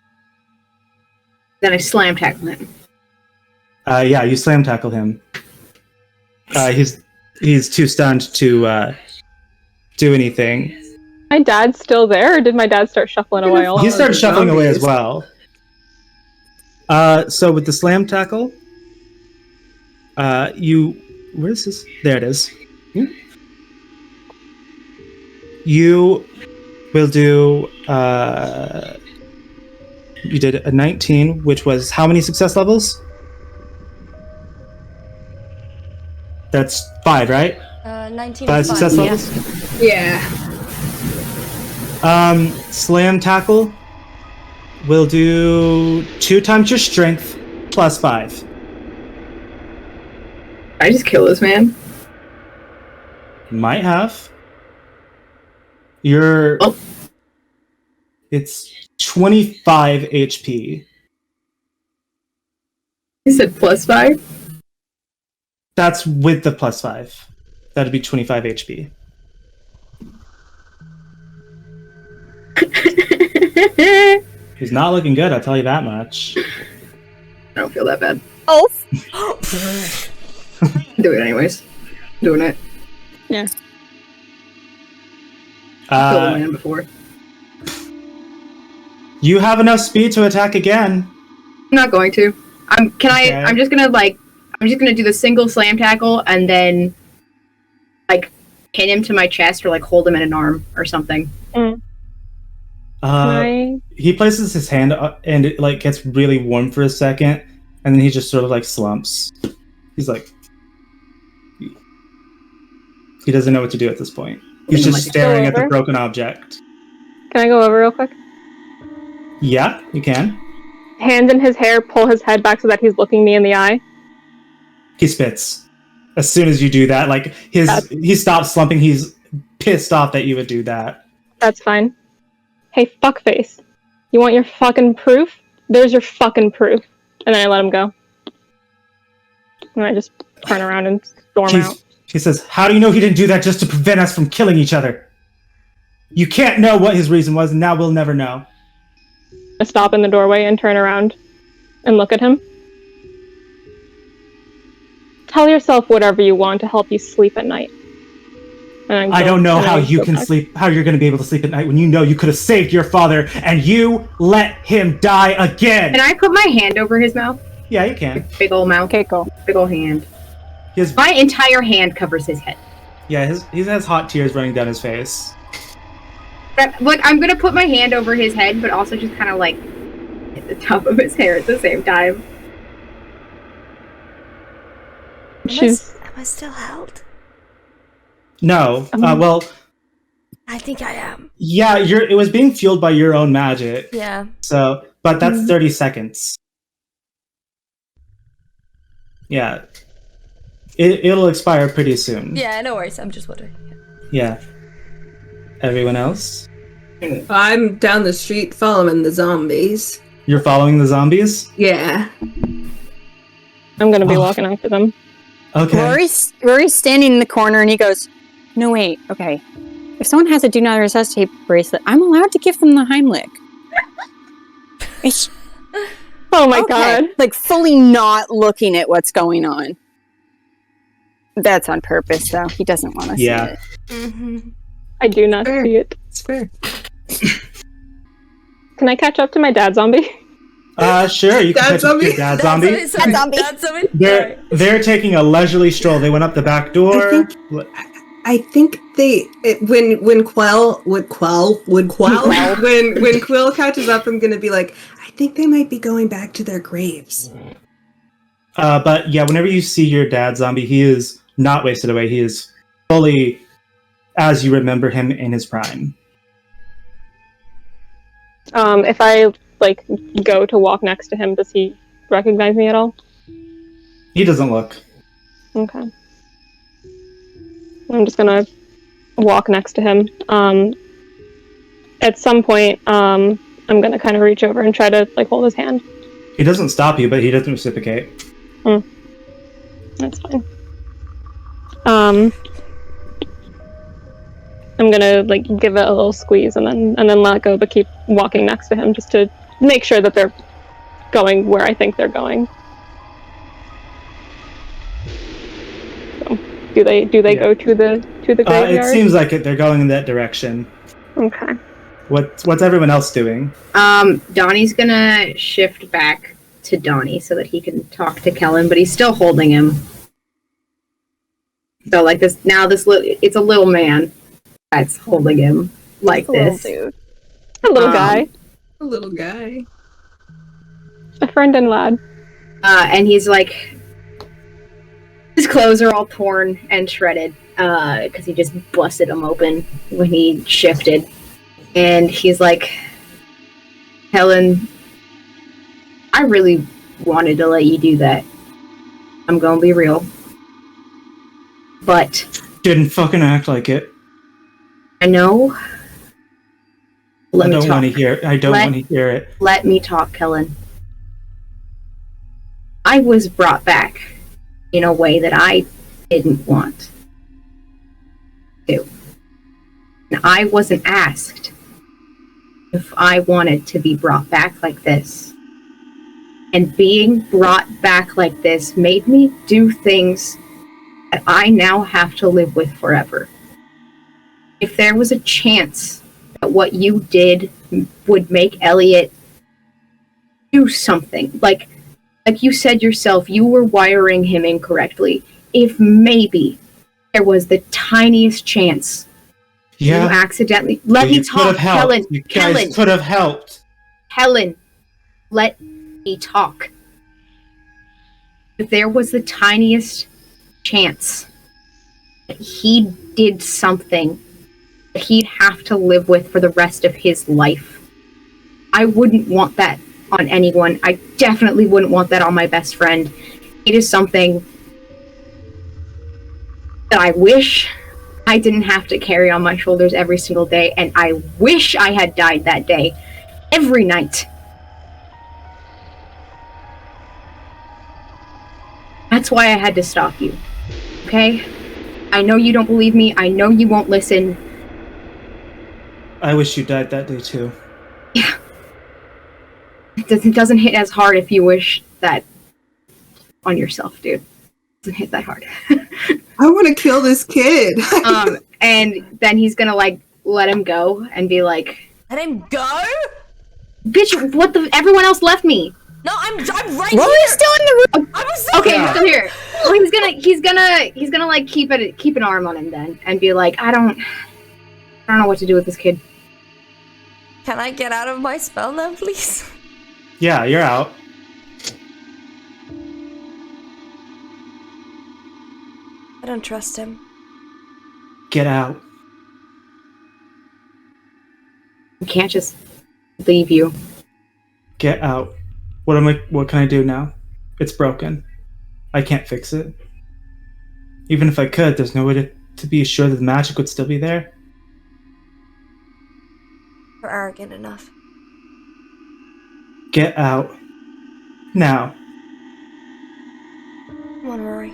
F: Then I slam tackle him.
B: Yeah, you slam tackle him. He's too stunned to do anything.
E: My dad's still there, or did my dad start shuffling away?
B: He started shuffling away as well. So with the slam tackle, where is this? There it is. You will do. You did a 19, which was how many success levels? That's 5, right?
H: 19
B: 5
H: is fine,
B: success
H: yeah.
B: levels?
F: Yeah.
B: Slam tackle will do 2 times your strength plus 5.
F: I just kill this man.
B: Might have. You're.
F: Oh.
B: It's 25 HP.
F: You said plus 5?
B: That's with the plus 5. That'd be 25 HP. He's not looking good, I'll tell you that much.
F: I don't feel that bad.
G: Oh.
F: Do it anyways. Doing it.
G: Yeah.
F: Killed a man before.
B: You have enough speed to attack again.
F: I'm not going to.
B: Okay.
F: I'm just gonna do the single slam tackle and then like pin him to my chest or like hold him in an arm or something.
B: He places his hand up and it like gets really warm for a second, and then he just sort of like slumps. He's like, he doesn't know what to do at this point. He's just staring at the broken object.
E: Can I go over real quick?
B: Yeah, you can.
E: Hand in his hair, pull his head back so that he's looking me in the eye.
B: He spits. As soon as you do that, like he stops slumping. He's pissed off that you would do that.
E: That's fine. Hey, fuckface. You want your fucking proof? There's your fucking proof. And then I let him go. And I just turn around and storm out.
B: He says, how do you know he didn't do that just to prevent us from killing each other? You can't know what his reason was, and now we'll never know.
E: I stop in the doorway and turn around and look at him. Tell yourself whatever you want to help you sleep at night.
B: I don't know how you can sleep, how you're going to be able to sleep at night when you know you could have saved your father and you let him die again.
F: Can I put my hand over his mouth?
B: Yeah, you can.
F: Big old mouth.
G: Okay, cool.
F: Big old hand. My entire hand covers his head.
B: Yeah, he has hot tears running down his face.
F: Like, I'm gonna put my hand over his head, but also just kind of like hit the top of his hair at the same time.
H: Am I still held?
B: No. Well,
H: I think I am.
B: Yeah, it was being fueled by your own magic.
H: Yeah.
B: So, but that's 30 seconds. Yeah. It'll expire pretty soon.
H: Yeah, no worries. I'm just wondering.
B: Yeah. Everyone else?
C: I'm down the street following the zombies.
B: You're following the zombies?
C: Yeah.
E: I'm gonna be walking after them.
B: Okay.
G: Rory's standing in the corner and he goes, no, wait, okay. If someone has a do not resuscitate bracelet, I'm allowed to give them the Heimlich.
E: Oh my god.
G: Like, fully not looking at what's going on. That's on purpose, though. He doesn't want to see it.
H: Mm-hmm.
E: I do not see it.
C: It's fair.
E: Can I catch up to my dad zombie?
B: Sure. You can catch up to your dad zombie.
H: Dad zombie.
B: They're taking a leisurely stroll. They went up the back door.
C: I think when Quill catches up, I'm gonna be like, I think they might be going back to their graves.
B: But yeah, whenever you see your dad zombie, he is not wasted away. He is fully as you remember him in his prime.
E: If I go to walk next to him, does he recognize me at all?
B: He doesn't look.
E: Okay. I'm just gonna walk next to him. At some point, I'm gonna kind of reach over and try to hold his hand.
B: He doesn't stop you, but he doesn't reciprocate.
E: That's fine. I'm gonna give it a little squeeze and then let go, but keep walking next to him just to make sure that they're going where I think they're going. So, do they go to the graveyard?
B: It seems like it. They're going in that direction.
E: Okay.
B: What's everyone else doing?
F: Donnie's gonna shift back to Donnie so that he can talk to Kellen, but he's still holding him. So it's a little man that's holding him like this.
E: Little dude. A little guy.
C: A little guy.
E: A friend and lad.
F: And he's his clothes are all torn and shredded because he just busted them open when he shifted. And he's like, Helen, I really wanted to let you do that. I'm gonna be real. But
B: didn't fucking act like it.
F: I know.
B: I don't want to hear it.
F: Let me talk, Kellen. I was brought back in a way that I didn't want to. And I wasn't asked if I wanted to be brought back like this. And being brought back like this made me do things that I now have to live with forever. If there was a chance that what you did would make Elliot do something, like you said yourself, you were wiring him incorrectly. If maybe there was the tiniest chance you accidentally... Let me talk, Helen.
B: You guys could have helped.
F: Helen, let me talk. If there was the tiniest chance that he did something that he'd have to live with for the rest of his life, I wouldn't want that on anyone. I definitely wouldn't want that on my best friend. It is something that I wish I didn't have to carry on my shoulders every single day, and I wish I had died that day, every night. That's why I had to stop you, okay? I know you don't believe me, I know you won't listen.
B: I wish you died that day too.
F: Yeah. It doesn't hit as hard if you wish that on yourself, dude. It doesn't hit that hard.
C: I want to kill this kid.
F: And then he's gonna like let him go and be like,
H: Let him go?
F: bitch, what the, everyone else left me.
H: No, I'm right
G: Well,
H: here.
G: we're still in the room.
H: I was still
F: Okay,
H: here.
F: I'm still here. Well, he's gonna like keep an arm on him then and be like, I don't know what to do with this kid.
H: Can I get out of my spell now, please?
B: Yeah, you're out.
H: I don't trust him.
B: Get out.
F: I can't just leave you.
B: Get out. What can I do now? It's broken. I can't fix it. Even if I could, there's no way to be sure that the magic would still be there.
H: You're arrogant enough.
B: Get out. Now.
H: Come on, Rory.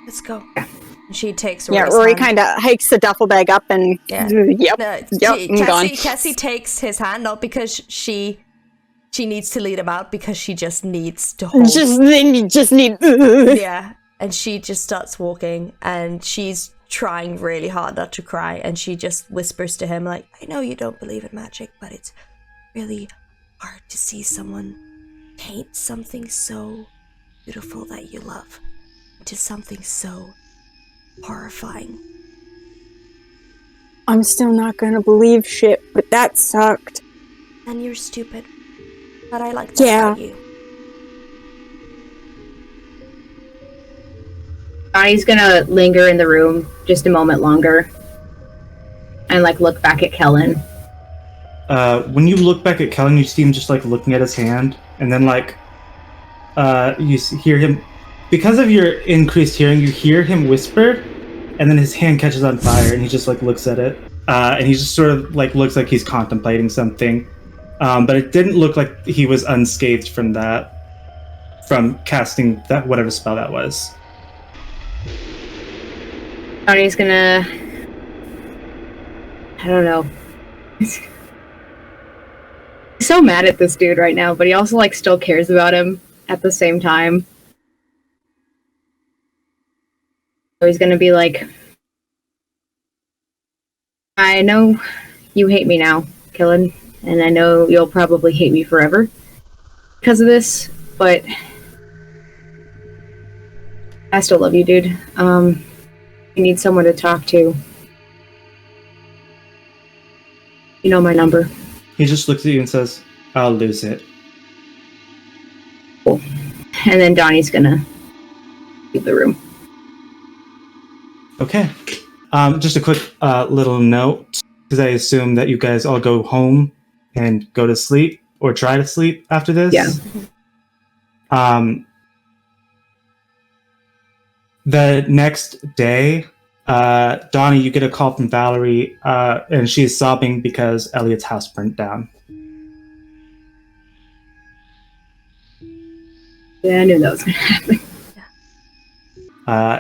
H: Let's go. And she takes
G: Yeah,
H: Rory's
G: Rory
H: hand.
G: kind of hikes the duffel bag up and
H: Yeah.
G: yep,
H: No,
G: I'm gone.
H: Cassie takes his hand, not because she needs to lead him out, because she just needs to hold.
G: You just need.
H: Yeah, and she just starts walking, and she's trying really hard not to cry, and she just whispers to him like, I know you don't believe in magic, but it's really hard to see someone paint something so beautiful that you love into something so horrifying.
G: I'm still not gonna believe shit, but that sucked.
H: And you're stupid, but I like that about you.
F: Donnie's gonna linger in the room just a moment longer and like look back at Kellen.
B: When you look back at Kellen, you see him just like looking at his hand, and then like hear him, because of your increased hearing, you hear him whisper, and then his hand catches on fire, and he just like looks at it, and he just sort of like looks like he's contemplating something, but it didn't look like he was unscathed from casting that whatever spell that was.
F: Donnie's gonna, I don't know. He's so mad at this dude right now, but he also like still cares about him at the same time. So he's gonna be like, I know you hate me now, Kellen, and I know you'll probably hate me forever because of this, but I still love you, dude. You need someone to talk to. You know my number.
B: He just looks at you and says, I'll lose it.
F: Cool. And then Donnie's gonna leave the room.
B: Okay. Just a quick little note, because I assume that you guys all go home and go to sleep, or try to sleep after this.
F: Yeah.
B: The next day, Donnie, you get a call from Valerie, and she's sobbing because Elliot's house burnt down.
F: Yeah, I knew that was gonna happen.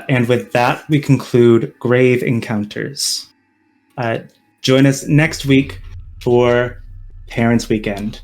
B: And with that, we conclude Grave Encounters. Join us next week for Parents' Weekend.